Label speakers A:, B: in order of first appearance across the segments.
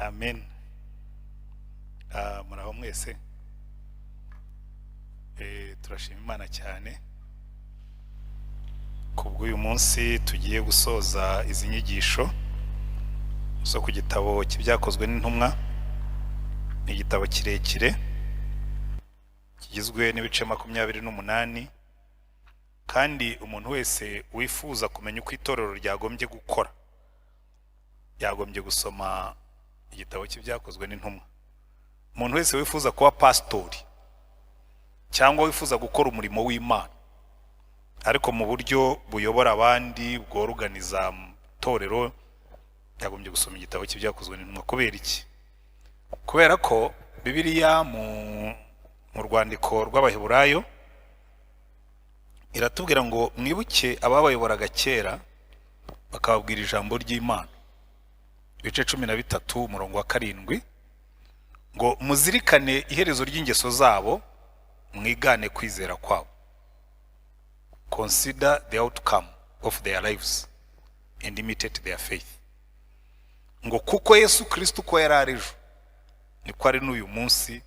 A: Amen. Muraho mwese. Turashima Imana cyane kubwo uyu munsi tugiye gusoza izi nyigisho zo ku gitabo cy'ibyakozwe n'intumwa. Ni igitabo kirekire kigizwe n'ibice 28, kandi umuntu wese wifuza kumenya uko itorero ryagombye gukora yagombye gusoma igitabo cy'ibyakozwe n'intumwa. Umuntu wese wifuza kuba pastori cyangwa wifuza gukora umurimo w'Imana ariko mu buryo buyobora abandi, bworoganiza torero, yagombye gusoma igitabo cy'ibyakozwe n'intumwa. Kubera iki? Kubera ko Bibiliya mu rwandiko rw'Abeheburayo iratubwira ngo mwibuke ababayoboraga kera bakababwira ijambo ry'Imana. Ibice 13 umurongo wa 7 ngo muzirikane iherezo ry'ingeso zabo, mwigane kwizera kwabo. Consider the outcome of their lives and imitate their faith. Ngo kuko Yesu Kristo ko yararejo niko ari n'uyu munsi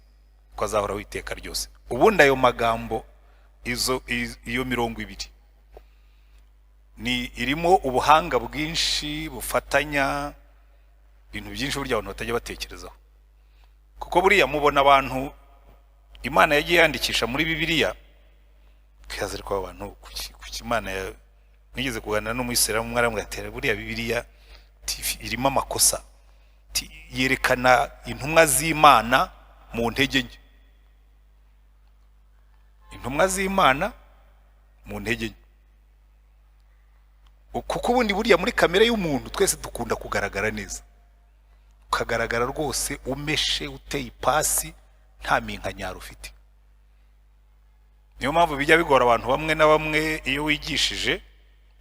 A: ko azahora witeka ryose. Ubundi ayo magambo iyo 20 ni irimo ubuhanga bwinshi bufatanya ibintu byinshi burya abantu batajya batekerezaho. Kuko buriya mubona abantu Imana yagiye yandikisha muri Bibiliya, kaza ariko abantu kuki Imana nigeze kuganira n'umuyisilamu mwaramwe atera buriya Bibiliya irimo amakosa, yerekana intumwa z'Imana mu ntege nke. Intumwa z'Imana mu ntege nke. Kuko ubundi buriya muri kamere y'umuntu twese dukunda kugaragara neza, ukagaragara rwose umeshe, uteye ipasi, nta minkanyaro ufite. Niyo mpamvu bijya bigora abantu bamwe na bamwe iyo wigishije.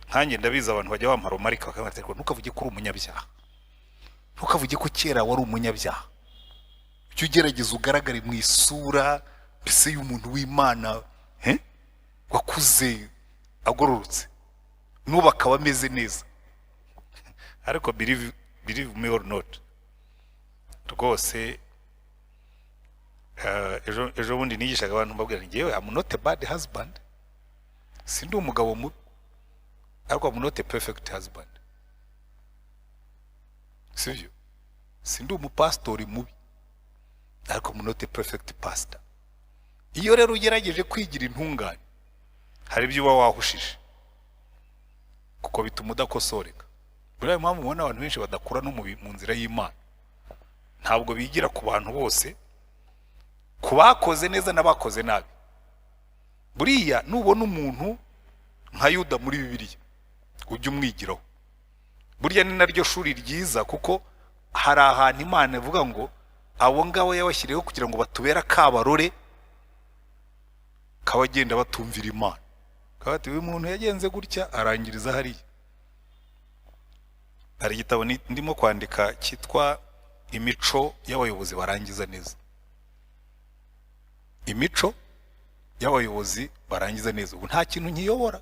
A: Nkanjye ndabiza abantu bajya bampara marika bakavuga ngo ntukavuge ko uri umunyabyaha, ntukavuge ko kera wari umunyabyaha. Icyo ugerageza ugaragare mu isura mbese y'umuntu w'Imana wakuze agororotse, nubaka bameze neza. Ariko believe me or not, rwose ejo bundi nigishaga abantu mbabwira ngewe I'm not a bad husband, sindi umugabo mubi, ariko I'm not a perfect husband. Sivyo? Sindi umupastori mubi, ariko I'm not a perfect pastor. Iyo rero ugerageje kwigira intungane hari ibyo uba wahushije, kuko bituma udakosoreka. Buriya mpamvu ubona abantu benshi badakura no mu nzira y'Imana. Ntabwo bigira ku bantu bose, kubakoze neza n'abakoze nabi. Buriya nubona umuntu nka Yuda muri Bibiliya ujye umwigiraho. Buriya ni naryo shuri ryiza, kuko hari ahantu Imana ivuga ngo abo ngabo yabashyiriyeho kugira ngo batubera akabarore kabagenda batumvira Imana. Kabati uyu muntu yagenze gutya arangiriza hariya. Hari igitabo ndimo kwandika cyitwa imico y'abayobozi barangiza neza. Imico y'abayobozi barangiza neza. Ubu nta kintu nkiyobora.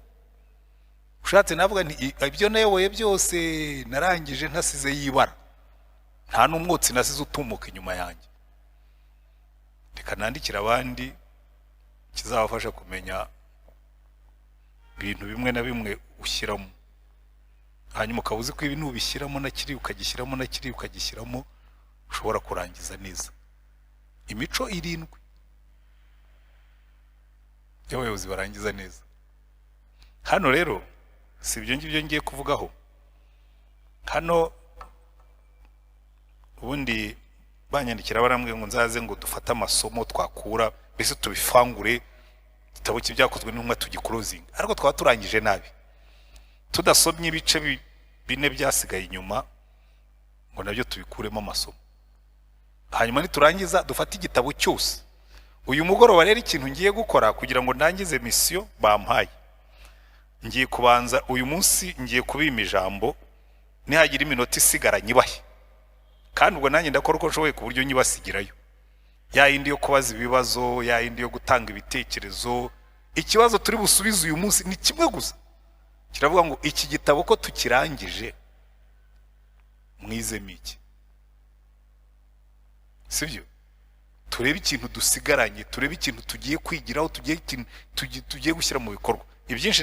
A: Ushatse navuga nti ibyo nayoboye byose narangije ntasize yibara, nta n'umwotsi nasize utumuka inyuma yanjye. Reka nandikira abandi kizabafasha kumenya ibintu bimwe na bimwe ushyiramo, hanyuma ukabuze ko ibintu ubishyiramo na kiri ukagishyiramo na kiri ukagishyiramo ushobora kurangiza neza. Imico 7 y'abayobozi barangiza neza. Hano rero si ibyo ngibyo ngiye kuvugaho. Hano ubundi banyandikira barambwiye ngo nzaze ngo dufate amasomo twakura, mbese tubifangure igitabo cy'ibyakozwe n'intumwa tugiclosing. Ariko twaba turangije nabi, tudasomye ibice 4 byasigaye inyuma ngo nabyo tubikuremo amasomo. Hanyuma niturangiza dufate igitabo cyose. Uyu mugoroba rero ikintu ngiye gukora kugira ngo ndangize mission bampaye, ngiye kubanza uyu munsi ngiye kubima ijambo, nihagira iminota isigara nyibahe, kandi ubwo nanjye ndakora uko nshoboye ku buryo nyibasigirayo. Ya yindi yo kubaza ibibazo, ya yindi yo gutanga ibitekerezo. Ikibazo turi busubize uyu munsi ni kimwe gusa, kiravuga ngo iki gitabo ko tukirangije mwizemo iki. sibyo? Turebe ikintu dusigaranye, turebe ikintu tugiye kwigiraho, tugiye gushyira mu bikorwa. Ibyinshi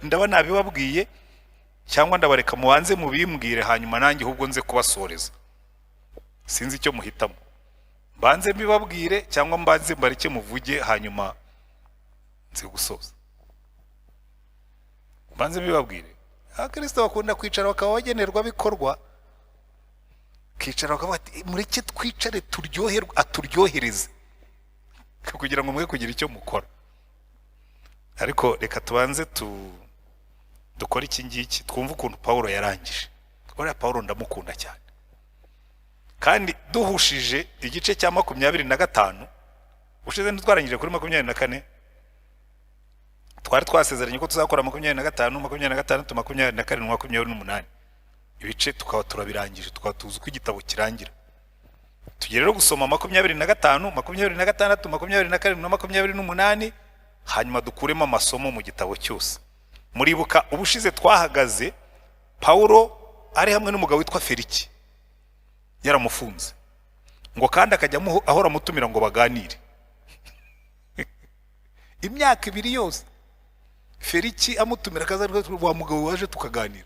A: ndaba nabibabwiye, cyangwa ndabareka mubanze mubimbwire, hanyuma nanjye ahubwo nze kubasoreza. Sinzi icyo muhitamo, mbanze mbibabwire cyangwa mbanze mbareke muvuge hanyuma nze gusoza. Mbanze mbibabwire. Abakristo bakunda kwicara bakaba bagenerwa bikorwa, kicara bakavuga ati mureke twicare turyoherwe, aturyohereze kugira ngo mwe kugira icyo mukora. Ariko reka tubanze dukora iki ngiki, twumva ukuntu Paulo yarangije. Uriya Paulo ndamukunda cyane, kandi duhushije igice cya 25, ushize ntitwarangije kuri 24, twari twasezeranye ko tuzakora 25, 26, 27, 28. Ibice tukaba turabirangije, tukaba tuzi uko igitabo kirangira. Tugere rero gusoma 25, 26, 27 na 28, hanyuma dukuremo amasomo mu gitabo cyose. Muribuka ubushize twahagaze Paulo ari hamwe n'umugabo witwa Feliki, yaramufunze ngo kandi akajya ahora mutumira ngo baganire. Imyaka 2 yose Feliki amutumira akaza wa mugabo waje tukaganira,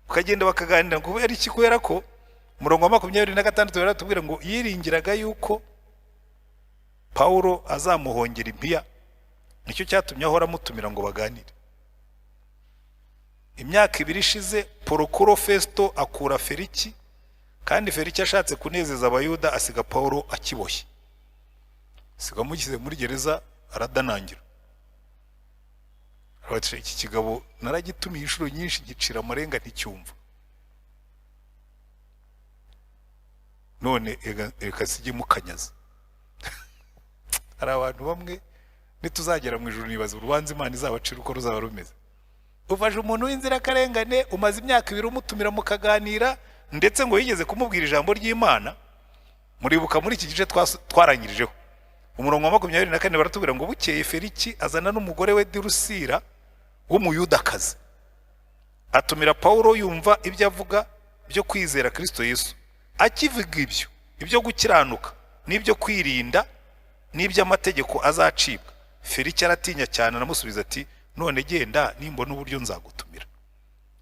A: ukagenda bakaganira. Ngo kubera iki? Kubera ko murongo wa 26 baratubwira ngo yiringiraga yuko Paulo azamuhongera impiya, nicyo cyatumye ahora mutumira ngo baganire. Imyaka 2 ishize Porokuro Festo akura Feliki, kandi Feliki ashatse kunezeza abayuda asiga Paulo akiboshye, asiga mugize muri gereza aradanangira. Iki kigabo naragitumiye inshuro nyinshi gicira amarenga nticyumva, none eka sijye mukanyaza. Hari abantu bamwe nituzagera mu ijuru nibaza urubanza Imana izabacira uko ruzaba rumeze. Ufashe umuntu w'inzirakarengane, umaze imyaka 2 umutumira mukaganira, ndetse ngo yigeze kumubwira ijambo ry'Imana. Muribuka muri iki gice twarangirijeho umurongo wa 24 baratubwira ngo bukeye Feliki azana n'umugore we Dirusira w'umuyudakazi, atumira Paulo yumva ibyo avuga byo kwizera Kristo Yesu. Akivuga ibyo gukiranuka n'ibyo kwirinda n'iby'amategeko azacibwa, Feliki aratinya cyane, aramusubiza ati none genda, nimbona uburyo nzagutumira.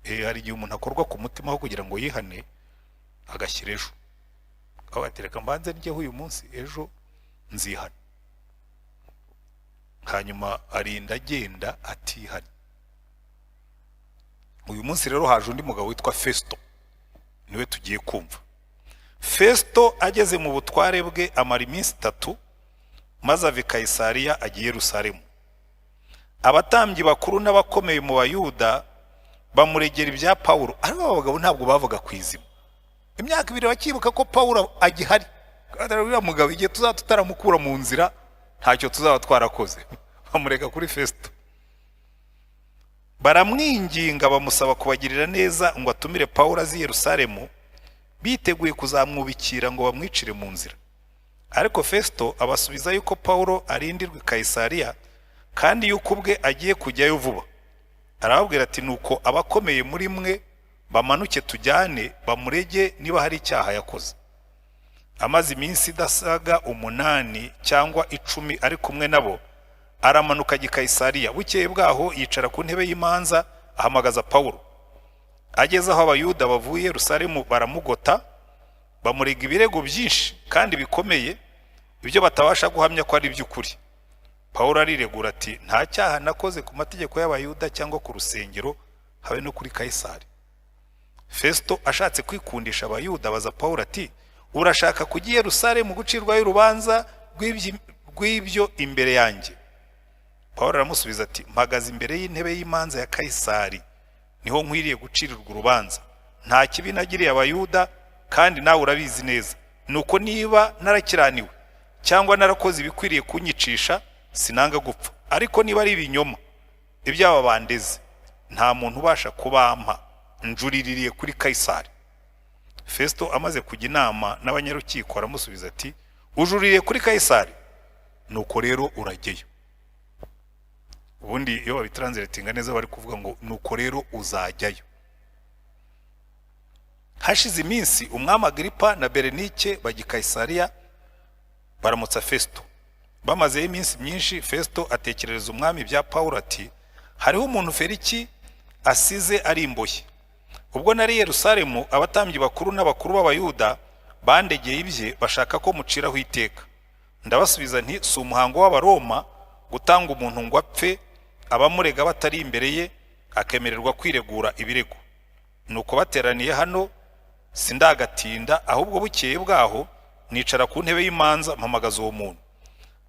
A: Hari igihe umuntu akorwa ku mutima aho kugira ngo yihane agashyira ejo, abatereka mbanze njyeho uyu munsi, ejo nzihana. Hanyuma arinda agenda atihana. Uyu munsi rero haje undi mugabo witwa Festo, niwe tugiye kumva. Festo ageze mu butware bwe amara iminsi 3, maze ava i Kayisariya agiye i Yerusalemu. Abatambyi bakuru n'abakomeye mu Bayuda bamuregera ibya Paulo, ariko abo bagabo ntabwo bavuga kwizima. Imyaka 2 bakibuka ko Paulo agihari, kandi uriya mugabo igihe tutaramukura mu nzira ntacyo tuzaba twarakoze. Bamureka kuri Festo, baramwinginga bamusaba kubagirira neza ngo atumire Paulo azi Yerusalemu, biteguye kuzamwubikira ngo bamwicire mu nzira. Ariko Festo abasubiza yuko Paulo arindirwe Kayisariya, kandi yuko ubwe agiye kujyayo vuba. Arababwira ati nuko abakomeye muri mwe bamanuke tujyane bamurege niba hari icyaha yakoze. Amaze iminsi idasaga 8 cyangwa 10 ari kumwe nabo, aramanuka ajya i Kayisariya. Bukeye bwaho yicara ku ntebe y'imanza, ahamagaza Paulo. Ageze aho Abayuda bavuye Yerusalemu baramugota, bamurega ibirego byinshi kandi bikomeye, ibyo batabasha guhamya ko ari by'ukuri. Paulo ariregura ati nta cyaha nakoze ku mategeko y'Abayuda cyangwa ku rusengero, habe no kuri Kayisari. Festo ashatse kwikundisha Abayuda baza Paulo ati urashaka kujya i Yerusalemu gucirwayo urubanza rw'ibyo imbere yanjye? Paulo aramusubiza ati mpagaze imbere y'intebe y'imanza ya Kayisari, niho nkwiriye gucirirwa urubanza. Nta kibi nagiriye Abayuda, kandi nawe urabizi neza. Nuko niba narakiraniwe cyangwa narakoze ibikwiriye kunyicisha, sinanga gupfa. Ariko niba ari ibinyoma ibyaba bandeze, nta muntu ubasha kubampa, njuriririye kuri Kayisari. Festo amaze kujya inama n'abanyarukiko aramusubiza ati ujuririye kuri Kayisari, nuko rero urajyeyo. Ubundi iyo babitranslatinga neza bari kuvuga ngo nuko rero uzajyayo. Hashize iminsi umwami Agripa na Berenike bajya i Kayisariya, baramutsa Festo. Bamazeho iminsi myinshi, Festo atekerereza umwami bya Pawulo ati, hariho umuntu Feliki asize ari imbohe. Ubwo nari Yerusalemu, abatambyi bakuru n'abakuru b'Abayuda bandegeye ibye bashaka ko muciraho iteka. Ndabasubiza nti, si umuhango w'Abaroma gutanga umuntu ngo apfe abamurega batari imbere ye akemererwa kwiregura ibirego. Nuko bateraniye hano sindagatinda, ahubwo bukeye bwaho nicara ku ntebe y'imanza mpamagaza uwo muntu.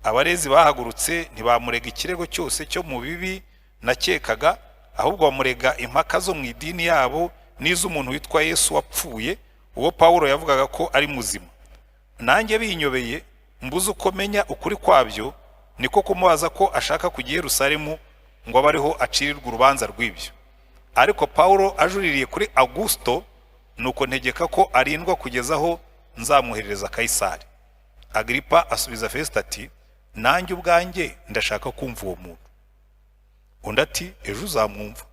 A: Abarezi bahagurutse ntibamurega ikirego cyose cyo mu bibi nakekaga, ahubwo bamurega impaka zo mu idini yabo n'iz'umuntu witwa Yesu wapfuye, uwo Pawulo yavugaga ko ari muzima. Nanjye binyobeye mbuze uko menya ukuri kwabyo, niko kumubaza ko ashaka kujya i Yerusalemu ngo abariho acirirwa urubanza rw'ibyo. Ariko Pawulo ajuririye kuri Augusto, nuko ntegeka ko arindwa kugeza aho nzamuhereza Kaisari. Agripa asubiza Festo ati, nanjye ubwanjye ndashaka kumva uwo muntu. Undi ati, ejo uzamwumva.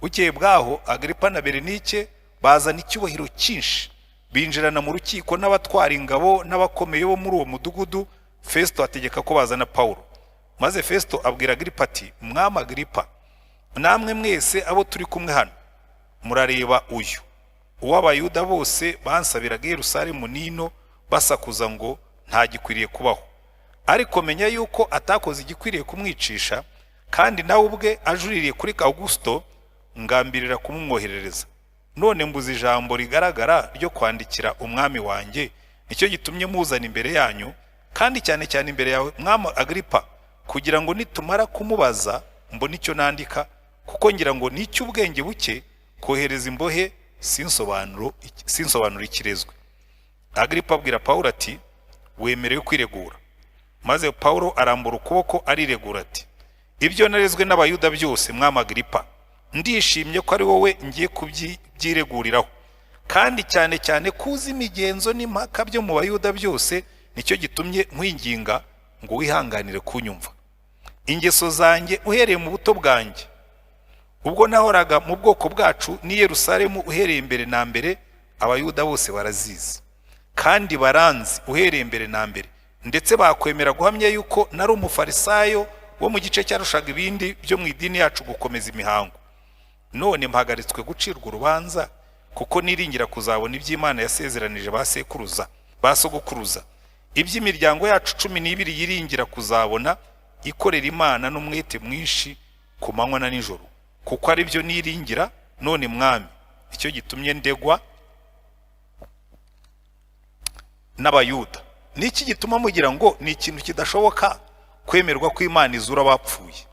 A: Bukeye bwaho Agripa na Berenike bazana icyubahiro cyinshi, binjirana mu rukiko n'abatwara ingabo n'abakomeye bo muri uwo mudugudu. Festo ategeka ko bazana Pawulo. Maze Festo abwira Agripa ati, mwami Agripa, namwe mwese abo turi kumwe hano murareba uyu uw'Abayuda bose bansabiraga Yerusalemu nino basakuza ngo nta gikwiriye kubaho. Ariko menya yuko atakoze igikwiriye kumwicisha, kandi nawe ubwe ajuririye kuri Augusto ngambirira kumumwoherereza. None mbuze ijambo rigaragara ryo kwandikira umwami wanjye, nicyo gitumye muzana imbere yanyu, kandi cyane cyane imbere yawe mwami Agripa, kugira ngo nitumara kumubaza mbone icyo nandika, kuko ngira ngo nicyo ubwenge buke kohereza imbohe sinsobanura ikirezwe. Agripa abwira Pawulo ati, wemerewe kwiregura. Maze Pawulo arambura ukuboko ariregura ati, ibyo narezwe n'Abayuda byose mwami Agripa, ndishimye ko ari wowe ngiye kubyireguriraho, kandi cyane cyane kuzi imigenzo n'impaka byo mu Bayuda byose, nicyo gitumye nkwinginga ngo wihanganire kunyumva. Ingeso zanjye uhereye mu buto bwanjye, ubwo nahoraga mu bwoko bwacu ni Yerusalemu uhereye mbere na mbere, Abayuda bose barazizi kandi baranzi uhereye mbere na mbere, ndetse bakwemera guhamya yuko nari umufarisayo wo mu gice cyarushaga ibindi byo mu idini yacu gukomeza imihango. None mpagaritswe gucirwa urubanza, kuko niringira kuzabona iby'Imana yasezeranije basogokuruza, iby'imiryango yacu 12 yiringira kuzabona ikorera Imana n'umwete mwinshi ku manywa na nijoro, kuko ari byo niringira. None mwami, icyo gitumye ndegwa n'Abayuda. Niki gituma mugira ngo ni ikintu kidashoboka kwemerwa ko Imana izura abapfuye?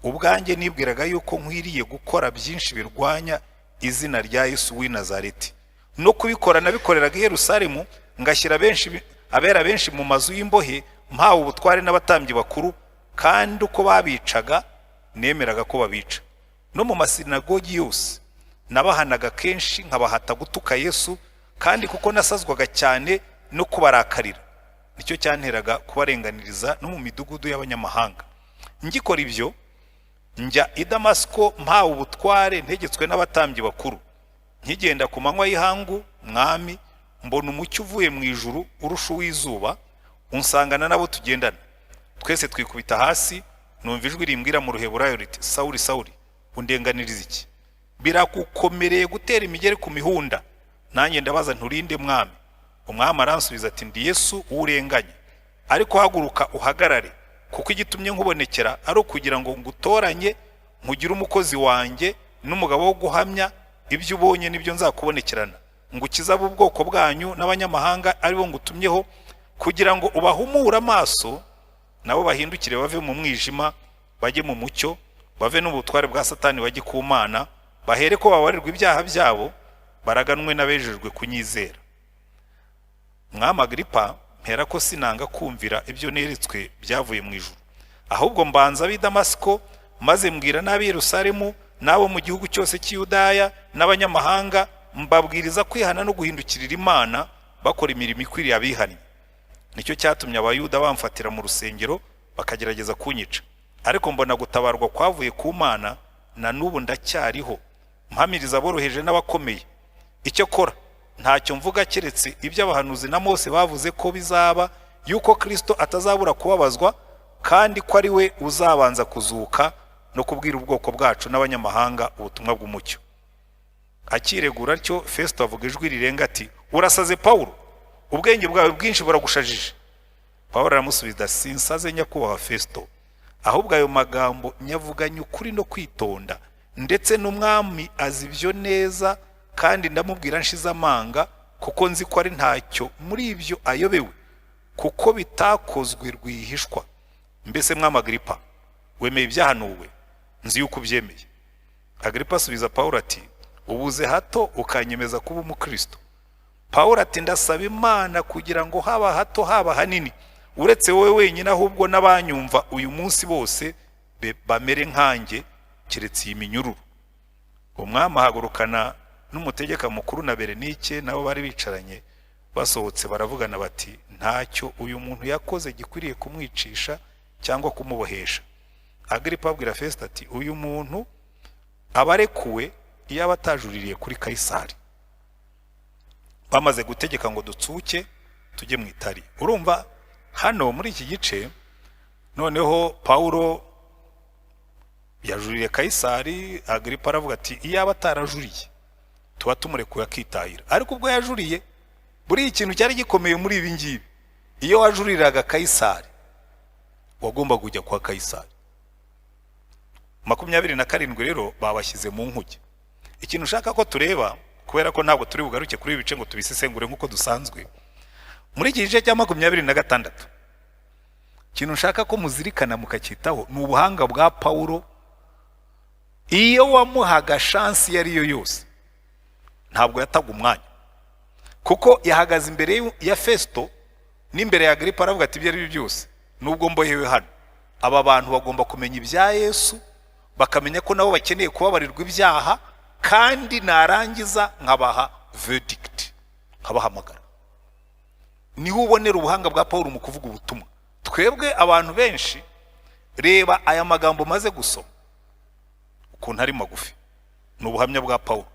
A: Ubwanjye nibwiraga yuko nkwiriye gukora byinshi birwanya izina rya Yesu w'i Nazareti, no kubikora nabikoreraga i Yerusalemu, ngashyira abera benshi mu mazu y'imbohe, mpawe ubutware n'abatambyi bakuru, kandi uko babicaga nemeraga ko babica. No mu masinagogi yose nabahanaga kenshi nkabahata gutuka Yesu, kandi kuko nasazwaga cyane no kubarakarira, nicyo cyanteraga kubarenganiriza no mu midugudu y'abanyamahanga. Ngikora ibyo njya i Damasiko mpawe ubutware ntegetswe n'abatambyi bakuru. Nkigenda ku manywa y'ihangu mwami, mbona umucyo uvuye mu ijuru urusha uw'izuba, unsangana nabo tugendana. Twese twikubita hasi, numva ijwi rimbwira mu Ruheburayo riti, Sawuli Sawuli, undenganiriza iki? Biragukomereye gutera imigeri ku mihunda. Nanjye ndabaza, nturinde mwami? Umwami aransubiza ati, ndi Yesu urenganye, ariko haguruka uhagarare, kuko igitumye nkubonekera ari ukugira ngo ngutoranye nkugire umukozi wanjye n'umugabo wo guhamya ibyo ubonye n'ibyo nzakubonekerana, ngukiza ubwoko bwanyu n'abanyamahanga ari bo ngutumyeho, kugira ngo ubahumure amaso nabo bahindukire bave mu mwijima bajye mu mucyo, bave n'ubutware bwa Satani bajye ku Mana, bahere ko babarirwa ibyaha byabo, baraganwe n'abejejwe kunyizera. Mwami Agripa, mpera ko sinanga kumvira ibyo neretswe byavuye mu ijuru, ahubwo mbanza b'i Damasiko, maze mbwira n'ab'i Yerusalemu n'abo mu gihugu cyose cy'Iyudaya n'abanyamahanga, mbabwiriza kwihana no guhindukirira Imana, bakora imirimo ikwiriye abihannye. Nicyo cyatumye Abayuda bamfatira mu rusengero bakagerageza kunyica, ariko mbona gutabarwa kwavuye ku Mana, na n'ubu ndacyariho mpamiriza aboroheje n'abakomeye. Icyo kora ntacyo mvuga keretse ibyo abahanuzi na Mose bavuze ko bizaba, yuko Kristo atazabura kubabazwa kandi ko ari we uzabanza kuzuka no kubwira ubwoko bwacu n'abanyamahanga ubutumwa bw'umucyo. Akiregura atyo Festo avuga ijwi rirenga ati, urasaze Pawulo, ubwenge bwawe bwinshi buragushajije. Pawulo aramusubiza, sinsaze nyakubahwa Festo, ahubwo ayo magambo nyavuganye ukuri no kwitonda, ndetse n'umwami azi ibyo neza, kandi ndamubwira nshize amanga, kuko nzi ko ari ntacyo muri ibyo ayobewe, kuko bitakozwe rwihishwa. Mbese mwami Agripa, wemeye ibyahanuwe? Nzi yuko ubyemeye. Agripa asubiza Pawulo ati, ubuze hato ukanyemeza kuba umukristo? Pawulo ati, ndasaba Imana kugira ngo haba hato haba hanini, uretse wowe wenyine, ahubwo n'abanyumva uyu munsi bose bamere nkanjye, keretse iyi minyururu. Umwami ahagurukana n'umutegeka mukuru na Berenike nabo bari bicaranye, basohotse baravugana bati, ntacyo uyu muntu yakoze gikwiriye kumwicisha cyangwa kumubohesha. Agripa abwira Festo ati, uyu muntu abarekuwe iyo abatajuririye kuri Kaisari. Bamaze gutegeka ngo dutsuke tujye mu Itali. Urumva hano muri iki gice noneho Pawulo yajuririye Kaisari, Agripa aravuga ati, iyo abatarajuriye tuba tumurekuye akitahira. Ariko ubwo yajuriye, buri ikintu cyari gikomeye muri ibi ngibi, iyo wajuriraga Kaisari wagomba kujya kwa Kaisari. 27 rero babashyize mu nkuge. Ikintu ushaka ko tureba, kubera ko ntabwo turi bugaruke kuri ibice ngo tubisesengure nk'uko dusanzwe, muri iki gice cya 26 ikintu ushaka ko muzirikana mukacyitaho ni ubuhanga bwa Pawulo. Iyo wamuhaga chance iyo ariyo yose ntabwo yataga umwanya, kuko yahagaze imbere ya Festo n'imbere ya Agripa aravuga ati, ibyo ari byo byose nubwo mbohewe hano, aba bantu bagomba kumenya ibya Yesu, bakamenya ko nabo bakeneye kubabarirwa ibyaha, kandi narangiza nkabaha verdict, nkabahamagara. Niho ubonera ubuhanga bwa Pawulo mu kuvuga ubutumwa. Twebwe abantu benshi, reba aya magambo maze gusoma ukuntu ari magufi, ni ubuhamya bwa Pawulo.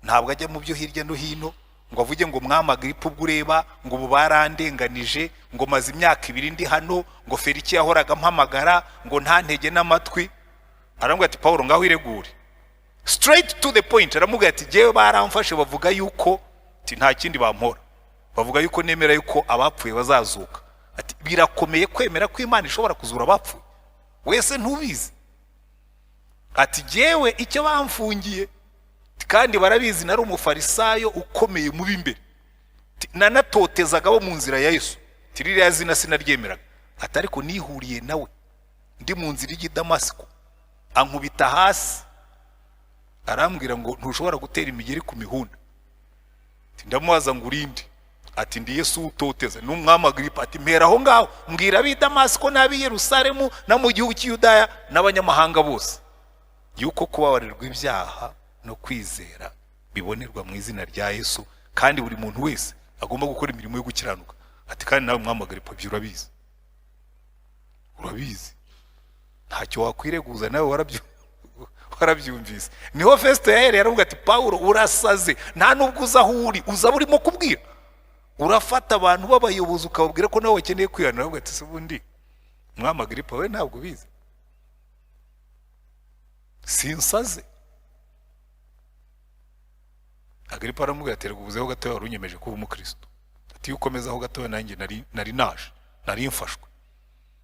A: Ntabwo ajya mu byo hirya no hino ngo avuge ngo mwami Agripa ubwo ureba ngo ubu barandenganije, ngo maze imyaka 2 ndi hano, ngo Feliki yahoraga mpamagara, ngo nta ntege n'amatwi. Arambwira ati, Pawulo ngaho iregure, straight to the point. Aramubwira ati, jewe baramfashe bavuga yuko nta kindi bampora, bavuga yuko nemera yuko abapfuye bazazuka. Ati, birakomeye kwemera ko Imana ishobora kuzura abapfuye, wese ntubizi. Ati, jewe icyo bamfungiye kandi barabizi, nari umufarisayo ukomeye mu b'imbere, nanatotezaga bo mu nzira ya Yesu, tiririya zina sinaryemeraga. Ati, ariko nihuriye nawe ndi mu nzira y'I Damasiko, ankubita hasi, arambwira ngo ntushobora gutera imigeri ku mihunda. Ndamubaza ngo urinde? Ati, ndi Yesu utoteza, n'umwami Agripa. Ati, mpera aho ngaho mbwira ab'i Damasiko n'ab'i Yerusalemu no mu gihugu cy'Yudaya n'abanyamahanga bose yuko kubabarirwa ibyaha no kwizera bibonerwa mu izina rya Yesu, kandi buri muntu wese agomba gukora imirimo yo gukiranuka. Ati, kandi nawe mwami Agripa byo urabizi, ntacyo wakwireguza, nawe warabyumvise. Niho Festo yahereye aravuga ati, Pawulo urasaze, nta nubwo uza aho uri, uza burimo kubwira, urafata abantu b'abayobozi ukababwira ko nabo bakeneye kwihanira. Aravuga ati, se ubundi mwami Agripa we ntabwo ubizi? Sinsaze. Agripa aramubwira ati, ubuzeho gatoya wari unyemeje kuba umukristo. Ati, iyo ukomezaho gatoya nanjye nari naje, nari mfashwe.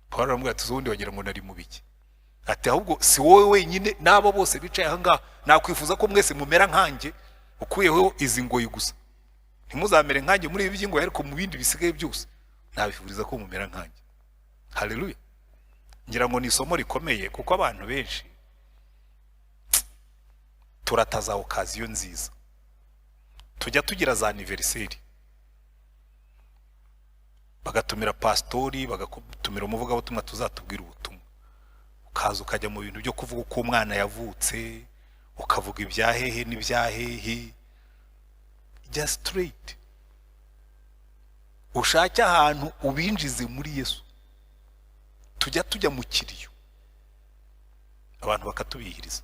A: Pawulo aramubwira ati, ubundi wagira ngo nari mu biki? Ati, ahubwo si wowe wenyine, n'abo bose bicaye aha ngaha nakwifuza ko mwese mumera nkanjye, ukuyeho izi ngoyi gusa. Ntimuzamere nkanjye muri ibi by'ingoyi, ariko mu bindi bisigaye byose nabifuriza ko mumera nkanjye. Haleluya. Ngira ngo ni isomo rikomeye, kuko abantu benshi turataza okaziyo nziza. Tujya tugira za anniversaire, bagatumira pastori, bagatumira umuvugabutumwa tuzatubwira ubutumwa, ukaza ukajya mu bintu byo kuvuga uko umwana yavutse, ukavuga ibyahehe n'ibyahehe, just straight. Ushake ahantu ubinjize muri Yesu. Tujya mu kiriyo, abantu bakatubihiriza.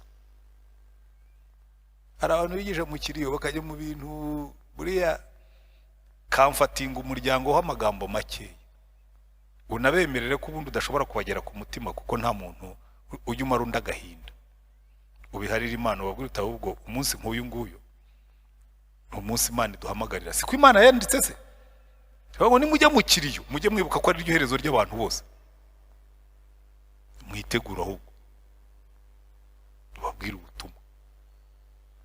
A: Hari abantu bigisha mu kiriyo bakajya mu bintu buriya kamfatinga umuryango w'amagambo make. unabemerere ko ubundi udashobora kubagera ku mutima, kuko nta muntu ujya umara undi agahinda. Ubiharira Imana ubabwira uti ahubwo umunsi nk'uyu nguyu umunsi Imana iduhamagarira, siko Imana yanditse se, ngo nimujya mu kiriyo mujye mwibuka ko ari ryo herezo ry'abantu bose. Mwitegura ahubwo ubabwira ubutumwa.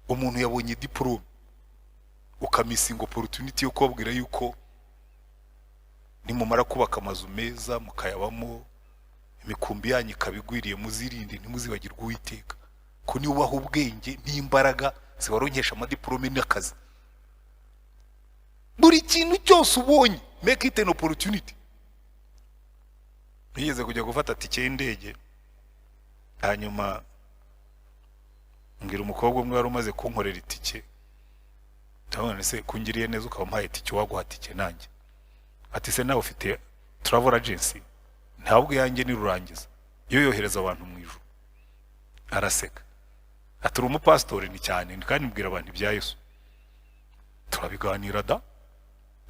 A: Umuntu yabonye diplome ukamisinga opportunity yo kubabwira yuko nimumara kubaka amazu meza mukayabamo, imikumbi yanyu ikabigwiriye, muzirinde ntimuzibagirwe Uwiteka, ko ni ubaho ubwenge n'imbaraga zibaronkesha amadiplome n'akazi. Buri kintu cyose ubonye make it an opportunity. Nigeze kujya gufata tike y'indege, hanyuma ngira umukobwa umwe wari umaze kunkorera itike, ndabona se kungiriye neza ukaba mpaye itike waguha tike nanjye. Ati se nawe ufite travel agency? Ntabwo yanjye ni Rurangiza, iyo yohereza abantu mu ijuru. Araseka ati uri umupastori? Ni cyane, kandi mbwira abantu ibya Yesu. Turabiganira da,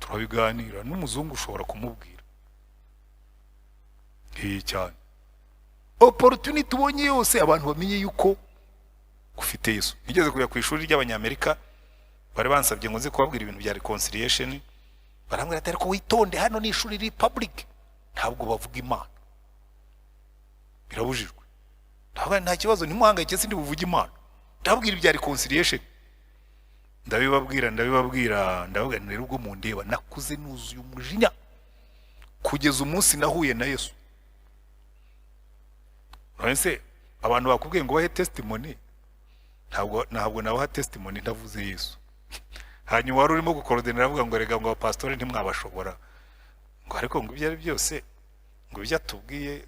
A: turabiganira, n'umuzungu ushobora kumubwira cyane. Opportunity ubonye yose abantu bamenye yuko ufite Yesu. Nigeze kujya ku ishuri ry'Abanyamerika, bari bansabye ngo nze kubabwira ibintu bya reconciliation, barambwira ati ariko witonde, hano ni ishuri riri public, ntabwo bavuga Imana, birabujijwe. Ndavuga nta kibazo, ntimuhangayike, sindi buvuga Imana, ndababwira ibya reconciliation. Ndabibabwira ndavuga nti rero ubwo mundeba nakuze nuzuye umujinya kugeza umunsi nahuye na Yesu. Nonese abantu bakubwiye ngo bahe testimony, ntabwo nabaha testimony ndavuze Yesu. Hanyuma wari urimo gukorodinira avuga ngo rega ngo abapastori ntimwabashobora, ngo ariko ngo ibyo ari byose ngo ibyo atubwiye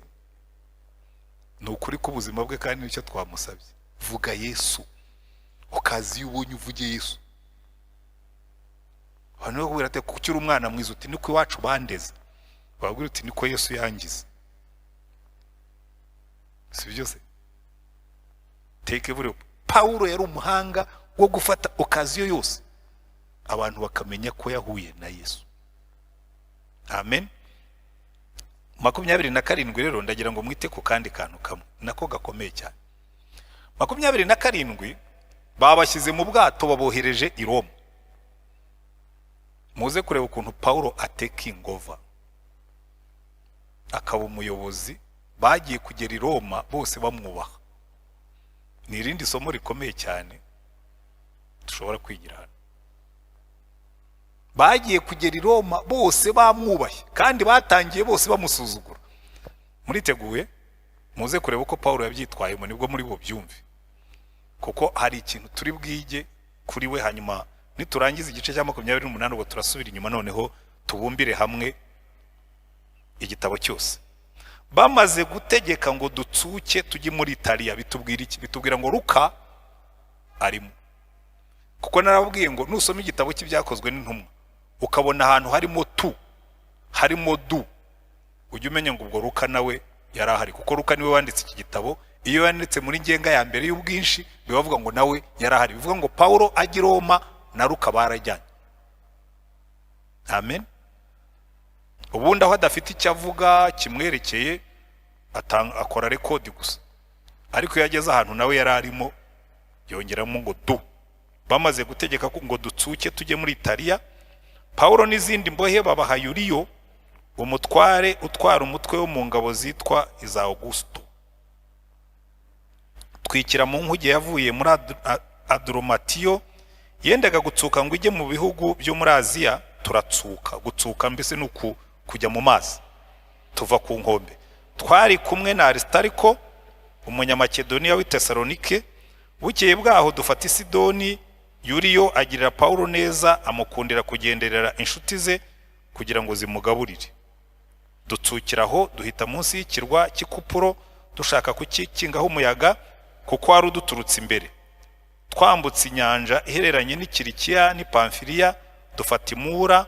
A: ni ukuri k'ubuzima bwe kandi nicyo twamusabye. Vuga Yesu, ukazi iyo ubonye uvuge Yesu. Abantu bakubwira ati kuki uri umwana mwiza, uti niko iwacu bandeze. Babwira uti niko Yesu yangize. Si byose take every. Paulo yari umuhanga wo gufata okaziyo yose abantu bakamenya ko yahuye na Yesu. Amen. 27 rero ndagira ngo mwite ku kandi kantu kamwe nako gakomeye cyane. 27 babashyize mu bwato babohereje i Roma. Muze kureba ukuntu Paulo ataking over, akaba umuyobozi. Bagiye kugera i Roma bose bamwubaha. Ni irindi somo rikomeye cyane dushobora kwigira hano. Bagiye kugera i Roma bose bamwubaye, kandi batangiye bose bamusuzugura. Muriteguye muze kureba uko Paulo yabyitwayemo, nibwo muri bo byumve, kuko hari ikintu turi bwige kuri we. Hanyuma niturangiza igice cya 28 ubwo turasubira inyuma, noneho tubumbire hamwe igitabo cyose. Bamaze gutegeka ngo dutsuke tujye muri Italiya, bitubwira iki? Bitubwira ngo Luka arimo, kuko narababwiye ngo nusoma igitabo cy'ibyakozwe n'intumwa ukabona ahantu harimo du, ujye umenya ngo ubwo Luka nawe yari ahari, kuko Luka niwe wanditse iki gitabo. Iyo yanditse muri ngenga ya mbere y'ubwinshi bivuga ngo nawe yari ahari, bivuga ngo Paulo ajya i Roma na Luka barajyanye. Amen. Ubundi aho adafite icyo avuga kimwerekeye akora rekodi gusa, ariko yageze ahantu nawe yari arimo yongeramo ngo du. Bamaze gutegeka ngo dutsuke tujye muri Italiya, Paulo n'izindi mbohe babaha Yuliyo, umutware utwara umutwe wo mu ngabo zitwa iza Augusto. Twikira mu nkuge yavuye muri Aduromatiyo, yendaga gutsuka ngo ijye mu bihugu byo muri Aziya. Turatsuka. Gutsuka mbese nuku kujya mu mazi, tuva ku nkombe. Twari kumwe na Aristariko umunyamakedoniya w'i Tesalonike. Bukeye bwaho dufata Sidoni. Yuliyo agirira Paulo neza, amukundira kugenderera inshuti ze kugira ngo zimugaburire. Dutsukiraho duhita munsi y'ikirwa cy'Ikupuro dushaka kukikingaho umuyaga, kuko wari uduturutse imbere. Twambutse inyanja ihereranye n'Ikirikiya n'i Pamfiliya, dufata Imura,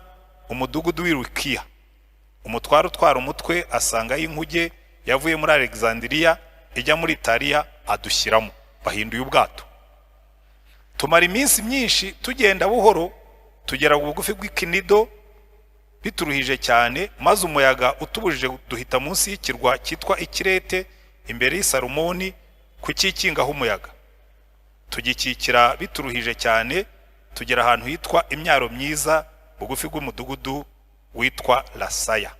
A: umudugudu w'Irukiya. Umutwaro utwara umutwe asanga y'inkuge yavuye muri Alexandria ijya muri Italiya, adushyiramo. Bahinduye ubwato. Tumara iminsi myinshi tugenda buhoro, tugera bugufi bw'Ikinido. bituruhije cyane, maze umuyaga utubujije duhita munsi y'ikirwa cyitwa Ikirete imbere y'Isalumoni kukikingaho umuyaga. Tugikikira bituruhije cyane, tugera ahantu hitwa Imyaro Myiza bugufi bw'umudugudu witwa Lasaya.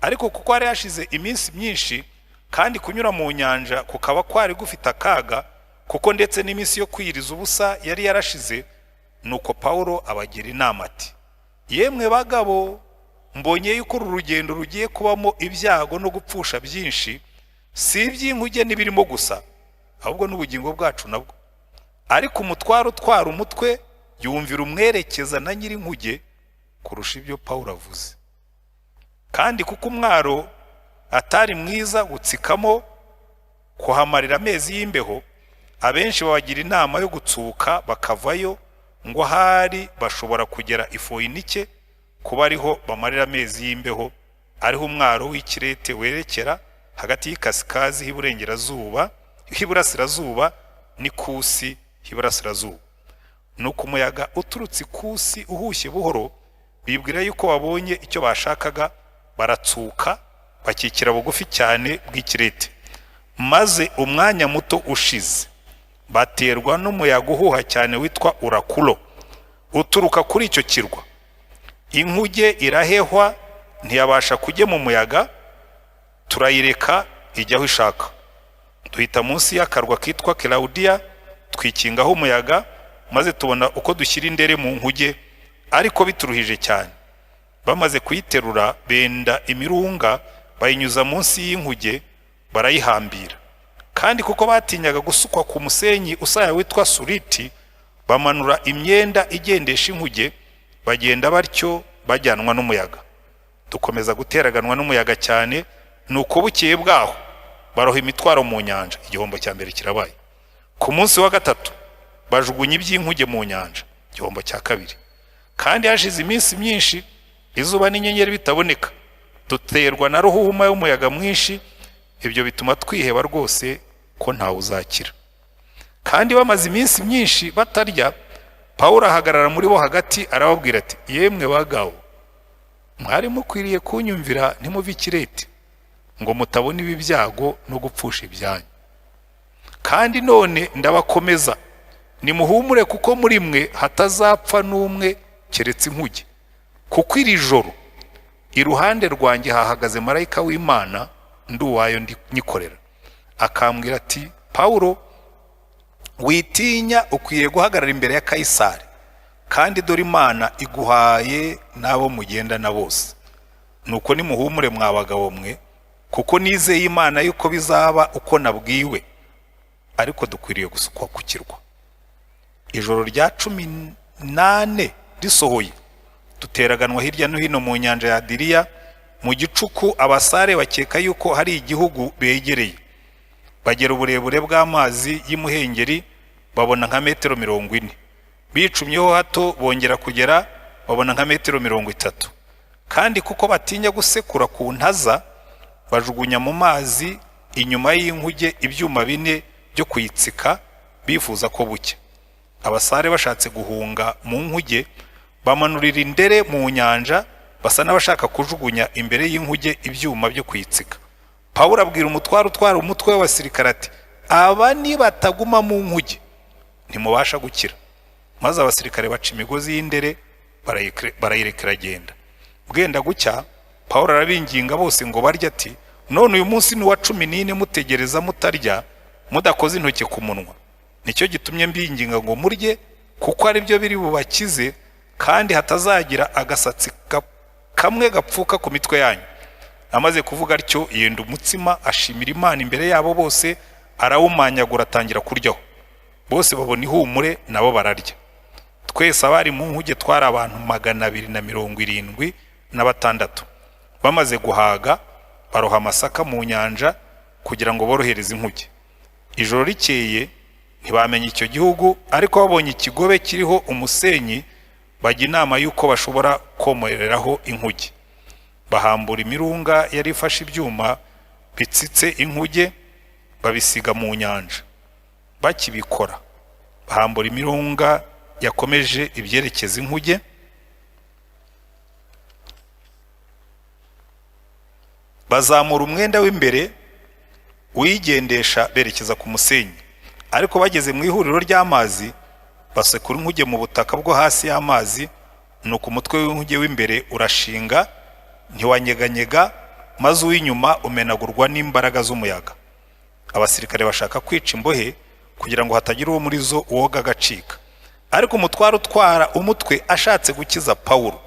A: Ariko kuko hari hashize iminsi myinshi kandi kunyura mu nyanja kukaba kwari gufite akaga, kuko ndetse n'iminsi yo kwiyiriza ubusa yari yarashize, nuko Pawulo abagira inama ati, yemwe bagabo, mbonye yuko uru rugendo rugiye kubamo ibyago no gupfusha byinshi, si iby'inkuge n'ibirimo gusa, ahubwo n'ubugingo bwacu nabwo. Ariko umutwaro utwara umutwe yumvira umwerekeza na nyir'inkuge kurusha ibyo Pawulo avuze. Kandi kuko umwaro atari mwiza gutsikamo kuhamarira amezi y'imbeho, abenshi babagira inama yo gutsuka bakavayo, ngo ahari bashobora kugera i Foyinike kuba ariho bamarira amezi y'imbeho, ariho umwaro w'Ikirete werekera hagati y'ikasikazi h'iburasirazuba n'ikusi h'iburasirazuba. Nuko umuyaga uturutse ikusi uhushye buhoro, bibwira yuko babonye icyo bashakaga, baratsuka bakikira bugufi cyane bw'Ikirete. Maze umwanya muto ushize baterwa n'umuyaga uhuha cyane witwa Urakulo uturuka kuri icyo kirwa. Inkuge irahehwa ntiyabasha kujya mu muyaga, turayireka ijya aho ishaka. Duhita munsi y'akarwa kitwa Claudia twikingaho umuyaga, maze tubona uko dushyira indere mu nkuge, ariko bituruhije cyane. Bamaze kuyiterura benda imirunga bayinyuza munsi y'inkuge barayihambira. Kandi kuko batinyaga gusukwa ku musenyi usaya witwa Suriti, bamanura imyenda igendesha inkuge, bagenda batyo bajyanwa n'umuyaga. Dukomeza guteraganwa n'umuyaga cyane, nuko bukeye bwaho baroha imitwaro mu nyanja. Igihombo cya mbere kirabaye. Ku munsi wa gatatu bajugunya iby'inkuge mu nyanja. Igihombo cya kabiri. Kandi hashize iminsi myinshi izuba n'inyenyeri bitaboneka, duterwa na ruhuma y'umuyaga mwinshi, ibyo bituma twiheba rwose ko ntawe uzakira. Kandi bamaze iminsi myinshi batarya, Pawulo ahagarara muri bo hagati arababwira ati, yemwe bagabo, mwari mukwiriye kunyumvira ntimuve Ikirete, ngo mutabona ibi byago no gupfusha ibyanyu. Kandi none ndabakomeza, nimuhumure, kuko muri mwe hatazapfa n'umwe keretse inkuge. Kuko iri joro iruhande rwanjye hahagaze marayika w'Imana, nduwayo nyikorera, akambwira ati, Pawulo, witinya, ukwiye guhagarara imbere ya Kayisari, kandi dore Imana iguhaye n'abo mugendana bose. Nuko nimuhumure mwa bagabo mwe, kuko nizeye Imana yuko bizaba uko nabwiwe, ariko dukwiriye gusukwa ku kirwa. Ijoro rya 18 risohoye, duteraganwa hirya no hino mu nyanja ya Adiriya. Mu gicuku abasare bakeka yuko hari igihugu begereye, bagera uburebure bw'amazi y'Imuhengeri, babona nka metero 40. Bicumyeho hato bongera kugera, babona nka metero 30. Kandi kuko batinya gusekura ku ntaza, bajugunya mu mazi inyuma y'inkuge ibyuma 4 byo kuyitsika, bifuza ko bucya. Abasare bashatse guhunga mu nkuge, bamanurira indere mu nyanja, basa n'abashaka kujugunya imbere y'inkuge ibyuma byo kuyitsika. Pawulo abwira umutwaro utwara umutwe w'abasirikare ati, aba ni bataguma mu nkuge ntimubasha gukira. Maze abasirikare baca imigozi y'indere barayirekera agenda. Bwenda gucya, Pawulo arabinginga bose ngo barye ati, none uyu munsi ni wa 14 mutegereza mutarya, mudakoze intoki ku munwa. Nicyo gitumye mbinginga ngo murye, kuko ari byo biri bubakize, kandi hatazagira agasatsi kamwe gapfuka ku mitwe yanyu. Amaze kuvuga atyo yenda umutsima, ashimira Imana imbere yabo bose, arawumanyagura atangira kuryaho. Bose babona ihumure, nabo bararya. Twese abari mu nkuge twari abantu 276. Bamaze guhaga, baroha amasaka mu nyanja kugira ngo borohereze inkuge. Ijoro rikeye ntibamenye icyo gihugu, ariko babonye ikigobe kiriho umusenyi, bajya inama yuko bashobora komoreraho inkuge. Bahambura imirunga yari ifashe ibyuma bitsitse inkuge, babisiga mu nyanja. Bakibikora, bahambura imirunga yakomeje ibyerekeza inkuge, bazamura umwenda w'imbere uyigendesha berekeza ku musenyi, ariko bageze mu ihuriro ry'amazi basekura inkuge mu butaka bwo hasi y'amazi, nuko umutwe w'inkuge w'imbere urashinga ntiwanyeganyega, maze uw'inyuma umenagurwa n'imbaraga z'umuyaga. Abasirikare bashaka kwica imbohe kugira ngo hatagira uwo muri zo uwoga agacika, ariko umutware utwara umutwe ashatse gukiza Pawulo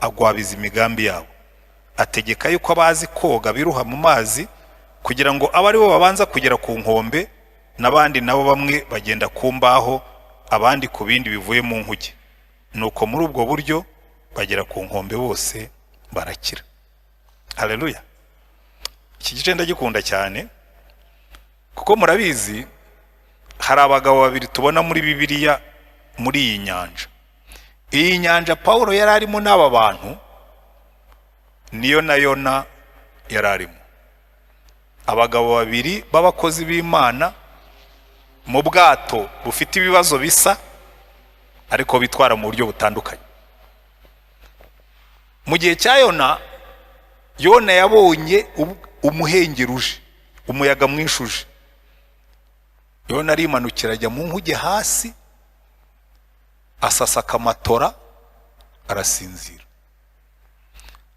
A: agwabiza imigambi yabo, ategeka yuko abazi koga biruha mu mazi kugira ngo abe ari bo babanza kugera ku nkombe, n'abandi nabo bamwe bagenda ku mbaho, abandi ku bindi bivuye mu nkuge. Nuko muri ubwo buryo bagera ku nkombe bose barakira. Haleluya. Iki gice ndagikunda cyane kuko murabizi hari abagabo babiri tubona muri Bibiliya muri iyi nyanja. Iyi nyanja Pawulo yari arimo n'aba bantu niyo na Yona yari arimo. Abagabo babiri b'abakozi b'Imana mu bwato bufite ibibazo bisa ariko bitwara mu buryo butandukanye. Mu gihe cya Yona yabonye umuhengeri uje, umuyaga mwinshi uje. Yona arimanukira ajya mu nkuge hasi, asasaka amatora, arasinzira.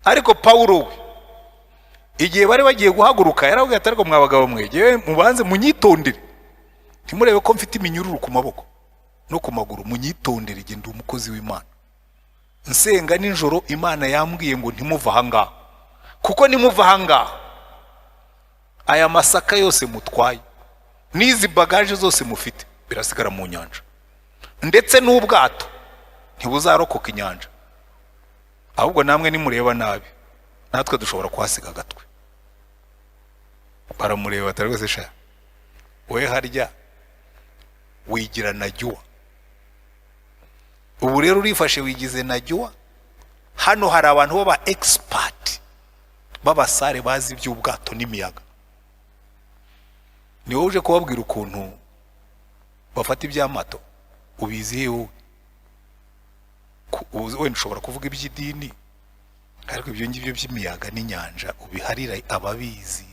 A: Ariko Pawulo we igihe bari bagiye guhaguruka yaravuga ati ariko mwabagabo mwegewe mubanze munyitondere, ntimurebe ko mfite iminyururu ku maboko no ku maguru, munyitondere igihe ndi umukozi w'Imana. Nsenga nijoro Imana yambwiye ngo ntimuva ahangaha, kuko nimuva ahangaha aya masaka yose mutwaye n'izi bagaje zose mufite birasigara mu nyanja, ndetse n'ubwato ntibuzarokoka inyanja, ahubwo namwe nimureba nabi natwe dushobora kuhasiga agatwe. Baramureba ati rwose sha we harya wigira najyuwa, ubu rero urifashe wigize najyuwa. Hano hari abantu baba expert b'abasare bazi iby'ubwato n'imiyaga, ni wowe uje kubabwira ukuntu bafata iby'amato, ubizihe wowe. Wenda ushobora kuvuga iby'idini ariko ibyo ngibyo by'imiyaga n'inyanja ubiharira ababizi.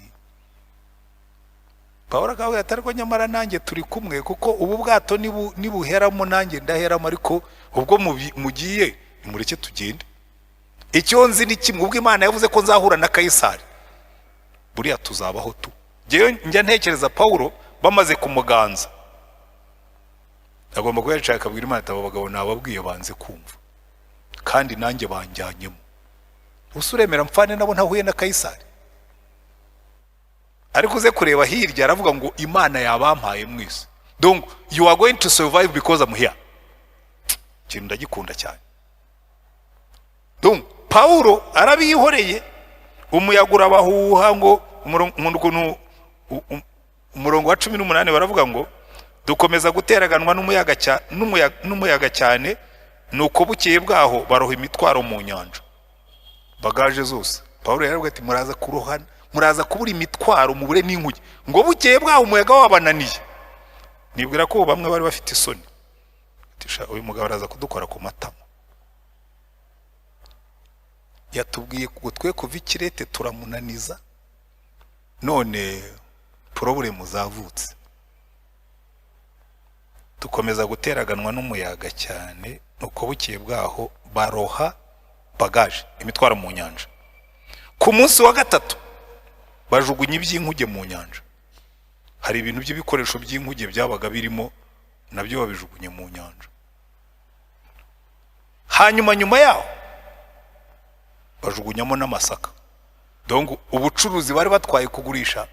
A: Pawulo akavuga ati ariko nyamara nanjye turi kumwe, kuko ubu bwato nibuheramo nanjye ndaheramo, ariko ubwo mugiye nimureke tugende. Icyo nzi ni kimwe, ubwo Imana yavuze ko nzahura na Kayisari buriya tuzabaho tu. Njya ntekereza Pawulo bamaze kumuganza agomba kuyaca akabwira Imana ati abo bagabo nababwiye banze kumva, kandi nanjye banjyanyemo. Usuremera mfane nabo ntahuye na Kayisari? Ariko uze kureba hirya aravuga ngo Imana yabampaye mwese, donc you are going to survive because I'm here. Kintu ndagikunda cyane. Donc Pawulo arabihoreye, umuyaga urabahuha ngo umurongo wa 18 baravuga ngo dukomeza guteraganwa n'umuyaga cyane, nuko bukeye bwaho baroha imitwaro mu nyanja, bagaje zose. Pawulo yaravuga ati muraza kurohana, muraza kubura imitwaro mubure n'inkuge, ngo bukeye bwaho umuyaga wabananiye. Nibwira ko bamwe bari bafite isoni, tisha uyu mugabo araza kudukora ku matama. Yatubwiye ngo twe kuva ikirete turamunaniza, none problem zavutse. Dukomeza guteraganwa n'umuyaga cyane, nuko bukeye bwaho baroha bagaje imitwaro mu nyanja. Ku munsi wa gatatu bajugunya iby'inkuge mu nyanja. Hari ibintu by'ibikoresho by'inkuge byabaga birimo nabyo babijugunye mu nyanja. Hanyuma nyuma yaho bajugunyamo n'amasaka, donc ubucuruzi bari batwaye kugurisha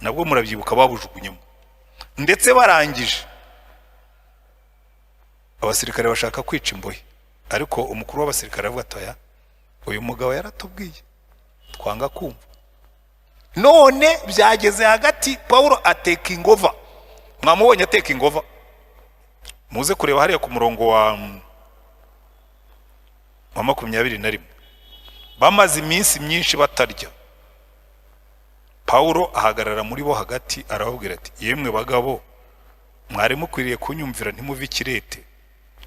A: nabwo murabyibuka babujugunyemo. Ndetse barangije abasirikare bashaka kwica imbohe, ariko umukuru w'abasirikare avuga ati uyu mugabo yaratubwiye twanga kumva. None byageze hagati Pawulo ateka ingova. Mwamubonye ateka ingova? Muze kureba hariya ku murongo wa 21. Bamaze iminsi myinshi batarya, Pawulo ahagarara muri bo hagati arababwira ati yemwe bagabo, mwari mukwiriye kunyumvira ntimuve ikirete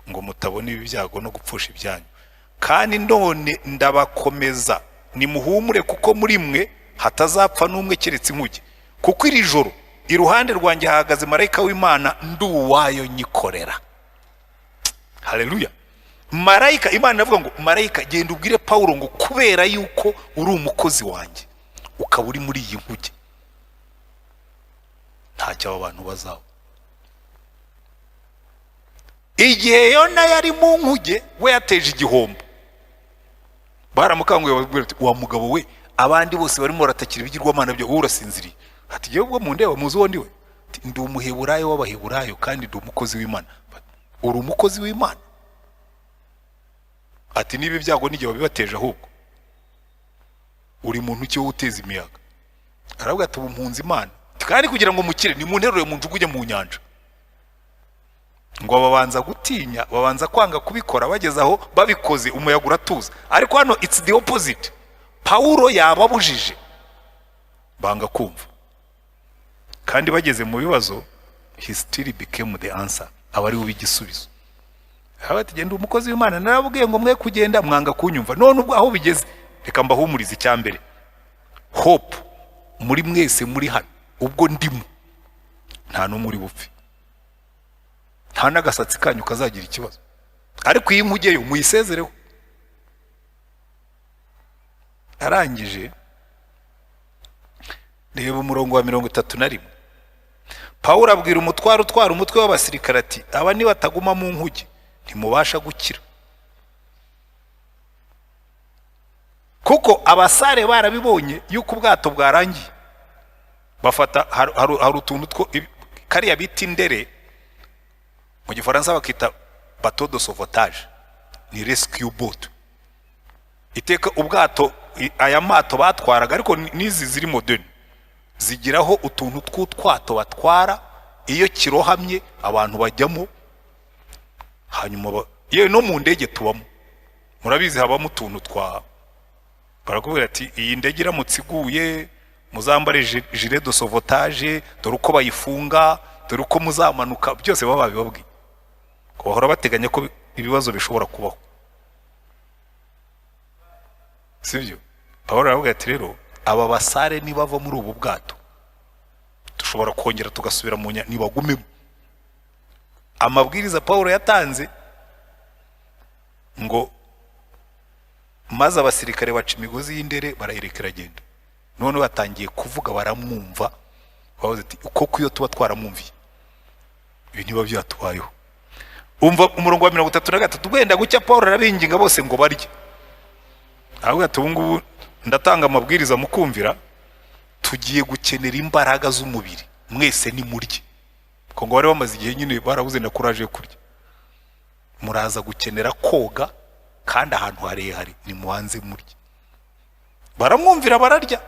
A: ngo mutabona ibi byago no gupfusha ibyanyu, kandi none ndabakomeza nimuhumure, kuko muri mwe hatazapfa n'umwe keretse inkuge, kuko iri joro iruhande rwanjye hahagaze marayika w'Imana ndi uwayo nyikorera. Haleluya. Marayika, Imana avuga ngo marayika genda ubwire Pawulo ngo kubera yuko uri umukozi wanjye ukaba uri muri iyi nkuge ntacyo abo bantu bazaba. Igihe Yona yari mu nkuge we yateje igihombo, baramukanguye babwira ati wa mugabo we abandi bose barimo baratakira ibigirwamana byo wowe urasinziriye. Ati yewe ubwo mundeba muzi uwo ndi we? Ndi umuheburayo w'Abaheburayo kandi ndi umukozi w'Imana. Uri umukozi w'Imana? Ati niba ibyago n'igihe babibateje ahubwo uri muntu cyo uteza imiyaga. Aravuga ati ubu mpunzi Imana kandi kugira ngo mukire ni munterure mu njuguye mu nyanja. Ngo babanza gutinya, babanza kwanga kubikora, bageze aho babikoze umuyaga uratuza. Ariko hano it's the opposite. Pawulo yababujije banga kumva, kandi bageze mu bibazo he still became the answer. Abari ubigisubizo. Abati genda umukozi w'Imana narabwiye ngo mwe kugenda mwanga kunyumva, none ubwo aho bigeze reka mbahumurize icyambere. Hope muri mwese muri hano ubwo ndimo nta no muri bupfi, nta nagasatsi kanyu kazagira ikibazo, ariko iyi nkugeyo muyisezereho. Arangije reba umurongo wa 31. Pawulo abwira umutwaro utwara umutwe w'abasirikare ati aba ni bataguma mu nkuge ntimubasha gukira, kuko abasare barabibonye yuko ubwato bwarangiye. Bafata hari utuntu two kariya bita indere mu gifaransa bakita bateau de sauvetage, ni rescue boat. Iteka ubwato aya mato batwaraga ariko nizi ziri modern zigiraho utuntu tw'utwato batwara iyo kirohamye abantu bajyamo, hanyuma yewe no mu ndege tubamo. Murabizi habamo utuntu twa barakubwira ati iyi ndege iramutse iguye muzambare gilet de sauvetage, dore uko bayifunga, dore uko muzamanuka, byose baba babibabwiye. Ko bahora bateganya ko ibibazo bishobora kubaho, sivyo? Pawulo aravuga ati rero aba basare nibava muri ubu bwato dushobora kongera tugasubira mu nibagumemo. Amabwiriza Pawulo yatanze ngo maze abasirikare baca imigozi y'indere barayirekera agenda. None batangiye kuvuga baramwumva, bavuze ati uko iyo tuba twaramwumviye ibi niba byatubayeho. Umva umurongo wa 33 gwenda gucya Pawulo arabinginga bose ngo barye. Avuga ati ubu ngubu ndatanga amabwiriza mukumvira, tugiye gukenera imbaraga z'umubiri, mwese ni murye. Ko ngo bari bamaze igihe nyine barabuze na courage yo kurya. Muraza gukenera koga kandi ahantu harehare ni muhanze murye. Baramwumvira bararya.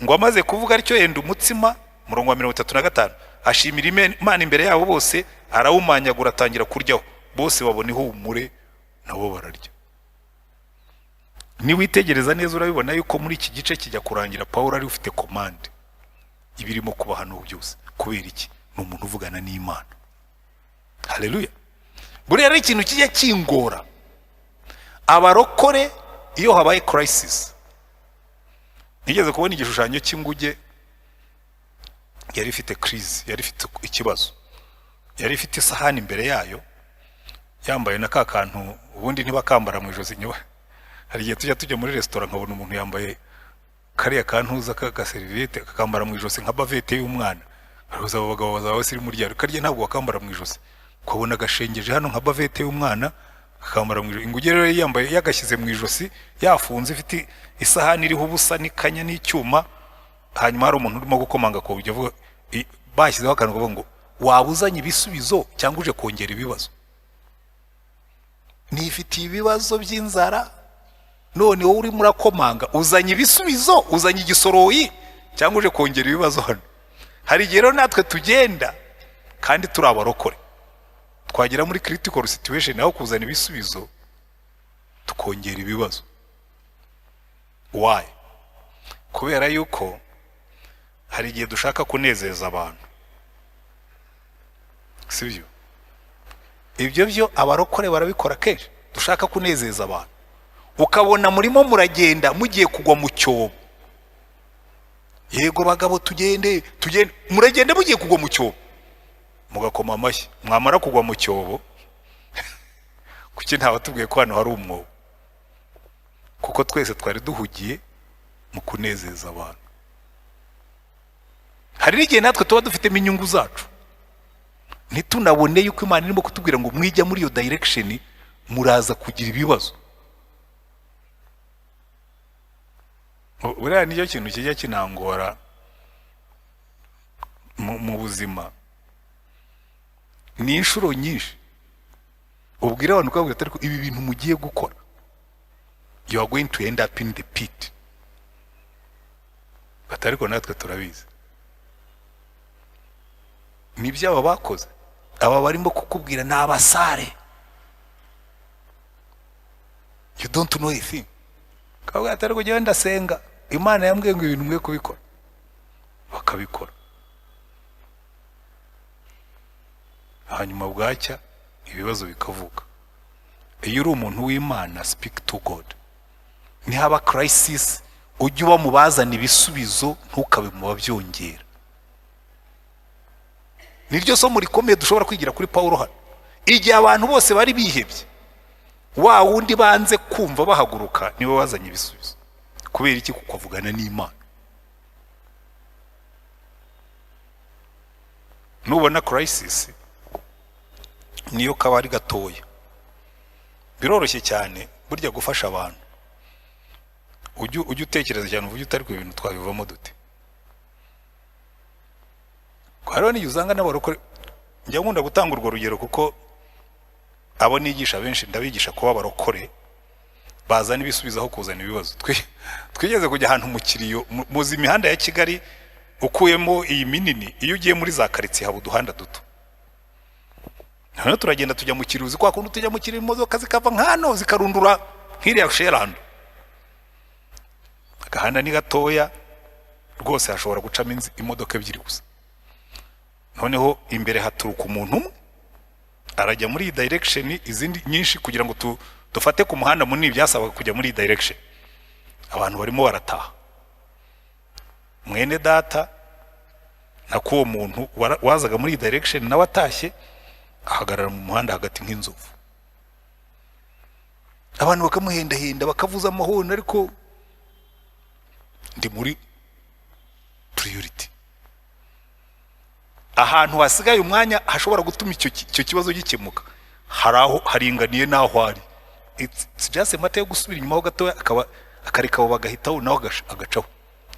A: Ngo amaze kuvuga aricyo yenda umutsima, murongo wa 35 ashimira Imana imbere yabo bose, arawumanyagura atangira kuryaho, bose babona ihumure nabo bararya. Ni witegereza neza urabibona yuko muri iki gice kijya kurangira Pawulo ari ufite command ibirimo kuba hano byose. Kubera iki? Ni umuntu uvugana n'Imana. Haleluya. Buri ari ikintu kijya kingora abarokore iyo habaye crisis. Nigeze kubona igishushanyo cy'inguge yari ifite crise, yari ifite ikibazo, yari ifite isahani imbere yayo, yambaye na kakantu ubundi ntibakambara mu ijosi. Nyoba hari igihe tujya muri restaurant nkabona umuntu yambaye kariya kantuza k'agaserivete kakambara mu ijosi nka bavete y'umwana. Aruza abo bagabo bazawe siri muri ryaro karye ntabwo bakambara mu ijosi, kubona gashengeje hano nka bavete y'umwana kakambara mu ijosi. Inguge rero yambaye yagashyize mu ijosi yafunze, ifite isahani iriho ubusa n'ikanya n'icyuma. Hanyuma hari umuntu urimo gukomanga ko ujya avuga bashyizeho akantu kavuga ngo wabuzanye ibisubizo cyangwa uje kongera ibibazo. Nifitiye ibibazo by'inzara, none wowe uri murakomanga uzanye ibisubizo, uzanye igisoroyi cyangwa uje kongera ibibazo hano. Hari igihe rero natwe tugenda kandi turi abarokore, twagera muri critical situation aho kuzana ibisubizo tukongera ibibazo. Why? Kubera yuko hari igihe dushaka kunezeza abantu, sibyo? Ibyo byo abarokore barabikora kenshi, dushaka kunezeza abantu. Ukabona murimo muragenda mugiye kugwa mu cyobo, yego bagabo tugende muragende mugiye kugwa mu cyobo, mugakoma amashyi, mwamara kugwa mu cyobo kuki ntabatubwiye ko hano hari umwobo? Kuko twese twari duhugiye mu kunezeza abantu. Hari n'igihe natwe tuba dufitemo inyungu zacu, ntitunabone yuko Imana irimo kutubwira ngo mwijya muri iyo direction muraza kugira ibibazo. Buriya nicyo kintu kijya kinangora mu buzima, ni inshuro nyinshi ubwira abantu ko atari ibi bintu mugiye gukora, you are going to end up in the pit. Batariko natwe turabizi nibyo aba bakoze, aba barimo kukubwira ni abasare, you don't know anything. Kavuga atari kujya ndasenga, Imana yambwiye ngo ibintu mwe kubikora, bakabikora. Hanyuma bwacya ibibazo bikavuka. Iyo uri umuntu w'Imana, speak to God. Nihaba crisis ujye uba mubazana ibisubizo, ntukabe mu babyongera. Niryo somo rikomeye dushobora kwigira kuri Paulo hano. Igihe abantu bose bari bihebye, wa wundi banze kumva bahaguruka niwe wazanye ibisubizo. Kubera iki? Kuko avugana n'Imana. Nubona crisis niyo kabari gatoya, biroroshye cyane burya gufasha abantu. Ujye utekereza cyane uvuge utari ku bintu twabivamo dute. Kwaro ni uzanga n'abarokore, njya nkunda gutanga urwo rugero kuko abo nigisha benshi ndabigisha kuba barokore bazana ibisubizo aho kuzana ibibazo. Twigeze kujya ahantu mu kiriyo, muzi imihanda ya Kigali ukuyemo iyi minini, iyo ugiye muri za karitsiye haba uduhanda duto. Hano turagenda tujya mu kiruzi, kwa kundi tujya mu kiriyo imodoka zikava nkano zikarundura nk'iriya Sherland. Agahanda ni gatoya rwose, hashobora gucamo imodoka ebyiri gusa. Noneho imbere haturuka umuntu umwe arajya muri iyi direction, izindi nyinshi kugira ngo dufate ku muhanda munini byasaba kujya muri iyi direction. Abantu barimo barataha. Mwene data na kuwo muntu wazaga muri iyi direction nawe atashye, ahagarara mu muhanda hagati nk'inzovu. Abantu bakamuhenda bakavuza amahoni, ariko ndi muri priority. Ahantu hasigaye umwanya hashobora gutuma icyo kibazo gikemuka, haraho haringaniye naho ari. It's just a matter yo gusubira inyuma ho gatoya, akareka abo bagahitaho naho agacaho.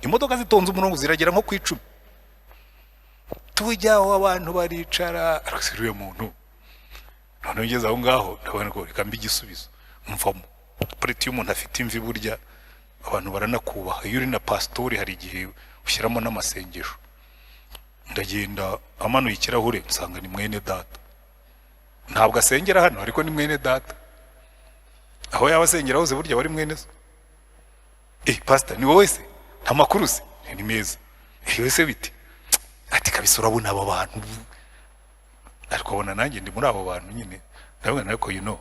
A: Imodoka zitonze umurongo ziragera nko ku 10. Tujyaho abantu baricara, ariko muntu none ugeze aho ngaho ndabona ko reka mbigisubizo mvamo. Preti y'umuntu afite imvi burya abantu baranakubaha. Iyo uri na pastori hari igihe ushyiramo n'amasengesho. Ndagenda amanuye ikirahure nsanga ni mwene data. Ntabwo asengera hano ariko ni mwene data. Aho yaba asengera hose burya bari mwene so. Pastor ni wowe se? Nta makuru se? Ni meza. Wese bite? Ati kabisa urabona abo bantu. Ariko bona nanjye ndi muri abo bantu nyine. Ndabona nako you know.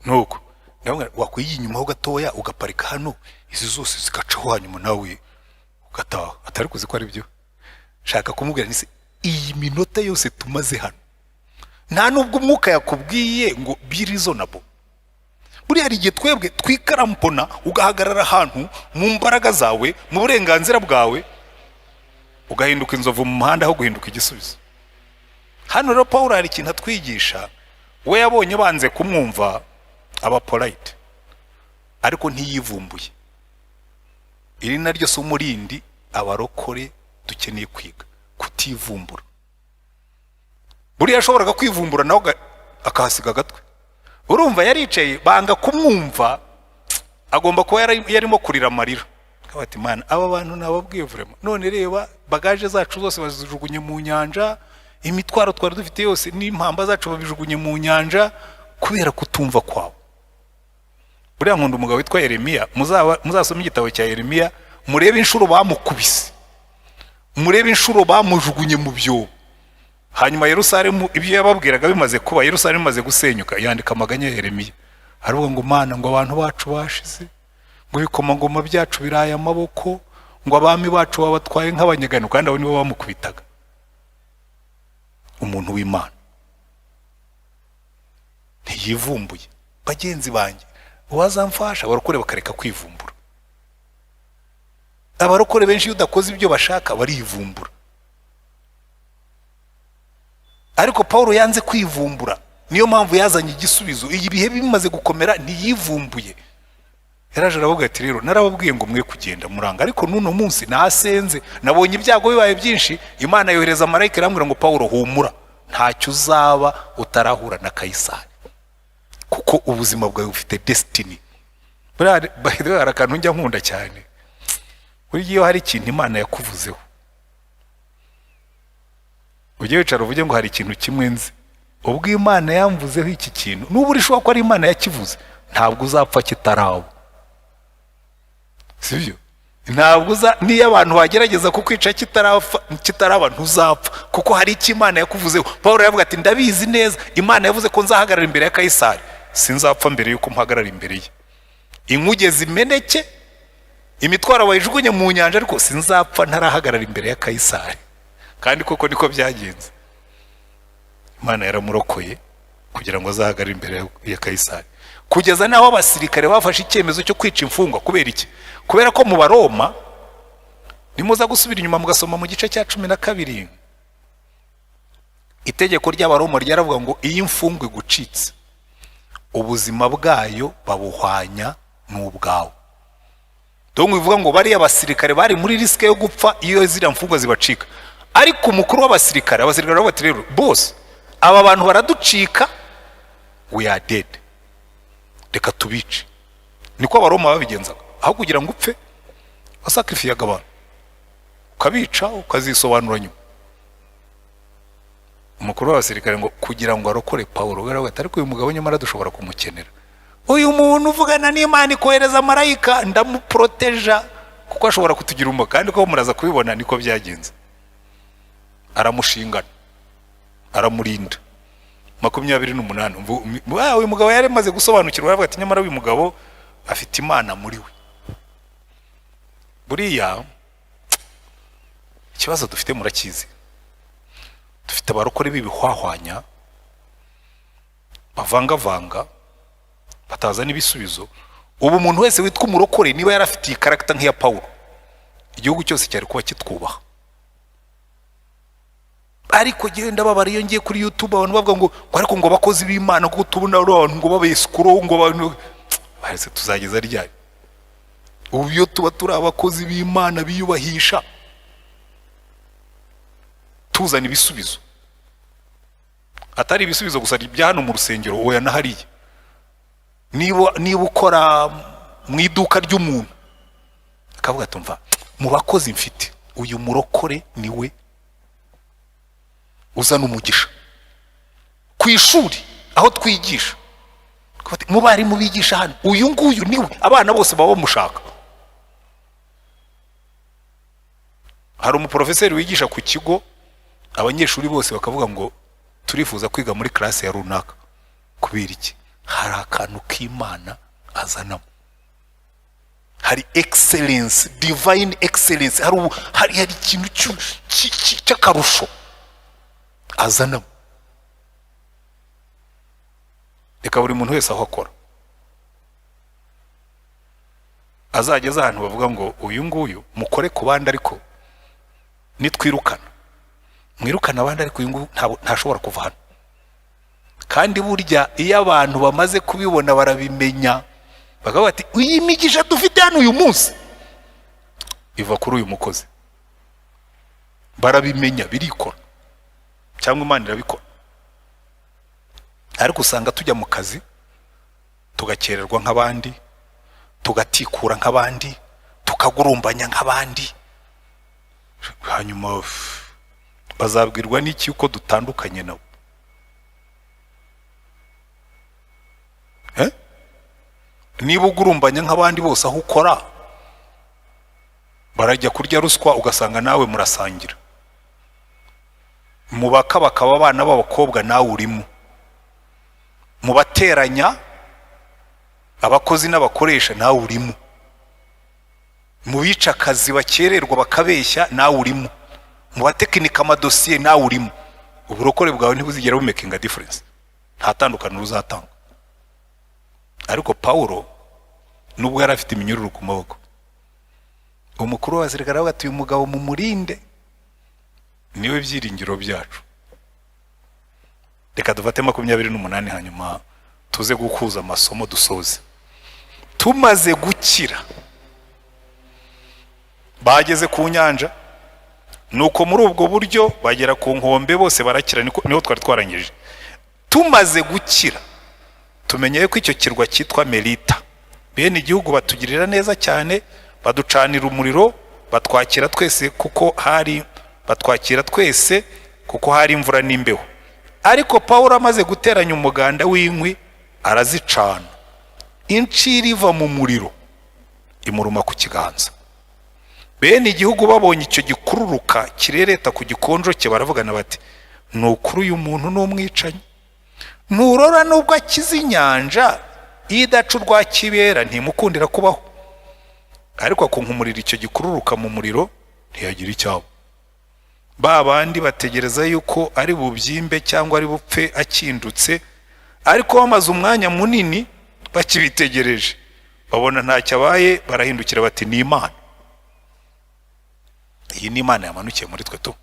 A: Nuko ndabona wakwiye inyuma ho gatoya ugaparika hano, izi zose zikacaho hanyuma nawe ugataha. Atari kuzi ko ari byo shaka kumubwira ni iyi minota yose tumaze hano, nta nubwo umwuka yakubwiye ngo be reasonable. Buri hari igihe twebwe twikarampona, ugahagarara ahantu mu mbaraga zawe, mu burenganzira bwawe, ugahinduka inzovu mu muhanda aho guhinduka igisubizo. Hano rero Paulo hari ikintu atwigisha, we yabonye banze kumwumva aba polite, ariko ntiyivumbuye. Iri naryo somo rindi abarokore dukeneye kwiga, kutivumbura. Buri yashoboraga kwivumbura nawe akahasiga gatwe. Urumva yaricaye banga kumwumva, agomba kuba yarimo kurira amarira. Kabati Imana aba bantu nababwiye vraiment, none reba bagaje zacu zose bazijugunye mu nyanja, imitwaro twari dufite yose n'impamba zacu babijugunye mu nyanja, kubera kutumva kwabo. Buriya nkunda umugabo witwa Yeremiya, muzasoma igitabo cya Yeremiya murebe inshuro bamukubise, murebe inshuro bamujugunye mu byobo. Hanyuma Yerusalemu ibyo yababwiraga bimaze kuba, Yerusalemu imaze gusenyuka, yandika amaganya ya Yeremiya. Haravuga ngo Mana, ngo abantu bacu bashize, ngo ibikomangoma byacu biraye amaboko, ngo abami bacu babatwaye nk'abanyagano, kandi abo nibo bamukubitaga. Umuntu w'Imana ntiyivumbuye. Bagenzi banjye, uwazamfasha abarokore bakareka kwivumbura. Abarokore benshi iyo udakoze ibyo bashaka barivumbura, ariko Paulo yanze kwivumbura, niyo mpamvu yazanye igisubizo. Iyi bihe bimaze gukomera ntiyivumbuye. Yaraje aravuga ati rero narababwiye ngo mwe kugenda muranga, ariko nuno munsi nasenze, nabonye ibyago bibaye byinshi, Imana yohereza marayika irambwira ngo Paulo humura, ntacyo uzaba utarahura na Kayisari, kuko ubuzima bwawe bufite destiny. Buriya akantu njya nkunda cyane, buri gihe hari ikintu Imana yakuvuzeho, ujye wicara uvuge ngo hari ikintu kimwe nzi, ubwo Imana yamvuzeho iki kintu, n'ubu urishobora ko ari Imana yakivuze, ntabwo uzapfa kitaraba. Sibyo? Ntabwo niyo abantu bagerageza kukwica kitaraba ntuzapfa, kuko hari icyo Imana yakuvuzeho. Paulo yavuga ati ndabizi neza, Imana yavuze ko nzahagarara imbere ya Kayisari, sinzapfa mbere yuko mpagarara imbere ye. Inkuge zimeneke, imitwaro bayijugunye mu nyanja, ariko sinzapfa ntarahagarara imbere ya Kayisari. Kandi koko niko byagenze. Imana yaramurokoye kugira ngo azahagarare imbere ya Kayisari, kugeza naho abasirikare bafashe icyemezo cyo kwica imfungwa. Kubera iki? Kubera ko mu Baroma, nimuza gusubira inyuma mugasoma mu gice cya 12, itegeko ry'Abaroma ryaravuga ngo iyi imfungwa gucitse, ubuzima bwayo babuhwanya n'ubwawo. Dongo bivuga ngo bari abasirikare bari muri riske yo gupfa iyo ziriya mfungwa zibacika. Ariko umukuru w'abasirikare baravuga ati rero boss, aba bantu baraducika, we are dead, reka tubice. Niko Abaroma babigenzaga, aho kugira ngo upfe wasacrifiyaga abantu, ukabica ukazisobanura nyuma. Umukuru w'abasirikare ngo kugira ngo arokore Paulo, baravuga ati ariko uyu mugabo nyamara dushobora kumukenera, uyu muntu uvugana n'Imana ikohereza marayika, ndamuproteja kuko ashobora kutugira umwe. Kandi ko muraza kubibona niko byagenze. Aramushingana, aramurinda. 28 uyu mugabo yari maze gusobanukirwa, aravuga ati nyamara uyu mugabo afite Imana muri we. Buriya ikibazo dufite murakizi, dufite abarokore b'ibihwahwanya, bavanga bataza n'ibisubizo. Ubu umuntu wese witwa umurokore niba yarafitiye character nk'iya Paulo, igihugu cyose cyari kuba kitwubaha. Ariko genda babari iyo ngiye kuri YouTube abantu bavuga ngo ariko ngo abakozi b'Imana ko tubona abantu ngo babeskuro ngo abantu bahise tuzageza ryari? Ubu iyo tuba turi abakozi b'Imana biyubahisha, tuzana ibisubizo, atari ibisubizo gusa bya hano mu rusengero, oya nahariye. Niba ukora mu iduka ry'umuntu akavuga tumva mu bakozi mfite uyu murokore niwe uzana umugisha. Ku ishuri aho twigisha, mu barimu bigisha hano, uyu nguyu niwe abana bose baba bamushaka. Hari umuprofeseri wigisha ku kigo, abanyeshuri bose bakavuga ngo turifuza kwiga muri classe ya runaka. Kubera iki? Hari akantu k'Imana azanamo, hari excellence, divine excellence, hari ikintu cy'akarusho azanamo. Reka buri muntu wese aho akora azageza ahantu bavuga ngo uyu nguyu mukore ku bandi, ariko nitwirukana mwirukana abandi, ariko uyu nguyu ntashobora kuva hano. Kandi burya iyo abantu bamaze kubibona barabimenya, bakavuga ati uyu migisha dufite hano uyu munsi iva kuri uyu mukozi. Barabimenya, birikora, cyangwa Imana irabikora. Ariko usanga tujya mu kazi tugakererwa nk'abandi, tugatikura nk'abandi, tukagurumbanya nk'abandi, hanyuma bazabwirwa n'iki uko dutandukanye nabo? niba ugurumbanya nk'abandi bose aho ukora barajya kurya ruswa ugasanga nawe murasangira. Mu bakaba abana b'abakobwa nawe urimo. Mu bateranya abakozi n'abakoresha nawe urimo. Mu bica akazi bakererwa bakabeshya nawe urimo. Mu batekinika amadosiye nawe urimo. Uburokore bwawe ntibuzigera bumakinga difference, nta tandukaniro uzatanga. Ariko Paulo nubwo yari afite iminyururu ku maboko, umukuru w'abasirikare aravuga ati uyu mugabo mumurinde, niwe byiringiro byacu. Reka dufate 28 hanyuma tuze gukuza amasomo dusoze. Tumaze gukira bageze ku nyanja, nuko muri ubwo buryo bagera ku nkombe bose barakira, niho twari twarangije. Tumaze gukira tumenyeye ko icyo kirwa cyitwa Melita. Bene igihugu batugirira neza cyane, baducanira umuriro, batwakira twese kuko hari imvura n'imbeho. Ariko Paulo amaze guteranya umuganda w'inkwi arazicana, incira iva mu muriro imuruma ku kiganza. Bene igihugu babonye icyo gikururuka kirereta ku gikonjo cye baravugana bati, nukuri uyu muntu n'umwicanyi, nturora nubwo akiza inyanja idacu rwa kibera ntimukundira kubaho. Ariko akunkumurira icyo gikururuka mu muriro ntiyagira icyabo. Babandi bategereza yuko ari bubyimbe cyangwa ari bupfe akindutse, ariko bamaze umwanya munini bakibitegereje babona ntacyo abaye, barahindukira bati ni Imana. Iyi ni Imana yamanukiye muri twe tu.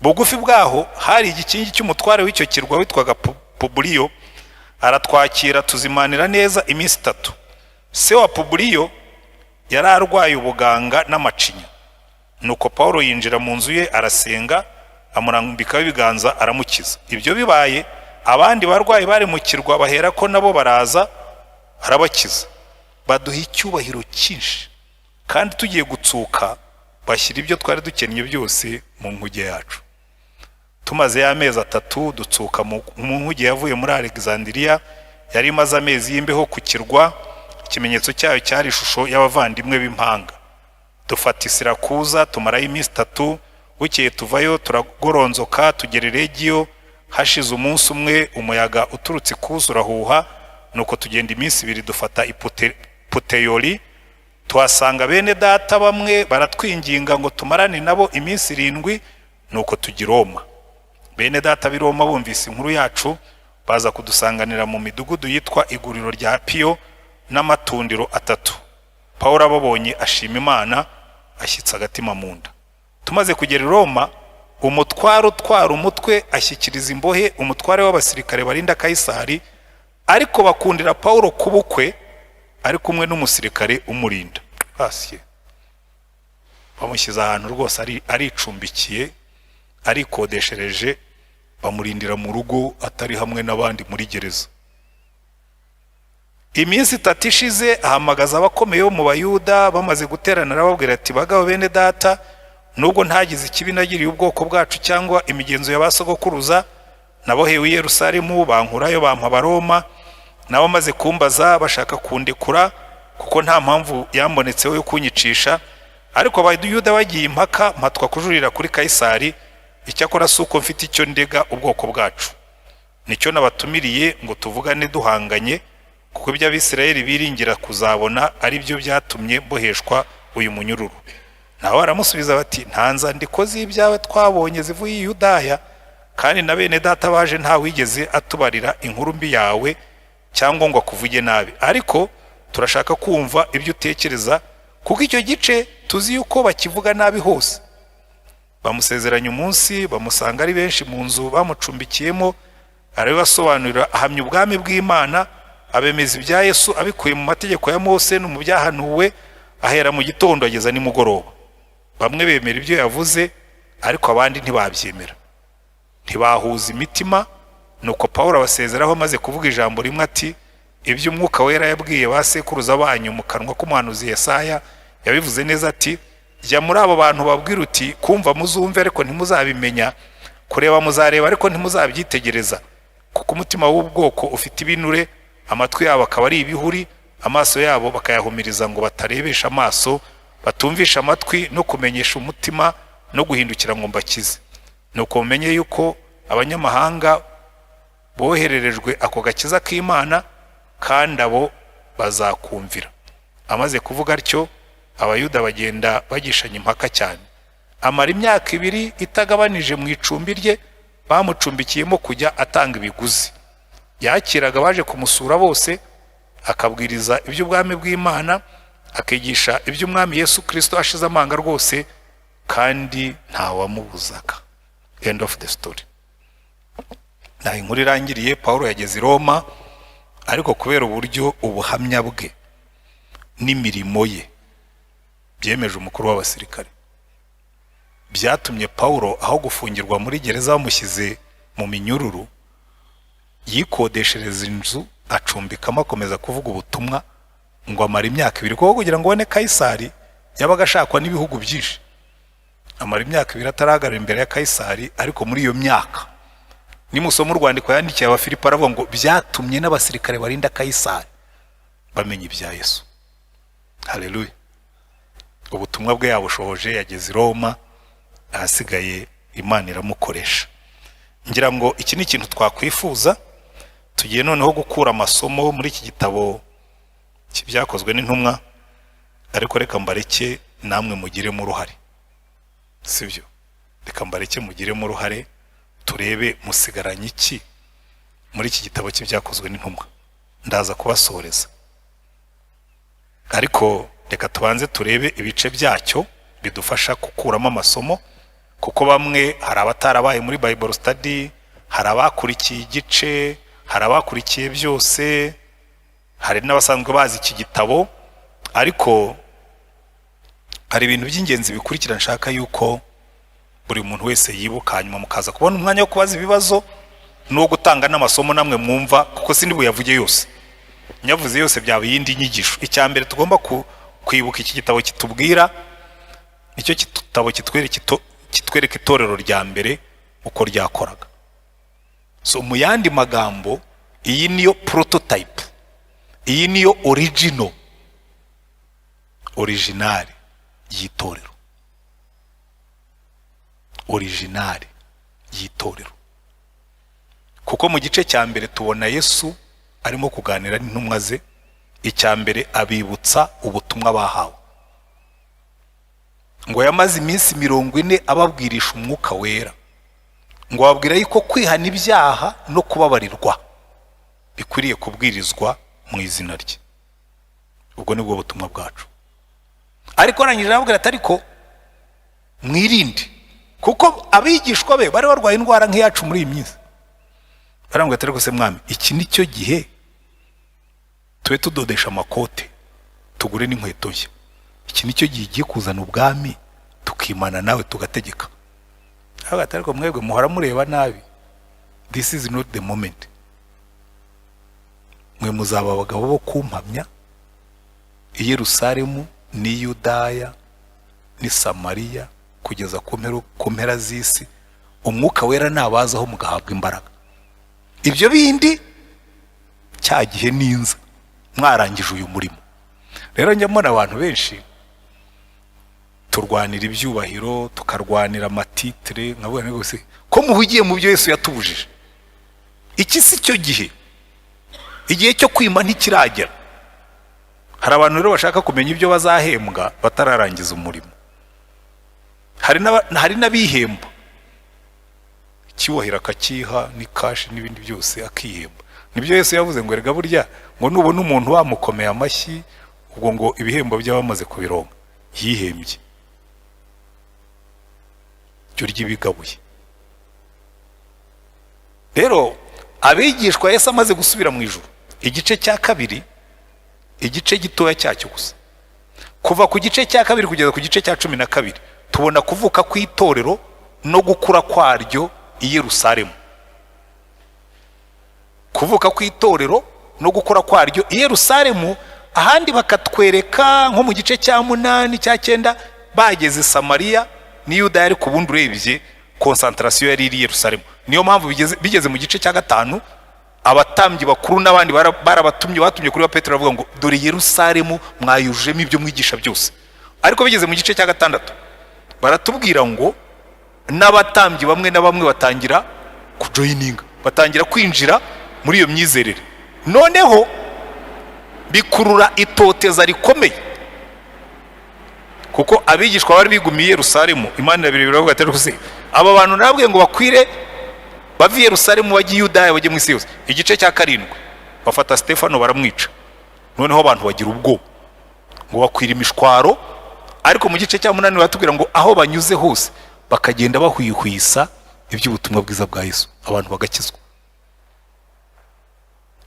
A: Bugufi bwaho hari igikingi cy'umutware w'icyo kirwa witwaga Publiyo, aratwakira tuzimanira neza iminsi 3. Se wa Publiyo yari arwaye ubuganga n'amacinya, nuko Paulo yinjira mu nzu ye arasenga, amurambikaho ibiganza aramukiza. Ibyo bibaye abandi barwayi bari mu kirwa bahera ko nabo baraza arabakiza. Baduha icyubahiro cyinshi, kandi tugiye gutsuka bashyira ibyo twari dukennye byose mu nkuge yacu. Tumaze y'amezi 3 dutsuka mu nkuge yavuye muri Alexandria, yari imaze amezi y'imbeho ku kirwa. Ikimenyetso cyayo cyari ishusho y'abavandimwe b'impanga. Dufata Sirakuza tumarayo iminsi 3, bukeye tuvayo turagoronzoka tugera Regio. Hashize umunsi umwe umuyaga uturutse kuza urahuha, nuko tugenda iminsi 2 dufata Puteyoli. Tuhasanga bene data bamwe baratwinginga ngo tumarane nabo iminsi 7, nuko tugira Roma. Bene data b'i Roma bumvise inkuru yacu baza kudusanganira mu midugudu yitwa Iguriro rya Piyo n'amatundiro 3. Paulo ababonye ashima Imana, ashyitsa agatima mu nda. Tumaze kugera i Roma, umutware utwara umutwe ashyikiriza imbohe umutware w'abasirikare barinda Kaisari, ariko bakundira Paulo kubukwe ari kumwe n'umusirikare umurinda. Hasi bamushyize ahantu rwose aricumbikiye, arikodeshereje, bamurindira mu rugo atari hamwe n'abandi muri gereza. Iminsi 3 ishize ahamagaza abakomeye bo mu Bayuda, bamaze guterana arababwira ati, bagabo bene data, nubwo ntagize ikibi nagiriye ubwoko bwacu cyangwa imigenzo y'abasogokuruza, nabohewe i Yerusalemu bankurayo bampa Abaroma, nabo maze kumbaza bashaka kundekura kuko nta mpamvu yambonetseho yo kunyicisha. Ariko Abayuda bagiye impaka mpatwa kujurira kuri Kaisari. Icyakora suko mfite icyo ndega ubwoko bwacu, nicyo nabatumiriye ngo tuvugane duhanganye, kuko iby'Abisirayeli biringira kuzabona ari byo byatumye mboheshwa uyu munyururu. Nawe aramusubiza bati, nta nzandiko z'ibyawe twabonye zivuye i Yudaya, kandi na bene data baje nta wigeze atubarira inkuru mbi yawe cyangwa ngo akuvuge nabi, ariko turashaka kumva ibyo utekereza, kuko icyo gice tuzi yuko bakivuga nabi hose. Bamusezeranya umunsi, bamusanga ari benshi mu nzu bamucumbikiyemo, arabibasobanurira ahamya ubwami bw'Imana, abemeza ibya Yesu abikuye mu mategeko ya Mose no mu byahanuwe, ahera mu gitondo ageza nimugoroba. Bamwe bemera ibyo yavuze, ariko abandi ntibabyemera, ntibahuza imitima. Nuko Paulo abasezeraho maze kuvuga ijambo rimwe ati, ibyo Umwuka Wera yabwiye basekuruza banyu mu kanwa k'umuhanuzi Yesaya, yabivuze neza ati, jya muri abo bantu babwira uti, kumva muzumve ariko ntimuzabimenya, kureba muzareba ariko ntimuzabyitegereza, kuko umutima w'ubwoko ufite ibinure, amatwi yabo akaba ari ibihuri, amaso yabo bakayahumiriza ngo batarebesha amaso, batumvisha amatwi, no kumenyesha umutima, no guhindukira ngo mbakize. Nuko mumenye yuko abanyamahanga bohererejwe ako gakiza k'Imana, kandi abo bazakumvira. Amaze kuvuga atyo, abayuda bagenda bagishanya impaka cyane. Amara imyaka 2 itagabanije mu icumbi rye, bamucumbikiyemo kujya atanga ibiguzi. Yakiraga baje kumusura bose, akabwiriza iby'ubwami bw'Imana, akigisha iby'umwami Yesu Kristo ashize amanga rwose, kandi ntawamubuzaga. End of the story. Na inkuru irangiriye, Paulo yageze i Roma, ariko kubera uburyo ubuhamya bwe n'imirimo ye byemeje umukuru w'abasirikare, byatumye Paulo aho gufungirwa muri gereza bamushyize mu minyururu, yikodeshereza inzu acumbikamo akomeza kuvuga ubutumwa, ngo amara imyaka 2 kuko kugira ngo abone Kaisari yabaga ashakwa n'ibihugu byinshi. Amara imyaka 2 ataragara imbere ya Kaisari, ariko muri iyo myaka nimusoma urwandiko yandikiye Abafilipi aravuga ngo byatumye n'abasirikare barinda Kaisari bamenye ibya Yesu. Haleluya. Ubutumwa bwe yabushohoje, yageze i Roma, ahasigaye Imana iramukoresha. Ngira ngo iki ni ikintu twakwifuza. Tugiye noneho gukura amasomo muri iki gitabo cy'ibyakozwe n'intumwa, ariko reka mbareke namwe mugiremo uruhare, sibyo? Reka mbareke mugiremo uruhare, turebe musigaranye iki muri iki gitabo cy'ibyakozwe n'intumwa. Ndaza kubasoreza, ariko reka tubanze turebe ibice byacyo bidufasha gukuramo amasomo, kuko bamwe hari abatarabaye muri Bible study, hari abakurikiye igice, hari abakurikiye byose, hari n'abasanzwe bazi iki gitabo, ariko hari ibintu by'ingenzi bikurikira nshaka yuko buri muntu wese yibuka, hanyuma mukaza kubona umwanya wo kubaza ibibazo no gutanga n'amasomo namwe mwumva, kuko sindi buyavuge yose. Nyavuze yose byaba yindi nyigisho. Icyambere tugomba kwibuka iki gitabo kitubwira, nicyo kitabo kitwereka itorero rya mbere uko ryakoraga. So mu yandi magambo, iyi niyo prototype, iyi niyo original y'itorero, original y'itorero. Kuko mu gice cya mbere tubona Yesu arimo kuganira n'intumwa ze. Icyambere abibutsa ubutumwa bahawe, ngo yamaze iminsi 40 ababwirisha umwuka wera, ngo ababwira yuko kwihana ibyaha no kubabarirwa bikwiriye kubwirizwa mu izina rye. Ubwo nibwo butumwa bwacu. Ariko arangije arababwira ati ariko mwirinde, kuko abigishwa be bari barwaye indwara nk'iyacu muri iyi minsi. Barambwira ati ariko se mwami, iki nicyo gihe twe tudodesha amakote tugure n'inkweto nshya? Iki nicyo gihe giye kuzana ubwami tukimana nawe tugategeka? Ariko mwebwe muhora mureba nabi, this is not the moment. Mwe muzaba abagabo bo kumpamya i Yerusalemu ni Yudaya ni Samariya kugeza ku mpera z'isi. Umwuka wera nabazaho mugahabwa imbaraga. Ibyo bindi cya gihe ninza mwarangije uyu murimo. Rero njya mbona abantu benshi turwanira ibyubahiro, tukarwanira amatitre, nkavuga rwose ko muhugiye mu byo Yesu yatubujije. Iki si cyo gihe, igihe cyo kwima ntikiragera. Hari abantu rero bashaka kumenya ibyo bazahembwa batararangiza umurimo. Hari n'abihemba, kibohera akakiha ni cash n'ibindi byose akihemba. Nibyo Yesu yavuze ngo erega burya ngo nubona umuntu wamukomeye amashyi, ubwo ngo ibihembo by'abamaze kubironka yihembye. Cyo ry'ibigabuye. Rero abigishwa Yesu amaze gusubira mu ijuru, igice cya kabiri, igice gitoya cyacyo gusa, kuva ku gice cya kabiri kugeza ku gice cya 12 tubona kuvuka kw'itorero no gukura kwaryo i Yerusalemu. Kuvuka kw'itorero no gukura kwaryo i Yerusalemu. Ahandi bakatwereka nko mu gice cya 8 cya 9 bageze Samariya ni Yudaya, ariko ubundi urebye concentration yari iri Yerusalemu. Niyo mpamvu bigeze mu gice cya 5 abatambyi bakuru n'abandi barabatumye batumye kuri Petero bavuga ngo dore Yerusalemu mwayujemo ibyo mwigisha byose. Ariko bigeze mu gice cya 6 baratubwira ngo n'abatambyi bamwe na bamwe batangira kujoyininga, batangira kwinjira muri iyo myizerere. Noneho bikurura itoteza rikomeye, kuko abigishwa bari bigumiye Yerusalemu. Imana irabireba bavuga ati rwose aba bantu nabwiye ngo bakwire bavi Yerusalemu bajye Yudaya bajye mu isi yose. Igice cya 7 bafata Stefano baramwica. Noneho abantu bagira ubwo ngo bakwira imishwaro. Ariko mu gice cya 8 batubwira ngo aho banyuze hose bakagenda bahwihwisa iby'ubutumwa bwiza bwa Yesu, abantu bagakizwa.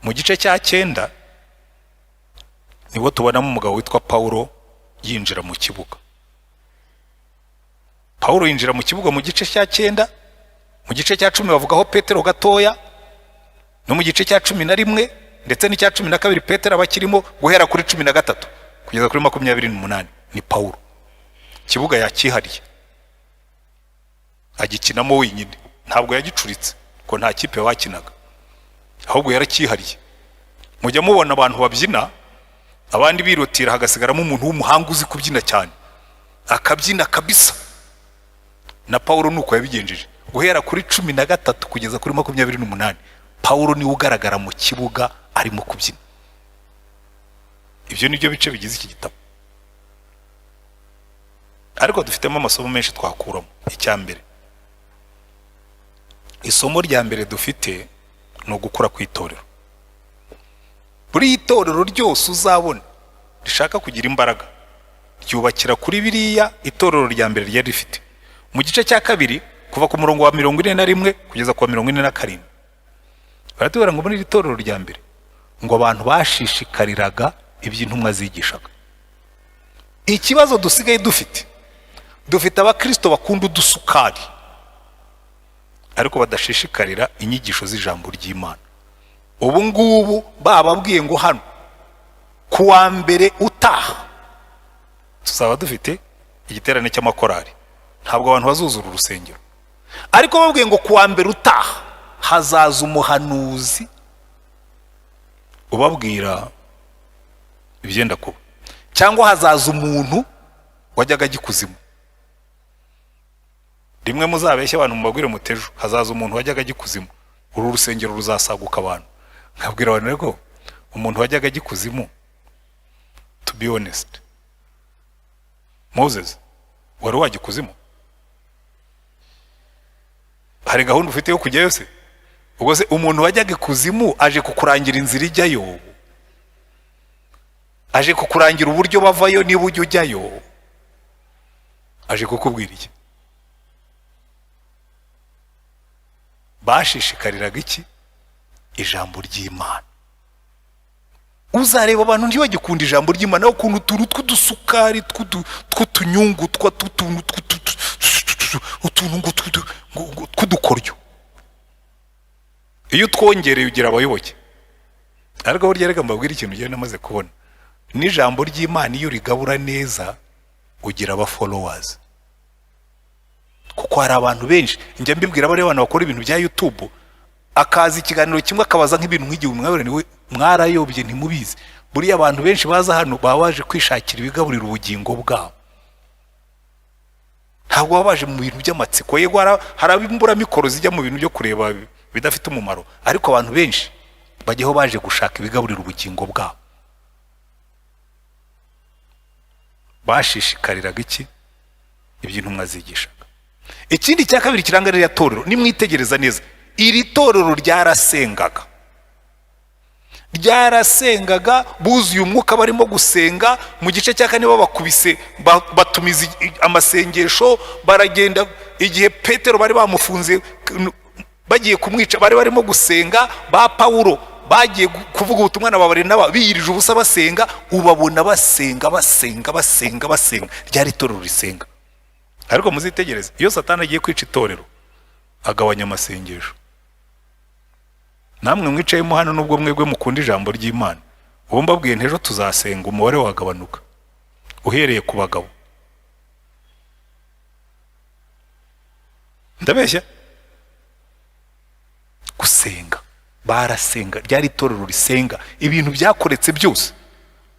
A: Mu gice cya 9 nibo tubonamo umugabo witwa Paulo yinjira mu kibuga. Paulo yinjira mu kibuga mu gice cya 9. Mu gice cya 10 bavugaho Petero gatoya, no mu gice cya 11 ndetse n'icya 12 Petero abakirimo guhera kuri 13 kugeza kuri 28 ni Paulo. Kibuga yakihariye agikinamo wenyine, ntabwo yagicuritse ko nta kipe wakinaga, ahubwo yarakihariye. Mujya mubona abantu babyina abandi birotira, hagasigaramo umuntu w'umuhanga uzi kubyina cyane akabyina kabisa. Na Paulo nuko yabigenjeje guhera kuri 13 kugeza kuri 28 Paulo ni ugaragara mu kibuga arimo kubyina. Ibyo nibyo bice bigize iki gitabo. Ariko dufitemo amasomo menshi twakuramo. Icyambere, isomo rya mbere dufite no gukura kwitorero. Buri itorero ryose uzabona rishaka kugira imbaraga ryubakira kuri biriya itorero rya mbere ryari rifite. Mu gice cya 2 kuva ku murongo wa 41 kugeza ku 47 baratubwira ngo muri itorero rya mbere ngo abantu bashishikariraga iby'intumwa zigishaga. Ikibazo dusigaye dufite abakristo bakunda udusukari ariko badashishikarira inyigisho z'ijambo ry'Imana. Ubu ngubu bababwiye ngo hano kuwa mbere utaha tuzaba dufite igiterane cy'amakorari, ntabwo abantu bazuzura urusengero, ariko babwiye ngo kuwa mbere utaha hazaza umuhanuzi ubabwira ibyenda kuba, cyangwa hazaza umuntu wajyaga gikuzimu. Rimwe muzabeshya abantu mubagwire mutejo hazaza umuntu wajyaga gikuzimu, uru rusengero ruzasaguka abantu. Nkabwira abantu rego umuntu wajyaga gikuzimu, to be honest, Moses wari wagikuzimu? Hari gahunda ufite yo kujyayo se? Ubwo se umuntu wajyaga ikuzimu aje kukurangira inzira ijyayo, aje kukurangira uburyo bavayo niba ujya ujyayo, aje kukubwira iki? Bashishikariraga iki? Ijambo ry'Imana. Uzareba abantu ntibagikunda ijambo ry'Imana, ukuntu turu tw'udusukari tw'utunyungu tw'udukoryo iyo twongereye ugira abayoboke. Ariko burya reka mbabwira ikintu ugiye namaze kubona, n'ijambo ry'Imana iyo rigabura neza ugira aba followers. Kuko hari abantu benshi njya mbibwira bari abantu bakora ibintu bya YouTube, akazi ikiganiro kimwe akabaza nk'ibintu nk'igihumbi, mwabone mwarayobye ntimubizi. Buriya abantu benshi baza hano baba baje kwishakira ibigaburira ubugingo bwabo, ntabwo baba baje mu bintu by'amatsiko. Yego hari abimbura mikoro zijya mu bintu byo kureba bidafite umumaro, ariko abantu benshi bajyaho baje gushaka ibigaburira ubugingo bwabo. Bashishikariraga iki? Iby'intumwa zigishaga. Ikindi cya kabiri kiranga ririya torero, nimwitegereza neza, iri torero ryarasengaga buzuye umwuka barimo gusenga. Mu gice cya 4 babakubise batumiza amasengesho baragenda. Igihe Petero bari bamufunze bagiye kumwica bari barimo gusenga. Ba Paulo bagiye kuvuga ubutumwa na Barinaba biyirije ubusa basenga, ubabona basenga. Ryari torero risenga. Ariko muzitegereze, iyo Satani agiye kwica itorero agabanya amasengesho. Namwe mwicayemo hano nubwo mwebwe mukunda ijambo ry'Imana, ubu mbabwiye ntejo tuzasenga umubare wagabanuka uhereye ku bagabo. Ndabeshya? Gusenga barasenga, ryari itorero risenga, ibintu byakoretse byose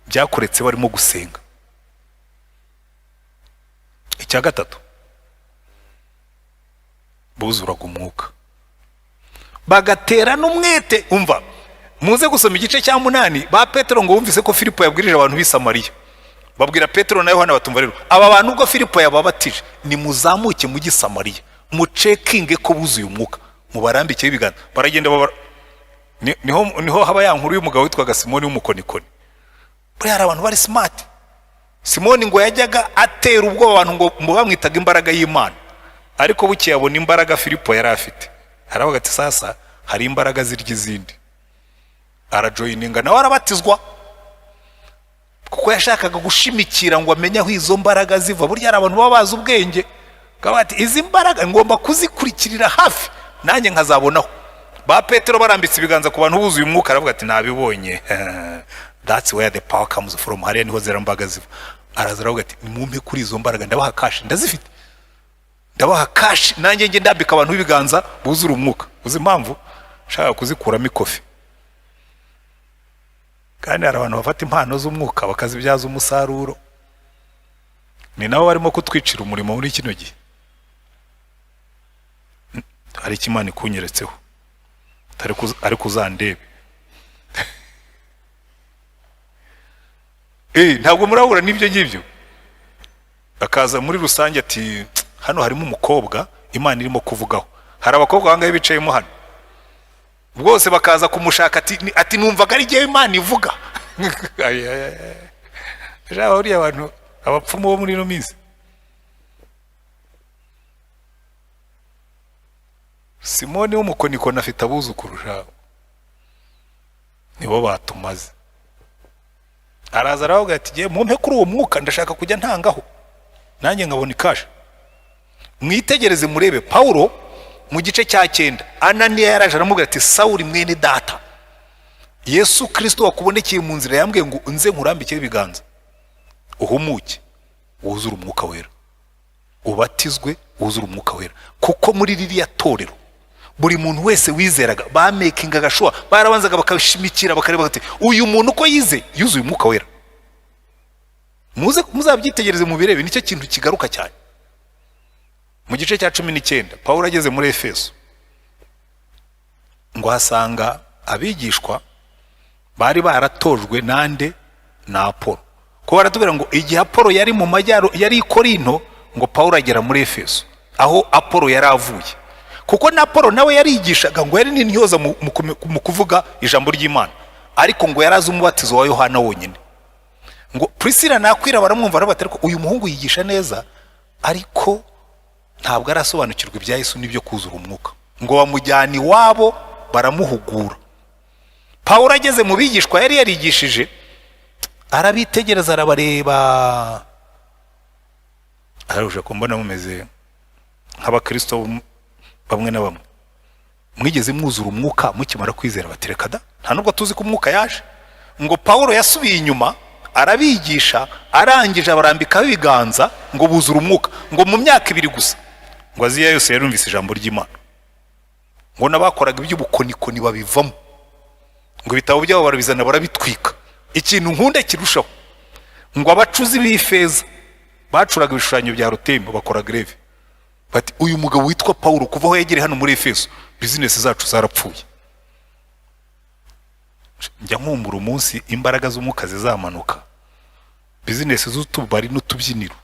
A: byakoretse barimo gusenga. Icya gatatu, buzuraga umwuka bagatera n'umwete. Umva, muze gusoma igice cya 8 ba Petero ngo bumvise ko Filipo yabwirije abantu b'i Samariya, babwira Petero na Yohana batumva rero aba bantu ubwo Filipo yababatije ni muzamuke mu Samariya mucekinge ko buzuye umwuka mubarambike ibiganza. Baragenda niho haba ya nkuru y'umugabo witwaga Simoni w'umukonikoni. Buri hari abantu bari smart. Simoni ngo yajyaga atera ubwo abantu ngo bamwitaga imbaraga y'Imana, ariko buke yabona imbaraga Filipo yari afite, haravuga ati sasa hari imbaraga zirya izindi. Arajoyininga nawe arabatizwa kuko yashakaga gushimikira ngo amenye aho izo mbaraga ziva. Burya hari abantu baba bazi ubwenge bakavuga ati izi mbaraga ngomba kuzikurikirira hafi nanjye nkazabonaho. Ba Petero barambitse ibiganza ku bantu buzuye umwuka, aravuga ati nabibonye. That's where the power comes from. Hariya niho zera mbaraga ziva. Araza aravuga ati nimumpe kuri izo mbaraga, ndabaha kashi, ndazifite, ndabaha kashi nanjye nge ndambika abantu b'ibiganza buzura umwuka. Uzi impamvu shaka kuzikuramo ikofi? Kandi hari abantu bafata impano z'umwuka bakazibyaza umusaruro. Ni nabo barimo kutwicira umurimo muri kino gihe. Hari ikimana ikunyeretseho ariko uzandebe. Ntabwo murahura n'ibyo ngibyo. Bakaza muri rusange ati hano harimo umukobwa Imana irimo kuvugaho. Hari abakobwa bangahe bicayemo hano bwose bakaza kumushaka ati numvaga ari giye Imana ivuga. Jaba uri abantu abapfumu bo muri no minsi. Simoni w'umukonikoni afite abuzukuru jabo, nibo batumaze. Araza aravuga ati giye mumpe kuri uwo mwuka, ndashaka kujya ntangaho nanjye nkabona ikasha. Mwitegereze murebe Paulo mu gice cya 9, Ananiya yaraje aramubwira ati Sawuli mwene data, Yesu Kristo wakubonekeye mu nzira yambwiye ngo unze nkurambike ibiganza uhumuke wuzura umwuka wera, ubatizwe wuzura umwuka wera. Kuko muri ririya torero buri muntu wese wizeraga bamekinga gashoa, barabanzaga bakashimikira bakareba bati uyu muntu uko yize yuzuye umwuka wera. Muzabyitegereze mu birebe, nicyo kintu kigaruka cyane. Mu gice cya 19 Paulo ageze muri Efeso ngo hasanga abigishwa bari baratojwe nande na Apolo. Ko baratubwira ngo igihe Apolo yari mu majyaro yari i Korinto, ngo Paulo agera muri Efeso aho Apolo yari avuye. Kuko na Apolo nawe yarigishaga ngo yari n'intyoza mu kuvuga ijambo ry'Imana, ariko ngo yarazi umubatizo wa Yohana wonyine. Ngo Priscilla na Akwila baramwumva ariko ariko uyu muhungu yigisha neza, ariko ntabwo arasobanukirwa ibya Yesu n'ibyo kuzura umwuka. Ngo bamujyana iwabo baramuhugura. Paulo ageze mu bigishwa yari yarigishije, arabitegereza arabareba, araruje ko mbona mumeze nk'abakristo bamwe na bamwe. Mwigeze mwuzura umwuka mukimara kwizera? Batereka da, nta nubwo tuzi ko umwuka yaje. Ngo Paulo yasubiye inyuma arabigisha, arangije abarambikaho ibiganza ngo buzura umwuka. Ngo mu myaka 2 gusa ngo Aziya yose yarumvise ijambo ry'Imana. Ngo nabakoraga iby'ubukonikoni babivamo, ngo ibitabo byabo barabizana barabitwika. Ikintu nkunda kirushaho, ngo abacuzi b'ifeza bacuraga ibishushanyo bya Rutema bakora greve, bati uyu mugabo witwa Paulo kuva aho yagere hano muri Efeso business zacu zarapfuye. Njya nkumbura umunsi imbaraga z'umwuka zizamanuka, business z'utubari n'utubyiniro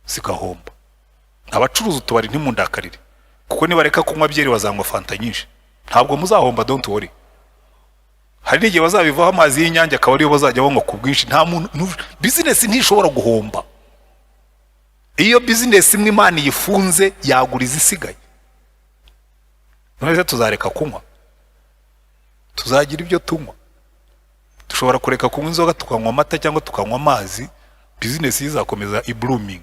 A: zigahomba. Abacuruza utubari ntimundakarire, kuko nibareka kunywa byeri bazanywa fanta nyinshi, ntabwo muzahomba, don't worry. Hari n'igihe bazabivaho amazi y'Inyange akaba ariyo bazajya banywa ku bwinshi. Nta muntu business ntishobora guhomba. Iyo business imwe Imana yifunze yagura izisigaye. None tuzareka kunywa? Tuzagira ibyo tunywa? Dushobora kureka kunywa inzoga tukanywa amata cyangwa tukanywa amazi, business izakomeza i blooming.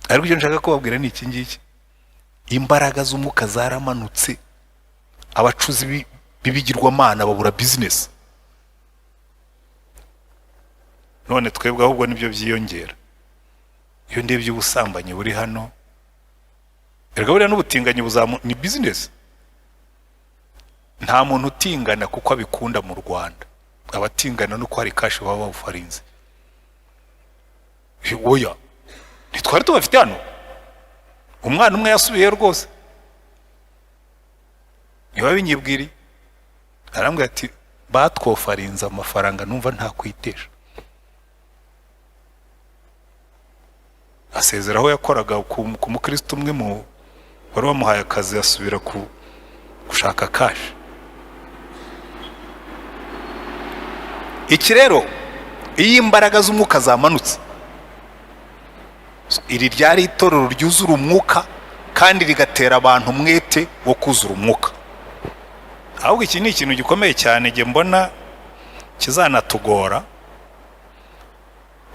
A: Ariko icyo nshaka kubabwira ni iki ngiki, imbaraga z'umwuka zaramanutse, abacuzi bibigirwamana babura business. None twebwe ahubwo nibyo byiyongera. Iyo ndebye ubusambanyi buri hano, erega buriya n'ubutinganyi ni business. nta muntu utingana kuko abikunda mu Rwanda. Abatingana nuko hari kashi baba bawufarinze. Oya, ntitwari tubafite hano. Umwana umwe yasubiye rwose, niba binyibwiri, arambwira ati batwofarinze amafaranga numva nta kwitesha. Asezeraho yakoraga ku mukristo umwe mu wari wamuhaye akazi, asubira gushaka kashi. Iki rero iyo imbaraga z'umwuka zamanutse, iri ryari itorero ryuzura umwuka kandi rigatera abantu umwete wo kuzura umwuka. Ahubwo iki ni ikintu gikomeye cyane nge mbona kizanatugora,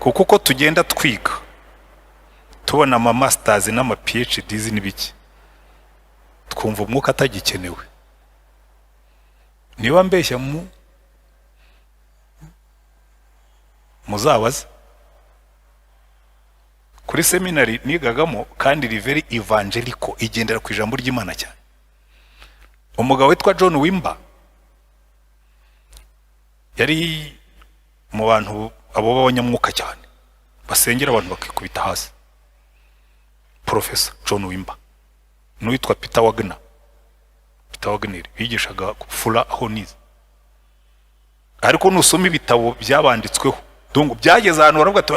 A: kuko uko tugenda twiga tubona ama masters n'ama PhDs n'ibiki, twumva umwuka atagikenewe. Niba mbeshya muzabaze kuri seminari nigagamo, kandi riveri evangelical, igendera ku ijambo ry'Imana cyane. Umugabo witwa John Wimber yari mu bantu abo b'abanyamwuka cyane, basengera abantu bakikubita hasi. Professor John Wimber n'uwitwa Peter Wagner bigishaga kufura aho nize. Ariko nusoma ibitabo byabanditsweho, donc byageze ahantu baravuga ati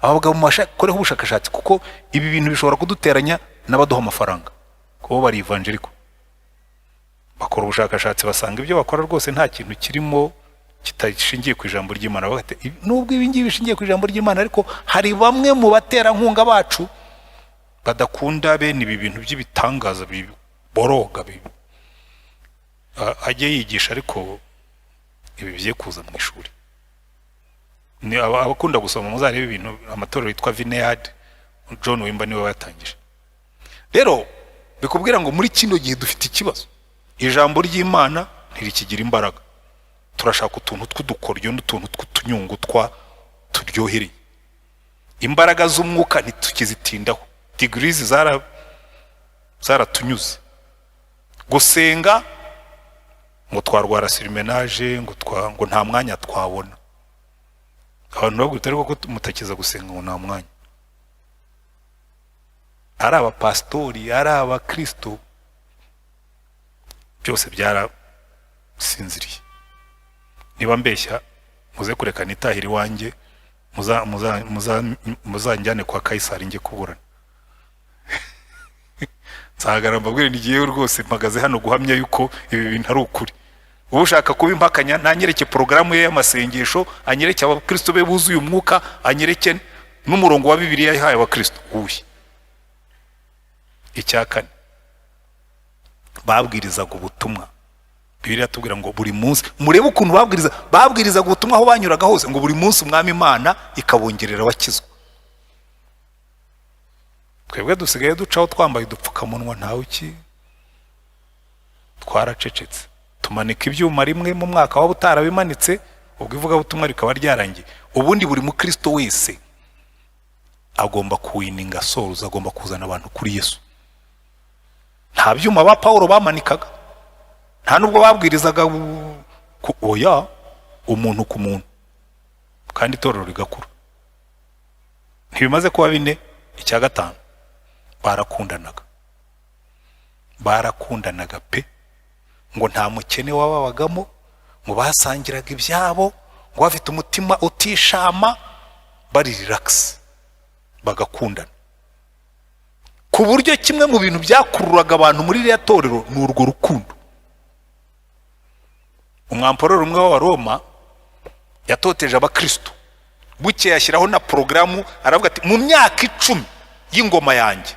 A: abagabo koreho ubushakashatsi, kuko ibi bintu bishobora kuduteranya n'abaduha amafaranga, kuko bari evangelical. Bakora ubushakashatsi basanga ibyo bakora rwose nta kintu kirimo kitashingiye ku ijambo ry'Imana. Bagate nubwo ibi ngibi bishingiye ku ijambo ry'Imana, ariko hari bamwe mu batera nkunga bacu badakunda bene ibi bintu by'ibitangaza biboroga. Ajye yigisha ariko ibi bigiye kuza mu ishuri. Ni abakunda gusoma muzarebe ibintu amatorero yitwa Vineyard, John Wimber niwe yatangije. Rero bikubwira ngo muri kino gihe dufite ikibazo, ijambo ry'Imana ntirikigira imbaraga. Turashaka utuntu tw'udukoryo n'utuntu tw'utunyungu turyohereye. Imbaraga z'umwuka ntitukizitindaho, degrees zaratunyuze. Gusenga ngo twarwara sirimenage, ngo nta mwanya twabona. Abantu bagutari ko mutakiza gusenga ngo nta mwanya. Ari abapastori, ari abakristo, byose byarasinziriye. Niba mbeshya muze kureka nitahira iwanjye, muzanjyane kwa Kaisari nge kuburana. Nzahagara mbabwire nigiye rwose mpagaze hano guhamya yuko ibi bintu ari ukuri. Ushaka kubimpakanya ntanyereke programu ye y'amasengesho, anyereke abakristo be buzuye umwuka, anyereke n'umurongo wa Bibiliya yahaye abakristo. Icyakane babwirizaga ubutumwa. Bibiliya tubwira ngo buri munsi, murebe ukuntu babwirizaga ubutumwa aho banyuraga hose, ngo buri munsi umwami Imana ikabongerera abakizwa. Twebwe dusigaye ducaho twambaye udupfukamunwa, ntawe iki, twaracecetse. Tumanika ibyuma rimwe mu mwaka waba utarabimanitse, ubwo ivugabutumwa rikaba ryarangiye. Ubundi buri mukristo wese agomba kuwininga souls, agomba kuzana abantu kuri Yesu. Nta byuma ba Paulo bamanikaga, nta nubwo babwirizaga oya, umuntu ku muntu, kandi itorero rigakura. Ntibimaze kuba bine. Icya gatanu, barakundanaga pe, ngo nta mukene wababagamo, ngo basangiraga ibyabo, ngo bafite umutima utishama, bari relax, bagakundana. Ku buryo kimwe mu bintu byakururaga abantu muri iriya torero ni urwo rukundo. Umwampororo umwe wa Roma yatoteje abakristo, buke yashyiraho na programu, aravuga ati mu myaka 10 y'ingoma yanjye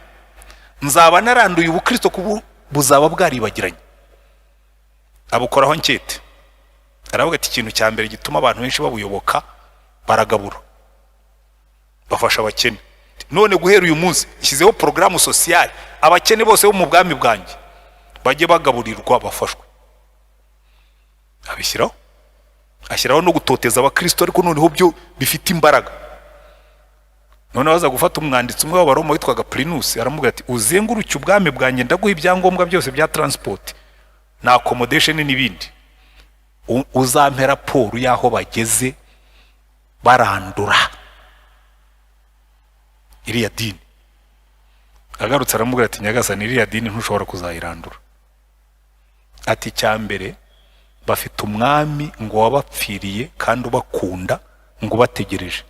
A: nzaba naranduye ubukristo kubu buzaba bwaribagiranye. Abukoraho nkete, aravuga ati ikintu cya mbere gituma abantu benshi babuyoboka, baragabura, bafasha abakene. None guhera uyu munsi ishyizeho programu sociale, abakene bose bo mu bwami bwanjye bajye bagaburirwa, bafashwe. Ashyiraho no gutoteza abakristo, ariko noneho byo bifite imbaraga. None baza gufata umwanditsi umwe w'Abaroma witwaga Plinus, aramubwira ati uzenguruke ubwami bwanjye ndaguha ibyangombwa byose bya transport, na accommodation n'ibindi. Uzampe raporo y'aho bageze barandura iriya dini. Agarutse aramubwira ati nyagasani iriya dini ntushobora kuzayirandura. Ati cyambere bafite umwami ngo wabapfiriye kandi ubakunda ngo bategereje,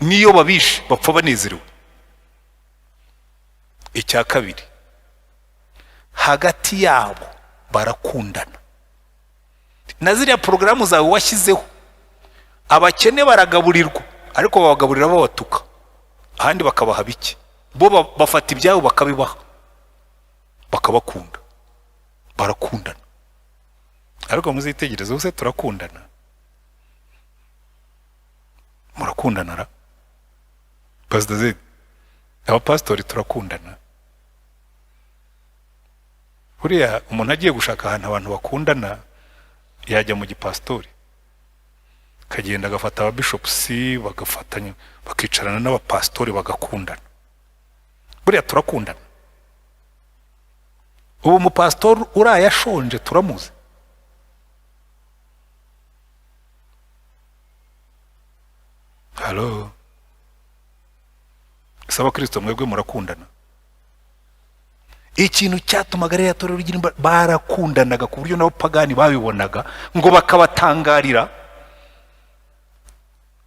A: niyo babishe bapfa banezerewe. Icya kabiri, hagati yabo barakundana. Na ziriya porogaramu zawe washyizeho, abakene baragaburirwa ariko babagaburira babatuka, ahandi bakabaha bike, bo bafata ibyabo bakabibaha, bakabakunda, barakundana. Ariko muzitegereze bose turakundana, murakundana ra Pastor Z, abapastori turakundana. Buriya umuntu agiye gushaka ahantu abantu bakundana yajya mu gipastori, kagenda agafata ababishopusi bagafatanya bakicarana n'abapastori bagakundana. Buriya turakundana. Ubu umupastori urayashonje turamuzi. Halo, saba Kristo mwebwe murakundana. Ikintu cyatumaga rero yatorero rigira barakundanaga ku buryo nabo pagani babibonaga ngo bakabatangarira.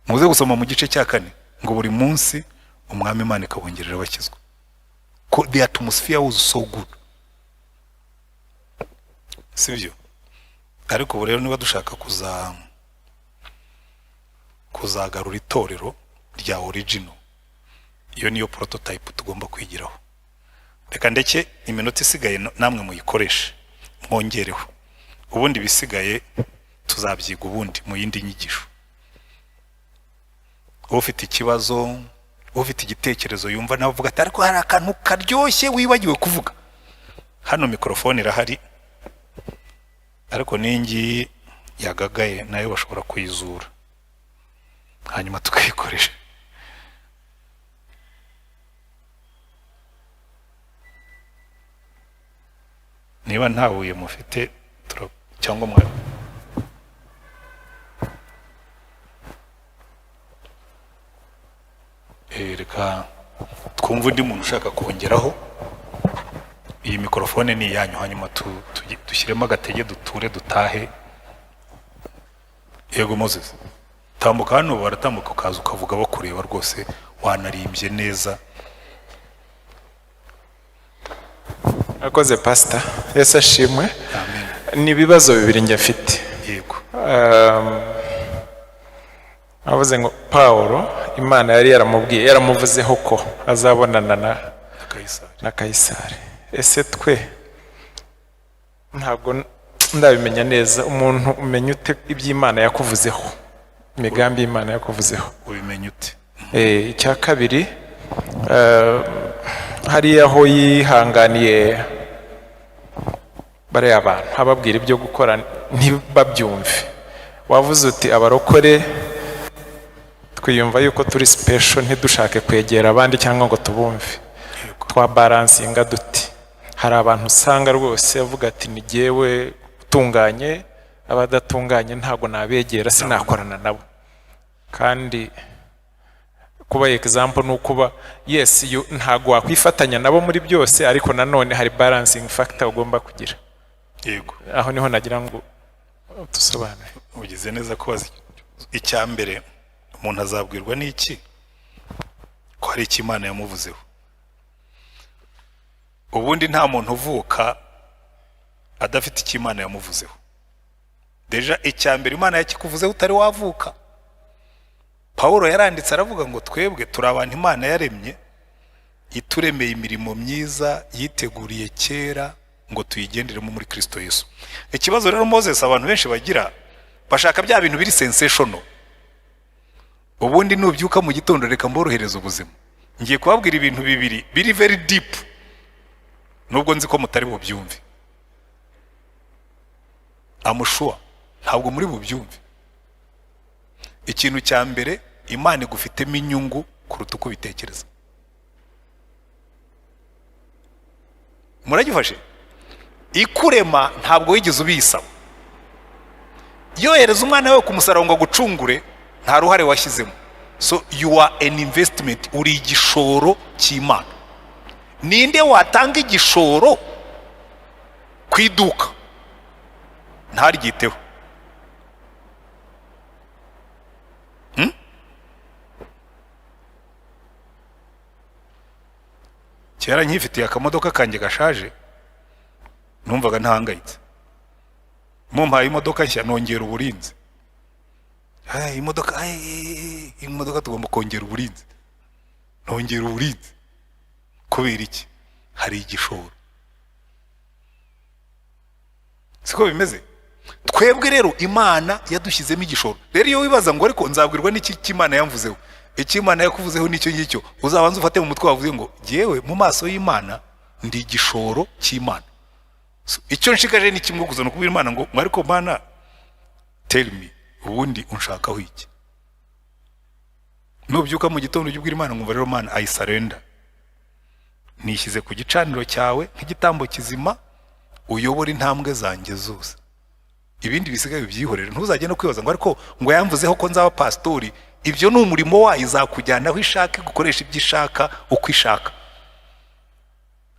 A: Muze gusoma mu gice cya 4 ngo buri munsi umwami Imana ikabongerera bakizwa. The atmosphere was so good. Sibyo? Ariko ubu rero niba dushaka kuzagarura itorero rya original, iyo niyo prototype tugomba kwigiraho. Reka ndeke iminota isigaye namwe muyikoreshe mwongereho, ubundi bisigaye tuzabyiga ubundi mu yindi nyigisho. Ufite ikibazo, ufite igitekerezo yumva nawe uvuga ati ariko hari akantu karyoshye wibagiwe kuvuga, hano mikrofone irahari, ariko ningi yagagaye nayo bashobora kuyizura hanyuma tukayikoresha. Niba ntabuye mufite cyangwa mwa reka twumva undi muntu ushaka kongeraho. Iyi mikrofone ni yanyu, hanyuma dushyiremo agatege duture dutahe. Yego Moses, tambuka hano, baratambuka ukaza ukavuga bakureba rwose wanarimbye neza.
B: Akoze pastor, Yesu ashimwe. Amen. Ni bibazo bibiri njye mfite.
A: Yego.
B: Avuze ngo Paulo Imana yari yaramuvuzeho ko azabonana na Kaisari. Ese twe ntabwo ndabimenya neza. Umuntu umenya ute iby'Imana yakuvuzeho, imigambi y'Imana yakuvuzeho?
A: Ubimenya ute?
B: Icya kabiri, hari aho yihanganiye bare abantu ababwira ibyo gukora ntibabyumve. Wavuze uti abarokore twiyumva yuko turi special, ntidushake kwegera abandi cyangwa ngo tubumve. Twa balancinga duti. Hari abantu usanga rwose avuga ati ni jyewe utunganye, abadatunganye ntago nabegera, sinakorana nabo. Kandi kuba example nukuba yes ntago wakwifatanya nabo muri byose, ariko nanone hari balancing factor ugomba kugira.
A: Yego.
B: Aho niho nagira ngo tusobanure.
A: Ugize neza kubaza. Icya mbere, umuntu azabwirwa n'iki ko hari icyo Imana yamuvuzeho. Ubundi nta muntu uvuka adafite icyo Imana yamuvuzeho. Deja icya mbere Imana yakikuvuzeho utari wavuka. Paulo yaranditse aravuga ngo twebwe turi abantu Imana yaremye, ituremeye imirimo myiza yiteguriye kera ngo tuyigenderemo muri Kristo Yesu. Ikibazo rero Moses abantu benshi bagira, bashaka bya bintu biri sensational. Ubundi nubyuka mu gitondo reka mborohereza ubuzima. Ngiye kubabwira ibintu bibiri biri very deep, nubwo nzi ko mutari bubyumve. Amushua ntabwo muri bubyumve. Ikintu cya mbere, Imana igufitemo inyungu kuruta uko bitekereza. Muragifashe? ikurema ntabwo wigeze ubisaba. yohereza umwana we ku musaraba ngo agucungure, nta ruhare washyizemo. So you are an investment, uri igishoro cy'Imana. Ninde watanga igishoro ku iduka ntaryiteho? Kera nkifitiye akamodoka kanjye gashaje numvaga ntahangayitse. Mumpaye imodoka nshya nongera uburinzi. Imodoka tugomba kongera uburinzi. Nongera uburinzi. Kubera iki? Hari igishoro. Siko bimeze? Twebwe rero Imana yadushyizemo igishoro. Rero iyo wibaza ngo ariko nzabwirwa n'iki cy'Imana yamvuzeho, iki Imana yakuvuzeho nicyo ngicyo, uzabanza ufate mu mutwe wavuze ngo jewe mu maso y'Imana ndi igishoro cy'Imana. Icyo nshikaje ni kimwe gusa no kubwira Imana ngo ariko Mana tell me ubundi unshakaho iki. Nubyuka mu gitondo ujye Imana ngo rero Mana I surrender, nishyize ku gicaniro cyawe nk'igitambo kizima, uyobora intambwe zanjye zose. Ibindi bisigaye byihorera. Ntuzajye no kwibaza ngo ariko ngo yamvuzeho ko nzaba pastori. Ibyo ni umurimo wayo, izakujyana aho ishaka, gukoresha ibyo ishaka uko ishaka.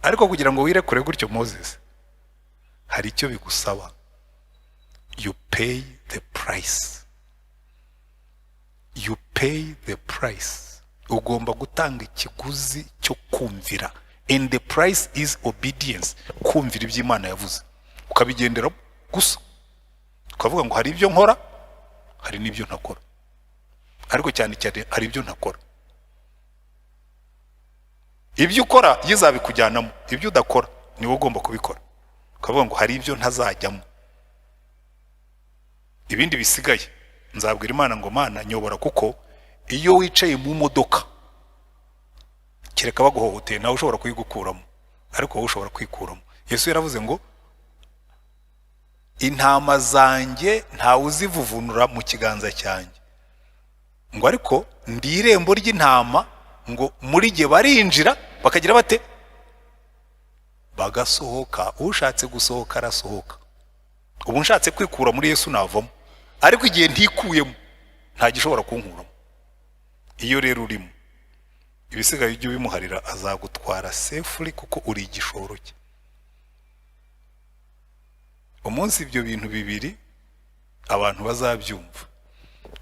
A: Ariko kugira ngo wirekure gutyo Moses, hari icyo bigusaba. You pay the price. You pay the price. Ugomba gutanga ikiguzi cyo kumvira. And the price is obedience. Kumvira ibyo Imana yavuze, ukabigendera gusa. Ukavuga ngo hari ibyo nkora, hari n'ibyo ntakora. Ariko cyane cyane hari ibyo ntakora. Ibyo ukora yizabikujyanamo, ibyo udakora niwe ugomba kubikora. Ukavuga ngo hari ibyo ntazajyamo, ibindi bisigaye nzabwira Imana ngo Mana nyobora, kuko iyo wicaye mu modoka kereka baguhohoteye nawe ushobora kuyigukuramo, ariko wowe ushobora kwikuramo. Yesu yaravuze ngo intama zanjye ntawe uzivuvunura mu kiganza cyanjye, ngo ariko ndi irembo ry'intama, ngo muri gihe barinjira bakagira bate, bagasohoka. Ushatse gusohoka arasohoka. Ubu nshatse kwikura muri Yesu navamo, ariko igihe ntikuyemo nta gishobora kunkuramo. Iyo rero urimo, ibisigaye ujye ubimuharira, azagutwara safely kuko uri igishoro cye. Umunsi ibyo bintu bibiri abantu bazabyumva,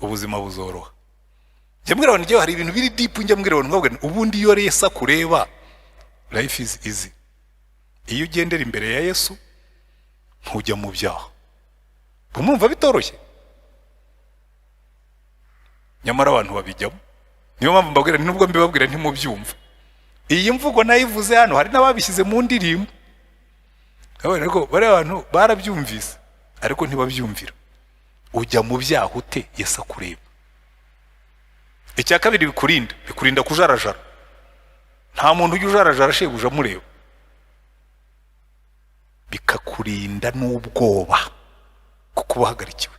A: ubuzima buzoroha. Njye mbwira abantu, hari ibintu biri deep, njye mbwira abantu ubundi iyo Yesu akureba, life is easy. Iyo ugendera imbere ya Yesu ntujya mu byaha. Umumva bitoroshye, nyamara abantu babijyamo. Niyo mpamvu mbabwira nubwo mbibabwira ntimubyumva. Iyi mvugo nayivuze hano, hari n'ababishyize mu ndirimbo. Ariko bari abantu barabyumvise ariko ntibabyumvira. Ujya mu byaha ute Yesu akureba? Icya kabiri bikurinda kujarajara. Nta muntu ujya ujarajara shebuja mureba. Bikakurinda n'ubwoba kuko ubahagarikiwe.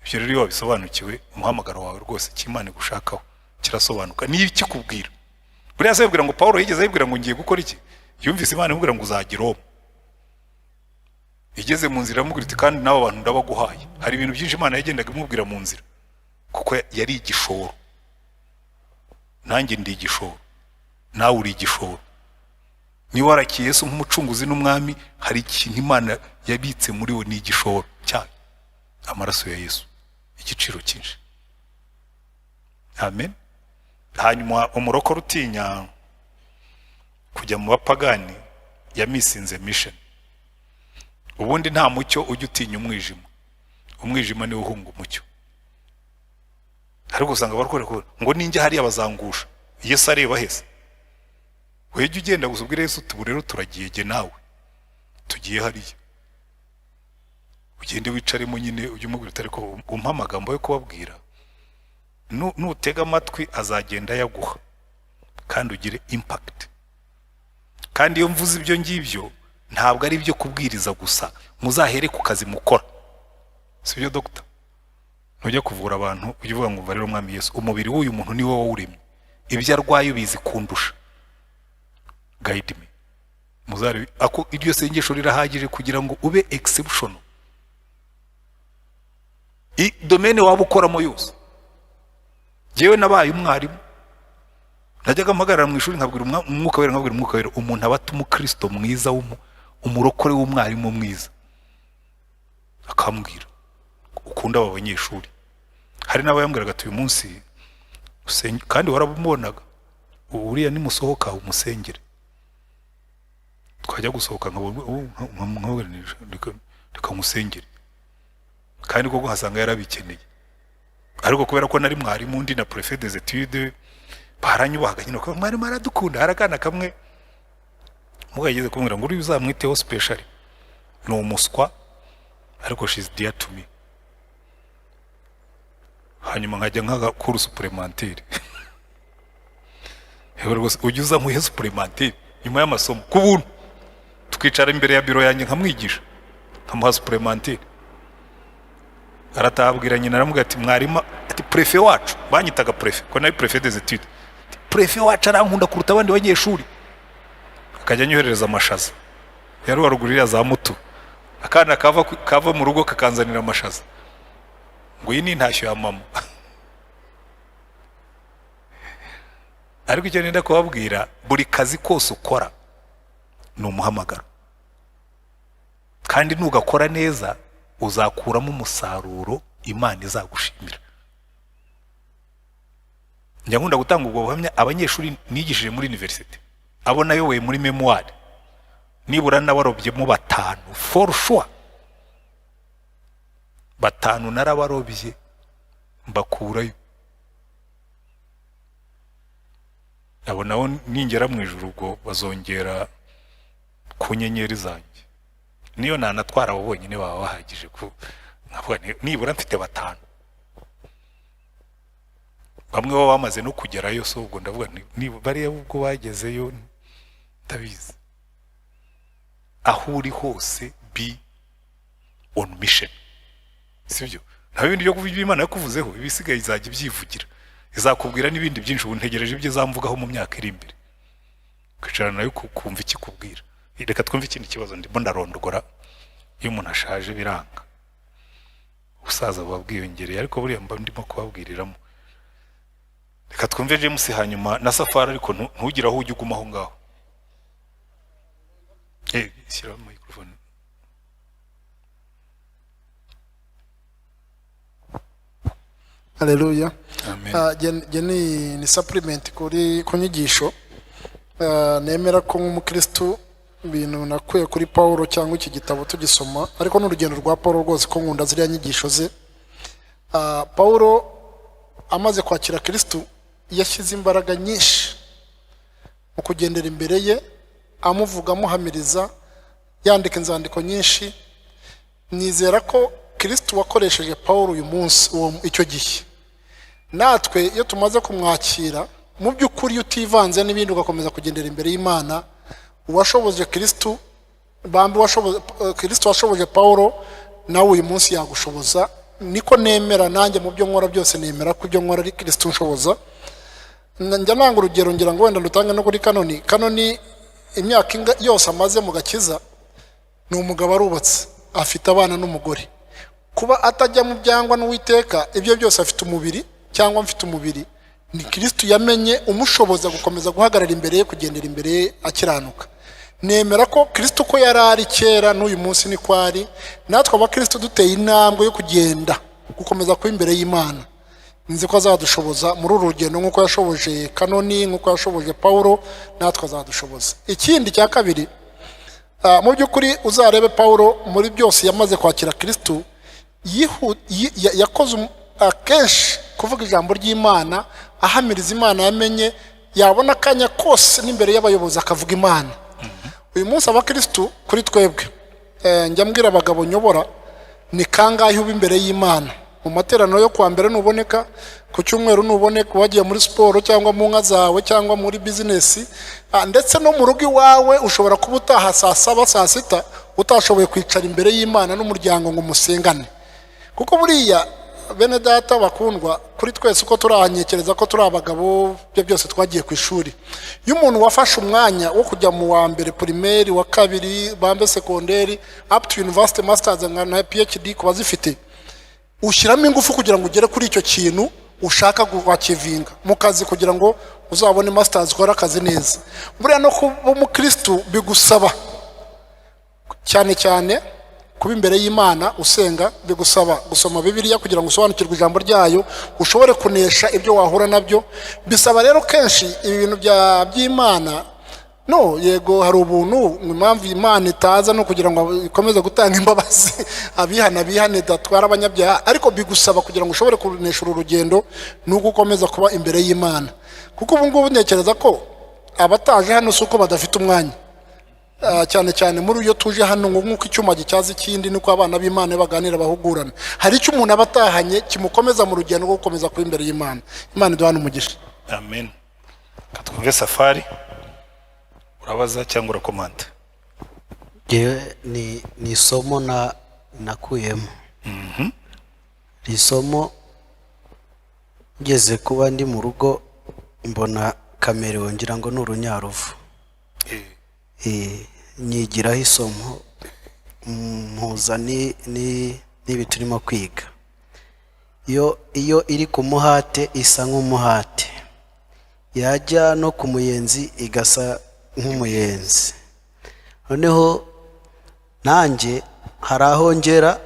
A: Ibyo rero iyo wabisobanukiwe, umuhamagaro wawe rwose cy'Imana gushakaho kirasobanuka. Ni iki kubwira? Buriya se yibwira ngo Paulo yigeze yibwira ngo ngiye gukora iki? Yumvise Imana imubwira ngo uzagira Roma. Igeze mu nzira amubwira iti kandi n'abo bantu ndabaguhaye. Hari ibintu byinshi Imana yagendaga imubwira mu nzira, kuko yari igishoro. Nanjye ndi igishoro, nawe uri igishoro. Ni warakiye Yesu nk'umucunguzi n'umwami, hari ikintu Imana yabitse muri we, ni igishoro cyayo, amaraso ya Yesu, igiciro cyinshi. Amen. Hanyuma umurokore utinya kujya mu bapagani yamisinze mission. Ubundi nta mucyo ujya utinya umwijima. Umwijima niwo uhunga umucyo. Ariko usanga barokore ngo ninjye hariya bazangusha. Yesu areba hese. Wejye ugenda gusubwira Yesu uti rero turagiye je nawe, tugiye hariya. Ugende wicaremo nyine ujye umubwira uti ariko umpa amagambo yo kubabwira, nutega amatwi azagenda yaguha kandi ugire impact. Kandi iyo mvuze ibyo ngibyo ntabwo ari ibyo kubwiriza gusa, muzahere ku kazi mukora. Sibyo doctor? Ntujya kuvura abantu ujye uvuga ngo rero Mwami Yesu, umubiri w'uyu muntu ni wowe uremye, ibyo arwaye ubizi kundusha, guide me. muzari ako iryo sengesho rirahagije kugira ngo ube exceptional domaine waba ukoramo yose. Jewe nabaye umwarimu, najyaga mpagarara mu ishuri nkabwira umwuka wera umuntu abata umukristo mwiza umurokore w'umwarimu mwiza, akambwira ukunda aba banyeshuri. Hari n'abayambwiraga ati uyu munsi kandi waramubonaga uriya nimusohoka umusengere. Twajya gusohoka reka musengere, kandi koko hasanga yarabikeneye. Ariko kubera ko nari mwarimu undi na préfet des études baranyubaga nyine ko mwarimu aradukunda. Harakana kamwe mugageze kumwira ngo uri uzamwiteho special, no umuswa, ariko she's dear to me. Hanyuma nkajya nkaga kuru supplémentaire rwose ujya uza muhe supplémentaire nyuma y'amasomo ku buntu, tukicara imbere ya biro yanjye nkamwigisha nkamuha supplémentaire. Aratabwira nyina aramubwira ati mwarimu ati préfet wacu, banyitaga préfet ko nari préfet des études, préfet wacu arankunda kuruta abandi banyeshuri. Akajya anyoherereza amashaza yari warugurira za mutu, akana kava mu rugo kakanzanira amashaza ngo iyi ni intashyo ya mama. Ariko icyo nenda kubabwira, buri kazi kose ukora ni umuhamagaro, kandi nugakora neza uzakuramo umusaruro Imana izagushimira. Njya nkunda gutanga ubwo buhamya abanyeshuri nigishije muri university, abo nayoboye muri memoire, nibura nabarobyemo 5 for sure. 5 narabarobye mbakurayo. Abo nabo ningera mu ijuru ubwo bazongera ku nyenyeri zanjye. Niyo nanatwara abo bonyine baba bahagije ku nkavuga nibura mfite 5. Bamwe baba bamaze no kugerayo, so ubwo ndavuga ni bariya ubwo bagezeyo ndabizi. Aho uri hose be on mission, sibyo? Nta bindi byo kuvuga Imana yakuvuzeho, ibisigaye izajya ibyivugira, izakubwira n'ibindi byinshi. Ubu ntegereje ibyo zamvugaho mu myaka iri imbere, kwicara nayo kumva ikikubwira. Reka twumve ikindi kibazo ndimo ndarondogora. Iyo umuntu ashaje biranga, ubusaza buba bwiyongereye, ariko buriya mba ndimo kubabwiriramo. Reka twumve James hanyuma na Safari, ariko ntugira aho ujya ugumaho ngaho. Shyira microphone.
C: Haleluya.
A: Amen.
C: Ni supplement kuri kunyigisho. Nemera ko nk'umukristo ibintu nakuye kuri Paulo cyangwa iki gitabo tugisoma, ariko n'urugendo rwa Paulo rwose ko nkunda ziriya nyigisho ze. Paulo amaze kwakira Kristo yashyize imbaraga nyinshi mu kugendera imbere ye, amuvuga amuhamiriza, yandika inzandiko nyinshi. Nizera ko Kristo wakoresheje Paulo uyu munsi icyo gihe, natwe iyo tumaze kumwakira mu by'ukuri utivanze n'ibindi ugakomeza kugendera imbere y'Imana, uwashoboje Kristo Kristo washoboje Paulo nawe uyu munsi yagushoboza. Niko nemera nanjye mu byo nkora byose, nemera ko ibyo nkora ari Kristo nshoboza. Njya nanga urugero ngira ngo wenda ndutange no kuri Kanoni imyaka yose amaze mu gakiza, ni umugabo arubatse, afite abana n'umugore. Kuba atajya mu byangwa n'Uwiteka, ibyo byose afite umubiri cyangwa mfite umubiri, ni Kristo yamenye umushoboza gukomeza guhagarara imbere ye, kugendera imbere ye akiranuka. Nemera ko Kristo ko yarari kera n'uyu munsi ni kwari, natwe abakristo duteye intambwe yo kugenda gukomeza kuba imbere y'Imana. Nzi ko azadushoboza muri uru rugendo nk'uko yashoboje Kanoni, nk'uko yashoboje Paulo, natwe azadushoboza. Ikindi cya kabiri, mu by'ukuri uzarebe Paulo muri byose yamaze kwakira Kristo, yakoze akenshi kuvuga ijambo ry'Imana, ahamiriza Imana yamenye, yabona akanya kose n'imbere y'abayobozi akavuga Imana. Uyu munsi abakristo kuri twebwe, njya mbwira abagabo nyobora, ni kangahe uba imbere y'Imana mu materaniro yo kwa mbere nuboneka, ku cyumweru nuboneka, wagiye muri siporo cyangwa mu nka zawe cyangwa muri business, ndetse no mu rugo iwawe ushobora kuba utaha saa 7 saa 6 utashoboye kwicara imbere y'Imana n'umuryango ngo musengane. Kuko buriya bene data bakundwa kuri twese uko turahanyekereza ko turi abagabo byo byose twagiye ku ishuri. Iyo umuntu wafashe umwanya wo kujya mu wa mbere primaire, wa kabiri bambe secondary up to university masters na PhD kuba zifite, ushyiramo ingufu kugira ngo ugere kuri icyo kintu ushaka guachivinga mu kazi kugira ngo uzabone masters ukora akazi neza. Buriya no kuba umukristo bigusaba cyane cyane kuba imbere y'Imana usenga, bigusaba gusoma Bibiliya kugira ngo usobanukirwe ijambo ryayo, ushobore kunesha ibyo wahura nabyo. Bisaba rero kenshi ibintu by'Imana, no yego hari ubuntu, impamvu Imana itaza no kugira ngo ikomeze gutanga imbabazi abihane datwara abanyabyaha, ariko bigusaba kugira ngo ushobore kunesha urugendo nuko ukomeza kuba imbere y'Imana. Kuko ubu ngubu ntekereza ko abataje hano suko badafite umwanya, cyane cyane muri iyo tuje hano nk'uko icyuma gicyaza ikindi, niko abana b'Imana baganira bahugurana. Hari icyo umuntu abatahanye kimukomeza mu rugendo rwo gukomeza kuba imbere y'Imana. Imana iduhane umugisha.
A: Amen. Katwumve Safari, urabaza cyangwa urakomanda?
D: ni isomo nakuyemo. Isomo ngeze kuba ndi mu rugo mbona kamera wongira ngo ni urunyaruvu. Nyigiraho isomo mpuza n'ibi turimo kwiga. Iyo iri ku muhate isa nk'umuhate, yajya no ku muyenzi igasa nk'umuyenzi. Noneho nanjye hari aho ngera,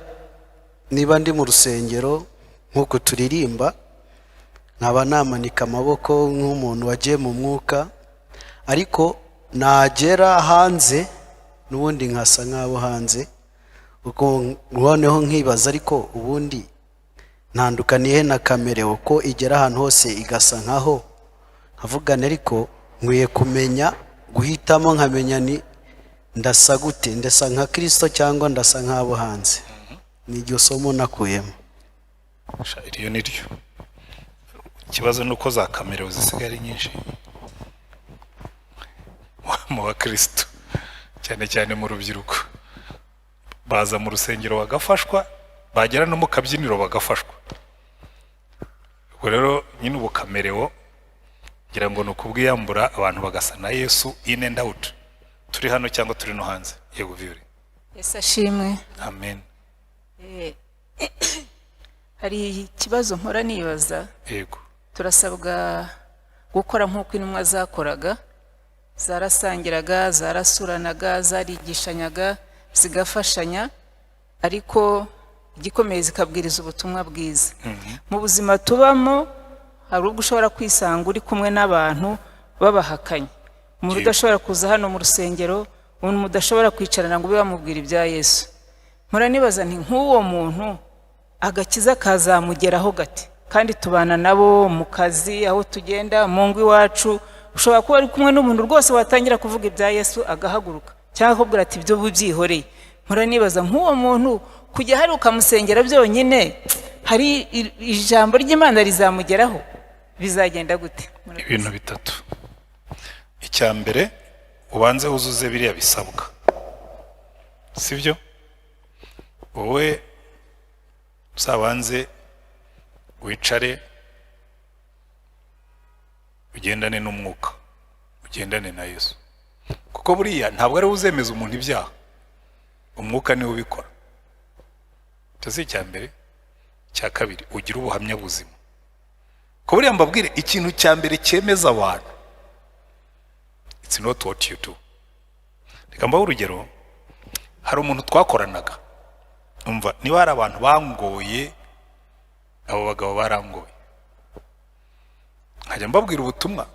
D: niba ndi mu rusengero nk'uko turirimba, nkaba namanika amaboko nk'umuntu wagiye mu mwuka, ariko nagera hanze n'ubundi nkasa nk'abo hanze. Ubwo noneho nkibaza, ariko ubundi ntandukaniye na kamere uko igera ahantu hose igasa nkaho. Nkavugana ariko nkwiye kumenya guhitamo, nkamenya ni ndasa gute, ndasa nka Kristo cyangwa ndasa nk'abo hanze. Ni iryo somo nakuyemo.
A: Iryo ni ryo ikibazo, nuko za kamera zisigaye nyinshi mu bakristo, cyane cyane mu rubyiruko. Baza mu rusengero bagafashwa, bagera no mu kabyiniro bagafashwa. Ubwo rero nyine ubukamerewo ngira ngo nukubwiyambura abantu bagasa na Yesu in and out, turi hano cyangwa turi no hanze. Yego Viuri.
E: Yesu ashimwe.
A: Amen.
E: Hari ikibazo mpora nibaza.
A: Yego.
E: Turasabwa gukora nk'uko intumwa zakoraga, zarasangiraga, zarasuranaga, zarigishanyaga, zigafashanya, ariko igikomeye zikabwiriza ubutumwa bwiza. Mu buzima tubamo hari ubwo ushobora kwisanga uri kumwe n'abantu babahakanye. Umuntu udashobora kuza hano mu rusengero, umuntu mudashobora kwicarana ngo ube bamubwira ibya Yesu. Mpora nibaza nti nk'uwo muntu agakiza kazamugeraho gate? Kandi tubana nabo mu kazi, aho tugenda, mu ngo iwacu. Ushobora kuba ari kumwe n'umuntu rwose watangira kuvuga ibya Yesu agahaguruka, cyangwa akubwira ati ibyo byihoreye. Mpora nibaza nk'uwo muntu kujya hari ukamusengera byonyine, hari ijambo ry'Imana rizamugeraho? Bizagenda gute?
A: Ibintu bitatu. Icya mbere, ubanze uzuze biriya bisabwa, sibyo? Wowe uzabanze wicare, ugendane n'umwuka, ugendane na Yesu. Kuko buriya ntabwo ari uzemeza umuntu ibyaha, umwuka niwe ubikora. Icyo icya mbere. Cya kabiri, ugira ubuhamya buzima. Ko buriya mbabwire ikintu cya mbere cyemeza abantu, it's not what you do. Reka mbaho urugero, hari umuntu twakoranaga, umva niba hari abantu bangoye, abo bagabo barangoye, nkajya mbabwira ubutumwa.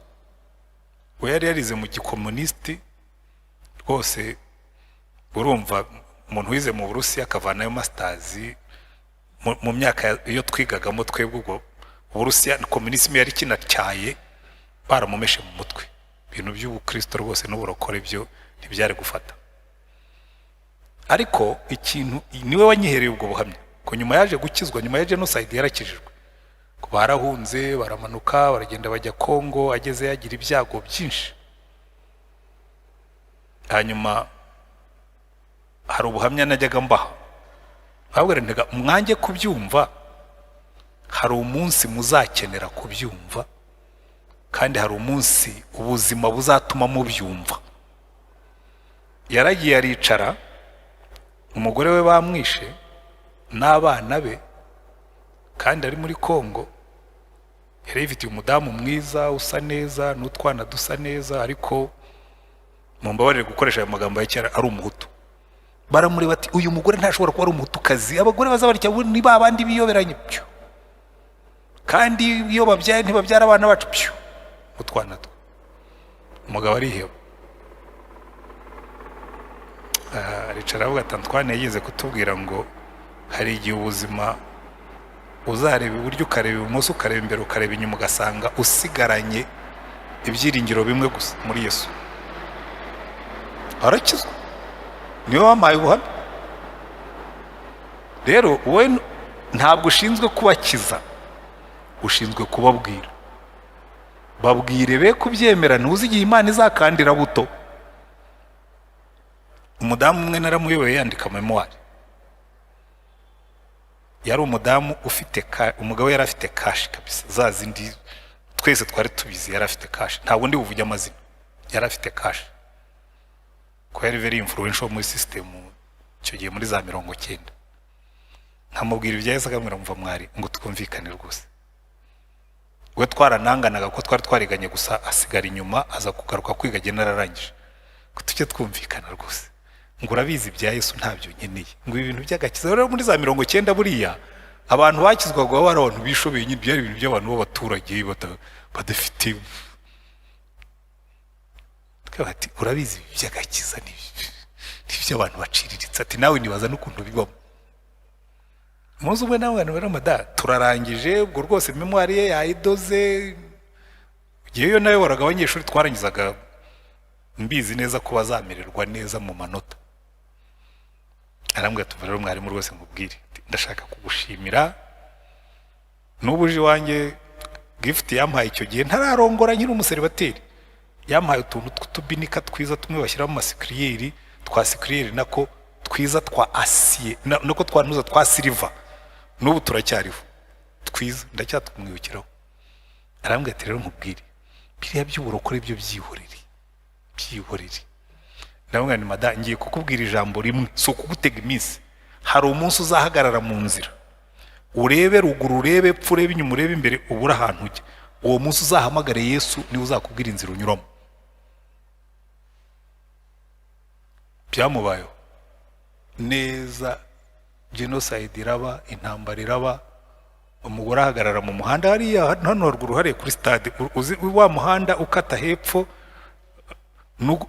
A: We yari yarize mu gikomunisiti rwose, urumva umuntu wize mu Burusiya akavanayo masters mu myaka iyo twigagamo twebwe. Ubwo Uburusiya komunisme yari kinatyaye, baramumeshe mu mutwe. Ibintu by'ubukristo rwose n'uburokore byo ntibyari gufata. Ariko ikintu niwe wanyihereye ubwo buhamya ko nyuma yaje gukizwa, nyuma ya genocide yarakijijwe. Barahunze, baramanuka, baragenda bajya Kongo, ageze yagira ibyago byinshi. Hanyuma hari ubuhamya najyaga mbaha, babwira ntega mwange kubyumva, hari umunsi muzakenera kubyumva kandi hari umunsi ubuzima buzatuma mubyumva. Yaragiye aricara, umugore we bamwishe n'abana be, kandi ari muri Kongo. Yari yifitiye umudamu mwiza usa neza n'utwana dusa neza, ariko mumbabarire gukoresha ayo magambo ya kera, ari umuhutu. Baramureba bati uyu mugore ntashobora kuba ari umuhutukazi, abagore bazabarya ni babandi biyoberanye byo, kandi iyo babyaye ntibabyara abana bacu byo utwana two. Umugabo ariheba, aricara avuga ati Antoine yagize kutubwira ngo hari igihe ubuzima uzareba iburyo ukareba ibumoso ukareba imbere ukareba inyuma ugasanga usigaranye ibyiringiro bimwe gusa muri Yesu. Arakizwa, niwe wampaye ubuhamya. Rero wowe ntabwo ushinzwe kubakiza, ushinzwe kubabwira. Babwire be kubyemera, ntuzi igihe Imana izakandira buto. Umudamu umwe naramuyoboye yandika memoire. Yari umudamu ufite umugabo yari afite cash kabisa, za zindi twese twari tubizi. Yari afite cash, ntabwo ndi buvuge amazina. Yari afite cash ko yari very influential muri system icyo gihe muri za 90. Nkamubwira ibya Yesu akamwira mva mwari ngo twumvikane rwose. We twarananganaga ko twari twariganye gusa, asigara inyuma aza kugaruka kwiga generarangije ko tujye twumvikana rwose ngo urabizi ibya Yesu ntabyo nkeneye, ngo ibintu by'agakiza. Rero muri za 90 buriya abantu bakizwaga baba ari abantu bishobeye, nyine byari ibintu by'abantu b'abaturage badafite. Ati urabizi by'agakiza n'ibyo abantu baciriritse. Ati nawe nibaza n'ukuntu bibamo. Muzi ubwo nawe baramada turarangije ubwo rwose memoire ye yayidoze. Yewe nayo waraga abanyeshuri twarangizaga mbizi neza ko bazamererwa neza mu manota. Arambwira tuva rero mwarimu rwose ngubwire, ndashaka kugushimira n'ubuje wanjye gift yampaye icyo gihe ntararongora nyine umuseribateri. Yampaye utuntu tw'utubinika twiza tumwe bashyiramo amasikiriyeri, twa sikiriyeri nako twiza twa asiye nako twanuza twa silver. N'ubu turacyariho twiza, ndacyatwumwibukiraho. Arambwira ati rero nkubwire biriya by'uburokore byo byihorere. Ndabona ni mada ngiye kukubwira ijambo rimwe, so kugutega iminsi. Hari umunsi uzahagarara mu nzira urebe ruguru, urebe epfo, urebe inyuma, urebe imbere, ubura ahantu ujya. Uwo munsi uzahamagare Yesu niwe uzakubwira inzira unyuramo. Byamubayeho neza, genocide iraba, intambara iraba, umugore ahagarara mu muhanda hariya hano haruguru hariya kuri stade, uzi wa muhanda ukata hepfo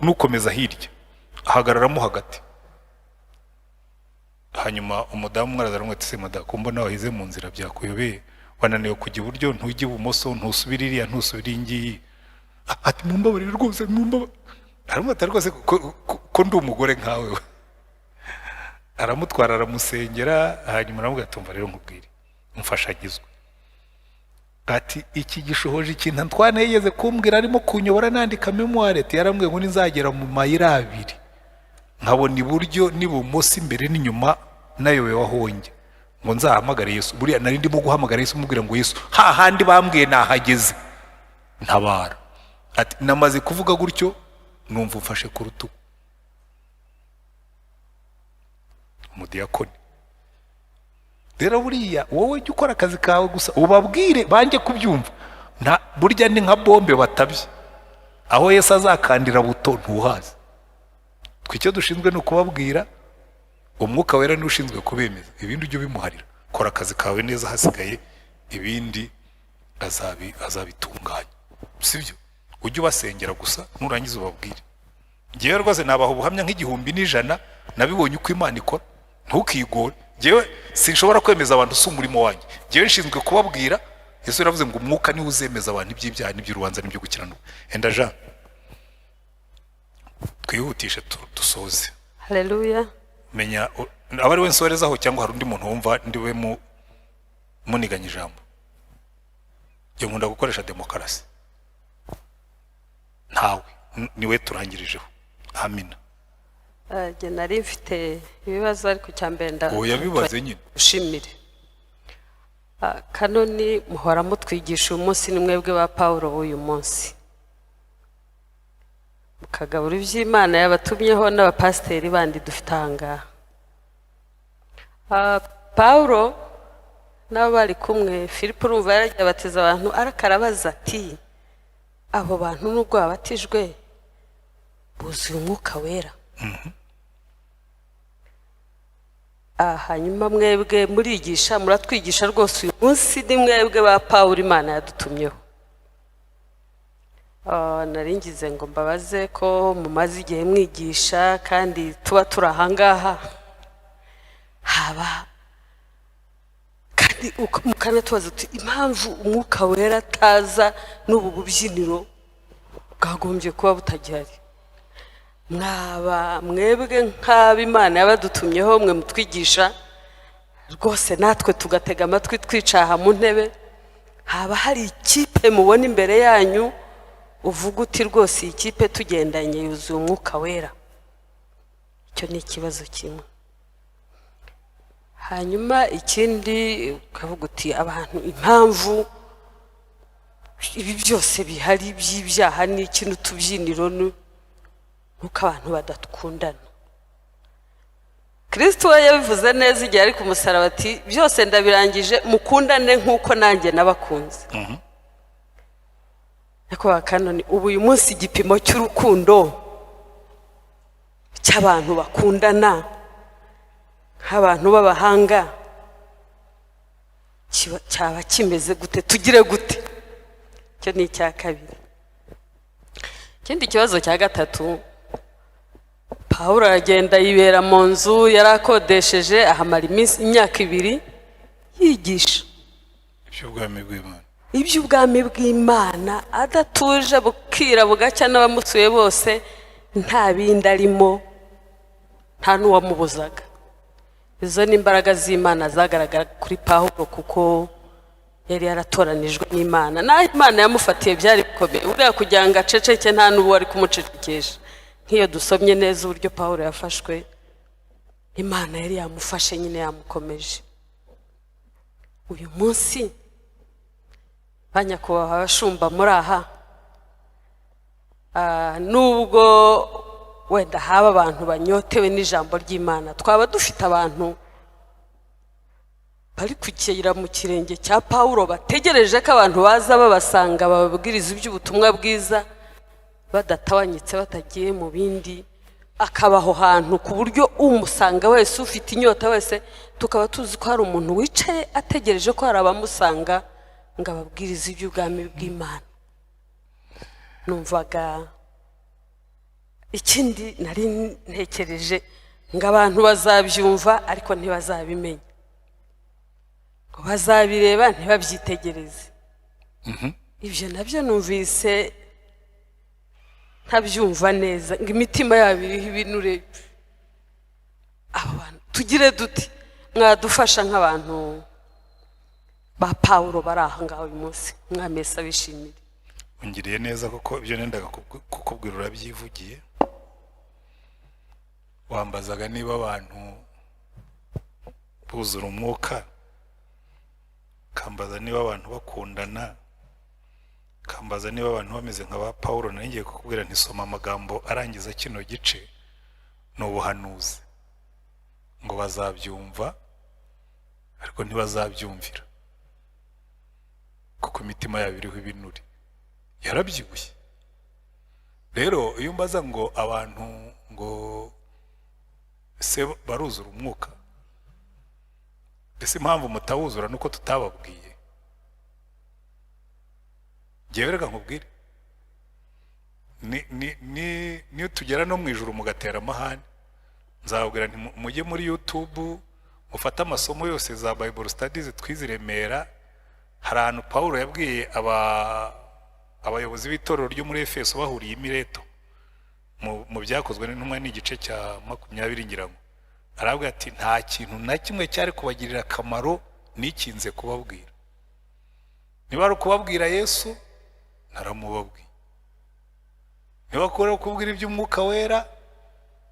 A: nukomeza hirya, ahagararamo hagati. Hanyuma umudamu mwaraza aramwita se mada ko mbona wahize mu nzira byakuyobeye, wananiwe kujya iburyo ntujye ibumoso, ntusubire iriya ntusubire ingiyi. Ati mumbabarire rwose, mumbabarire. Aramwita rwose ko ndi umugore nkawe. Aramutwara aramusengera, hanyuma aramubwira tumva rero nkubwire umfashagizwe. Ati iki gishohoje ikintu Antoine yigeze kumbwira arimo kunyobora nandika memoire. Ati yarambwiye ngo nizagera mu mayira abiri nkabona iburyo n'ibumoso, imbere n'inyuma, nayobe wahonge ngo nzahamagare Yesu. Buriya nari ndimo guhamagara Yesu mubwira ngo Yesu hahandi bambwiye nahageze ntabara. Ati namaze kuvuga gutyo numva umfashe ku rutugu. Umudiyakoni rero buriya wowe jya ukora akazi kawe gusa ubabwire banjye kubyumva. Burya ni nka bombe batabye, aho Yesu azakandira buto ntuhazi. Twicyo dushinzwe no kubabwira, umwuka wera ni ushinzwe kubemeza. Ibindi ujye bimuharira, kora akazi kawe neza, hasigaye ibindi azabitunganya, sibyo? Ujye ubasengera gusa nurangiza ubabwire. Ngewe rwose nabaho ubuhamya nk'igihumbi n'ijana nabibonye uko Imana ikora, ntukigore. Ngewe sinshobora kwemeza abantu si umurimo wanjye, ngewe nshinzwe kubabwira. Yesu yaravuze ngo umwuka niwe uzemeza abantu iby'ibyaha n'iby'urubanza n'ibyo gukiranuka. Enda Jean twihutishe dusoze.
F: Haleluya.
A: Menya abari we nsorezaho cyangwa hari undi muntu wumva ndiwe muniganya ijambo. Nge nkunda gukoresha demokarasi. Ntawe niwe turangirijeho. Amina.
F: Je nari mfite ibibazo ariko cyambere
A: oya bibaze nyine
F: ushimire. kanoni muhora mutwigisha uyu munsi ni mwebwe ba Pawulo w'uyu munsi, mukagabura iby'Imana yabatumyeho n'abapasiteri bandi dufite aha ngaha. Pawulo n'abo bari kumwe, Filipo urumva yaragiye abatiza abantu, arakarabaza ati abo bantu nubwo babatijwe buzuye umwuka wera? Hanyuma mwebwe murigisha, muratwigisha rwose uyu munsi ni mwebwe ba Pawulo Imana yadutumyeho. Naringize ngo mbabaze ko mumaze igihe mwigisha kandi tuba turi aha ngaha, haba kandi mukanatubaza uti impamvu umwuka wera ataza n'ubu bubyiniro bwagombye kuba butagihari. Mwaba mwebwe nk'abo Imana yabadutumyeho, mwe mutwigisha rwose natwe tugatega amatwi twicaha mu ntebe, haba hari ikipe mubona imbere yanyu uvuga uti rwose iyi kipe tugendanye yuzuye umwuka wera? Icyo ni ikibazo kimwe. Hanyuma ikindi ukavuga uti abantu impamvu ibi byose bihari by'ibyaha n'iki n'utubyiniro nuko abantu badakundana. Kristo we yabivuze neza igihe ari ku musaraba ati byose ndabirangije, mukundane nk'uko nanjye nabakunze. Ariko kanoni ubu uyu munsi igipimo cy'urukundo cy'abantu bakundana nk'abantu b'abahanga cyaba kimeze gute? Tugire gute? Icyo ni icya kabiri. Ikindi kibazo cya gatatu, Pawulo aragenda yibera mu nzu yarakodesheje, ahamara imyaka 2 yigisha iby'ubwami bw'Imana, adatuje, bukira bugacya n'abamusuye bose nta bindi arimo, nta n'uwamubuzaga. Izo ni imbaraga z'Imana zagaragara kuri Pawulo kuko yari yaratoranijwe n'Imana, naho Imana yamufatiye byari bikomeye, uriya kugira ngo aceceke nta n'ubu wari kumucecekesha. Nk'iyo dusomye neza uburyo Pawulo yafashwe, Imana yari yamufashe nyine yamukomeje. Uyu munsi banyakubahwa abashumba muri aha, nubwo wenda haba abantu banyotewe n'ijambo ry'Imana, twaba dufite abantu bari kukira mu kirenge cya Pawulo bategereje ko abantu baza babasanga bababwiriza iby'ubutumwa bwiza badatawanyitse, batagiye mu bindi, akabaho hantu ku buryo umusanga wese, ufite inyota wese, tukaba tuzi ko hari umuntu wicaye ategereje ko hari abamusanga ngo ababwirize iby'ubwami bw'Imana. Numvaga ikindi nari ntekereje ngo abantu bazabyumva ariko ntibazabimenya, ngo bazabireba ntibabyitegereze. Ibyo nabyo numvise ntabyumva neza, ngo imitima yabo iriho ibinure. Abo bantu tugire duti? Mwadufasha nk'abantu ba Pawulo bari aha ngaho uyu munsi, mwamesa bishimire.
A: Ungiriye neza kuko ibyo nendaga kukubwira urabyivugiye. Wambazaga niba abantu buzura umwuka, kambaza niba abantu bakundana, kambaza niba abantu bameze nka ba Pawulo. Ngiye kukubwira ntisoma amagambo arangiza kino gice n'ubuhanuzi, ngo bazabyumva ariko ntibazabyumvira kuko imitima yabo iriho ibinuri, yarabyibushye. Rero iyo mbaza ngo abantu ngo se baruzura umwuka, ese impamvu mutawuzura nuko tutababwiye? Ngewe reka nkubwire, niyo tugera no mu ijuru mugatera amahane, nzababwira nti mujye muri YouTube mufate amasomo yose za Bible Studies twize i Remera. Hari ahantu Pawulo yabwiye abayobozi b'itorero ryo muri Efeso bahuriye i Mileto mu byakozwe n'intumwa n'igice cya 20 ngira ngo, arabwira ati nta kintu na kimwe cyari kubagirira akamaro nikinze kubabwira. Niba ari ukubabwira Yesu, naramubabwiye. Niba ari ukubabwira iby'umwuka wera,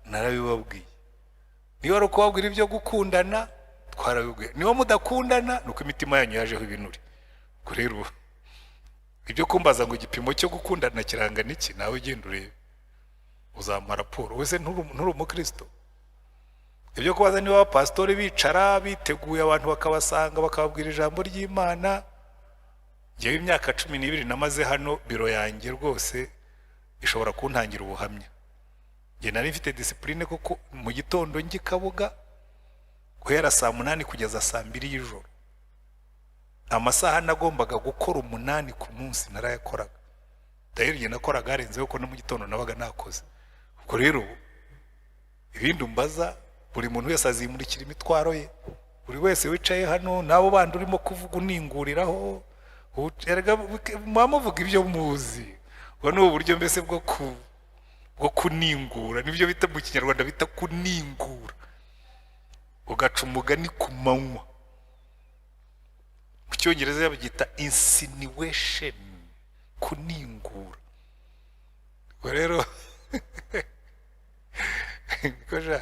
A: narabibabwiye. Niba ari ukubabwira ibyo gukundana, twarabibwiye niba mudakundana nuko imitima yanyu yajeho ibinure. Ubwo rero ibyo kumbaza ngo igipimo cyo gukundana kirangana iki, nawe ugenda urebe uzampa raporo. Wese nturi umukristo. Ibyo kubaza niba abapasitori bicara biteguye abantu bakabasanga bakababwira ijambo ry'Imana. Njyewe imyaka 12 namaze hano, biro yanjye rwose ishobora kuntangira ubuhamya. Njye nari mfite discipline kuko mu gitondo njye Kabuga guhera saa 8 kugeza saa 2 y'ijoro. Amasaha nagombaga gukora 8 ku munsi narayakoraga. Dahirye nakoraga arenzeho ko no mu gitondo nabaga nakoze. Ubwo rero ibindi umbaza buri muntu wese azimurikira imitwaro ye. Buri wese wicaye hano nabo bandi urimo kuvuga uninguriraho. Muvuga ibyo muzi. Ubwo ni uburyo mbese bwo kuningura. Nibyo bita mu Kinyarwanda bita kuningura. Ugaca umugani ku manywa. Mu Cyongereza babyita insinuation, kuningura. Ubwo rero koja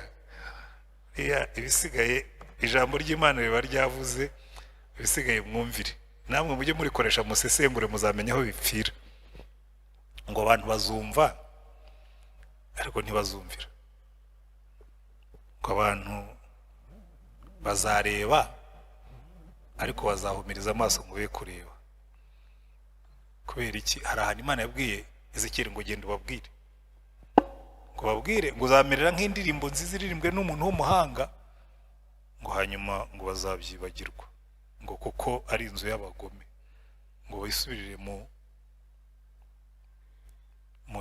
A: ibisigaye ijambo ry'Imana riba ryavuze, ibisigaye mwumvire. Namwe mujye murikoresha musesengure muzamenya aho bipfira. Ngo abantu bazumva ariko ntibazumvira. Ngo abantu bazareba ariko bazahumiriza amaso ngo be kureba. Kubera iki? Hari ahantu Imana yabwiye Ezekiel ngo genda ubabwire. Ngo babwire ngo uzamerera nk'indirimbo nziza iririmbwe n'umuntu w'umuhanga, ngo hanyuma ngo bazabyibagirwa, ngo kuko ari inzu y'abagome, ngo bayisubirire mu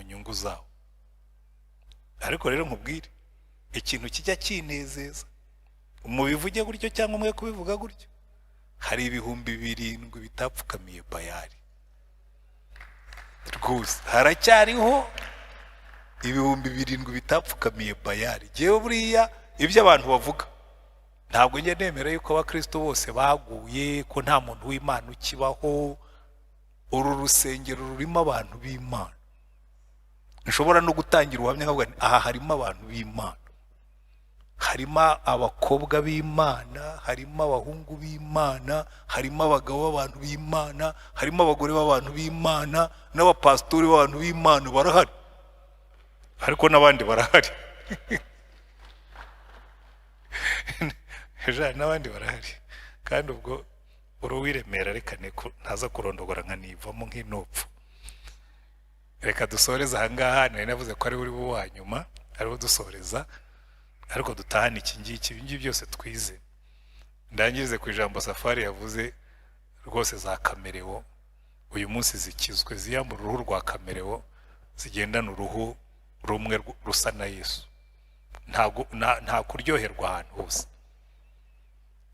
A: nyungu zabo. Ariko rero nkubwire ikintu kijya kinezeza, umubivuge gutyo cyangwa umwe kubivuga gutyo, hari 7,000 bitapfukamiye Bayali. Rwose haracyariho 7,000 bitapfukamiye Bayali. Jewe buriya ibyo abantu bavuga ntabwo njye nemera yuko abakristo bose baguye, ko nta muntu w'Imana ukibaho. Uru rusengero rurimo abantu b'Imana. Nshobora no gutangira ubuhamya nkavuga aha harimo abantu b'Imana. Harimo abakobwa b'Imana, harimo abahungu b'Imana, harimo abagabo b'abantu b'Imana, harimo abagore b'abantu b'Imana, n'abapastori b'abantu b'Imana barahari. Ariko n'abandi barahari. N'abandi barahari. Kandi ubwo uruwiremera rekane ko ntaza kurondogora nkanivamo nk'inopfu. Reka dusoreza ahangaha. Nari navuze ko ari uri wa nyuma ariho dusoreza, ariko dutahana iki ngiki byose twize. Ndangirize ku ijambo Safari yavuze rwose za Kamerewo uyu munsi zikizwe, ziyambura uruhu rwa Kamerewo, zigendana uruhu rumwe rusa na Yesu. Nta kuryoherwa ahantu hose.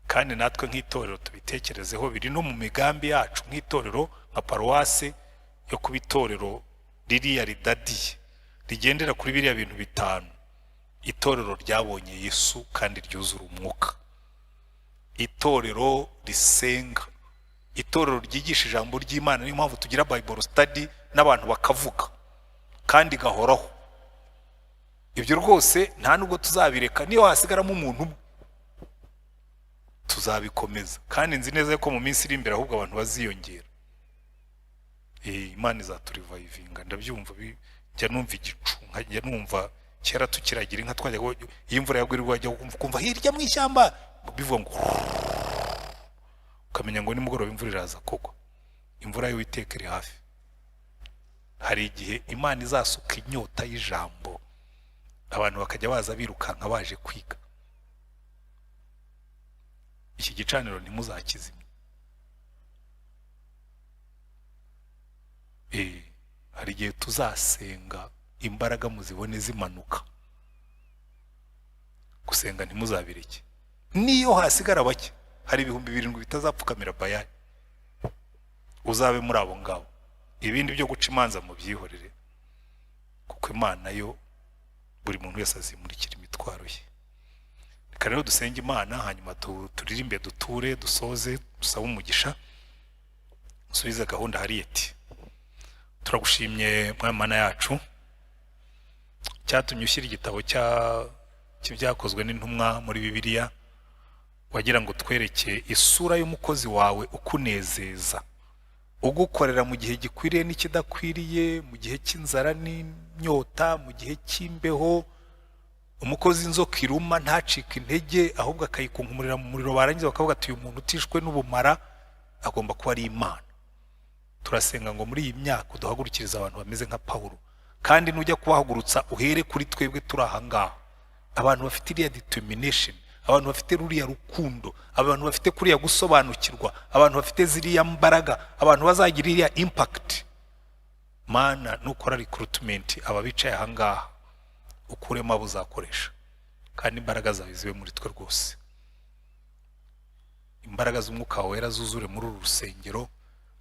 A: Kandi natwe nk'itorero tubitekerezeho, biri no mu migambi yacu nk'itorero nka paruwase yo kuba itorero ririya ridadiye rigendera kuri biriya bintu bitanu. Itorero ryabonye Yesu kandi ryuzura umwuka. Itorero risenga. Itorero ryigisha ijambo ry'Imana. Niyo mpamvu tugira Bible study n'abantu bakavuga kandi gahoraho. Ibyo rwose nta nubwo tuzabireka. Niyo hasigaramo umuntu tuzabikomeza, kandi nzi neza ko mu minsi iri imbere ahubwo abantu baziyongera. Imana izaturivayivinga. Ndabyumva njya numva igicu, njya numva kera tukiragira inka twajya iyo imvura yagwirwa ajya kumva hirya mu ishyamba bivuga ngo ukamenya ngo nimugoroba imvura iraza kugwa. Imvura y'Uwiteka iri hafi. Hari igihe Imana izasuka inyota y'ijambo, abantu bakajya baza birukanka baje kwiga. Iki gicaniro ntimuzakizimye. Hari igihe tuzasenga imbaraga muzibone zimanuka. Gusenga ntimuzabireke. Niyo hasigara bake, hari 7,000 bitazapfukamira Bayali. Uzabe muri abo ngabo. Ibindi byo guca imanza mu byihorere, kuko Imana yo buri muntu wese azimurikira imitwaro ye. Reka rero dusenge Imana, hanyuma turirimbe, duture, dusoze, dusabe umugisha, dusubize gahunda hari eti. Turagushimye Mana yacu, cyatumye ushyira igitabo cy'ibyakozwe n'intumwa muri Bibiliya, wagira ngo twereke isura y'umukozi wawe ukunezeza, ugukorera mu gihe gikwiriye n'ikidakwiriye, mu gihe cy'inzara n'inyota, mu gihe cy'imbeho. Umukozi inzoka iruma ntacike intege, ahubwo akayikunkumurira mu muriro, barangiza bakavuga ati uyu muntu utishwe n'ubumara agomba kuba ari Imana. Turasenga ngo muri iyi myaka uduhagurukiriza abantu bameze nka Pawulo, kandi nujya kubahagurutsa uhere kuri twebwe turi aha ngaha, abantu bafite iriya determination, abantu bafite ruriya rukundo, abantu bafite kuriya gusobanukirwa, abantu bafite ziriya mbaraga, abantu bazagira iriya impact. Mana nukora recruitment aba bicaye aha ngaha ukuremo abo uzakoresha, kandi imbaraga zawe zibe muri twe rwose. Imbaraga z'umwuka wera zuzure muri uru rusengero,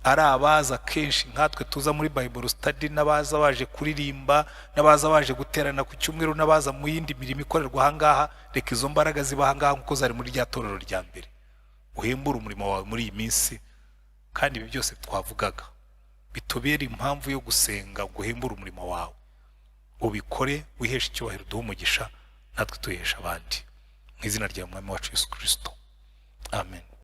A: ari abaza kenshi nkatwe tuza muri Bible study, n'abaza baje kuririmba, n'abaza baje guterana ku cyumweru, n'abaza mu yindi mirimo ikorerwa aha ngaha. Reka izo mbaraga ziba aha ngaha nkuko zari muri rya torero rya mbere. Uhembure umurimo wawe muri iyi minsi, kandi ibi byose twavugaga bitubere impamvu yo gusenga, guhembura umurimo wawe. Ubikore wihesha icyubahiro, duhe umugisha, natwe tuyihesha abandi, mu izina rya Mwami wacu Yesu Kristo, amen.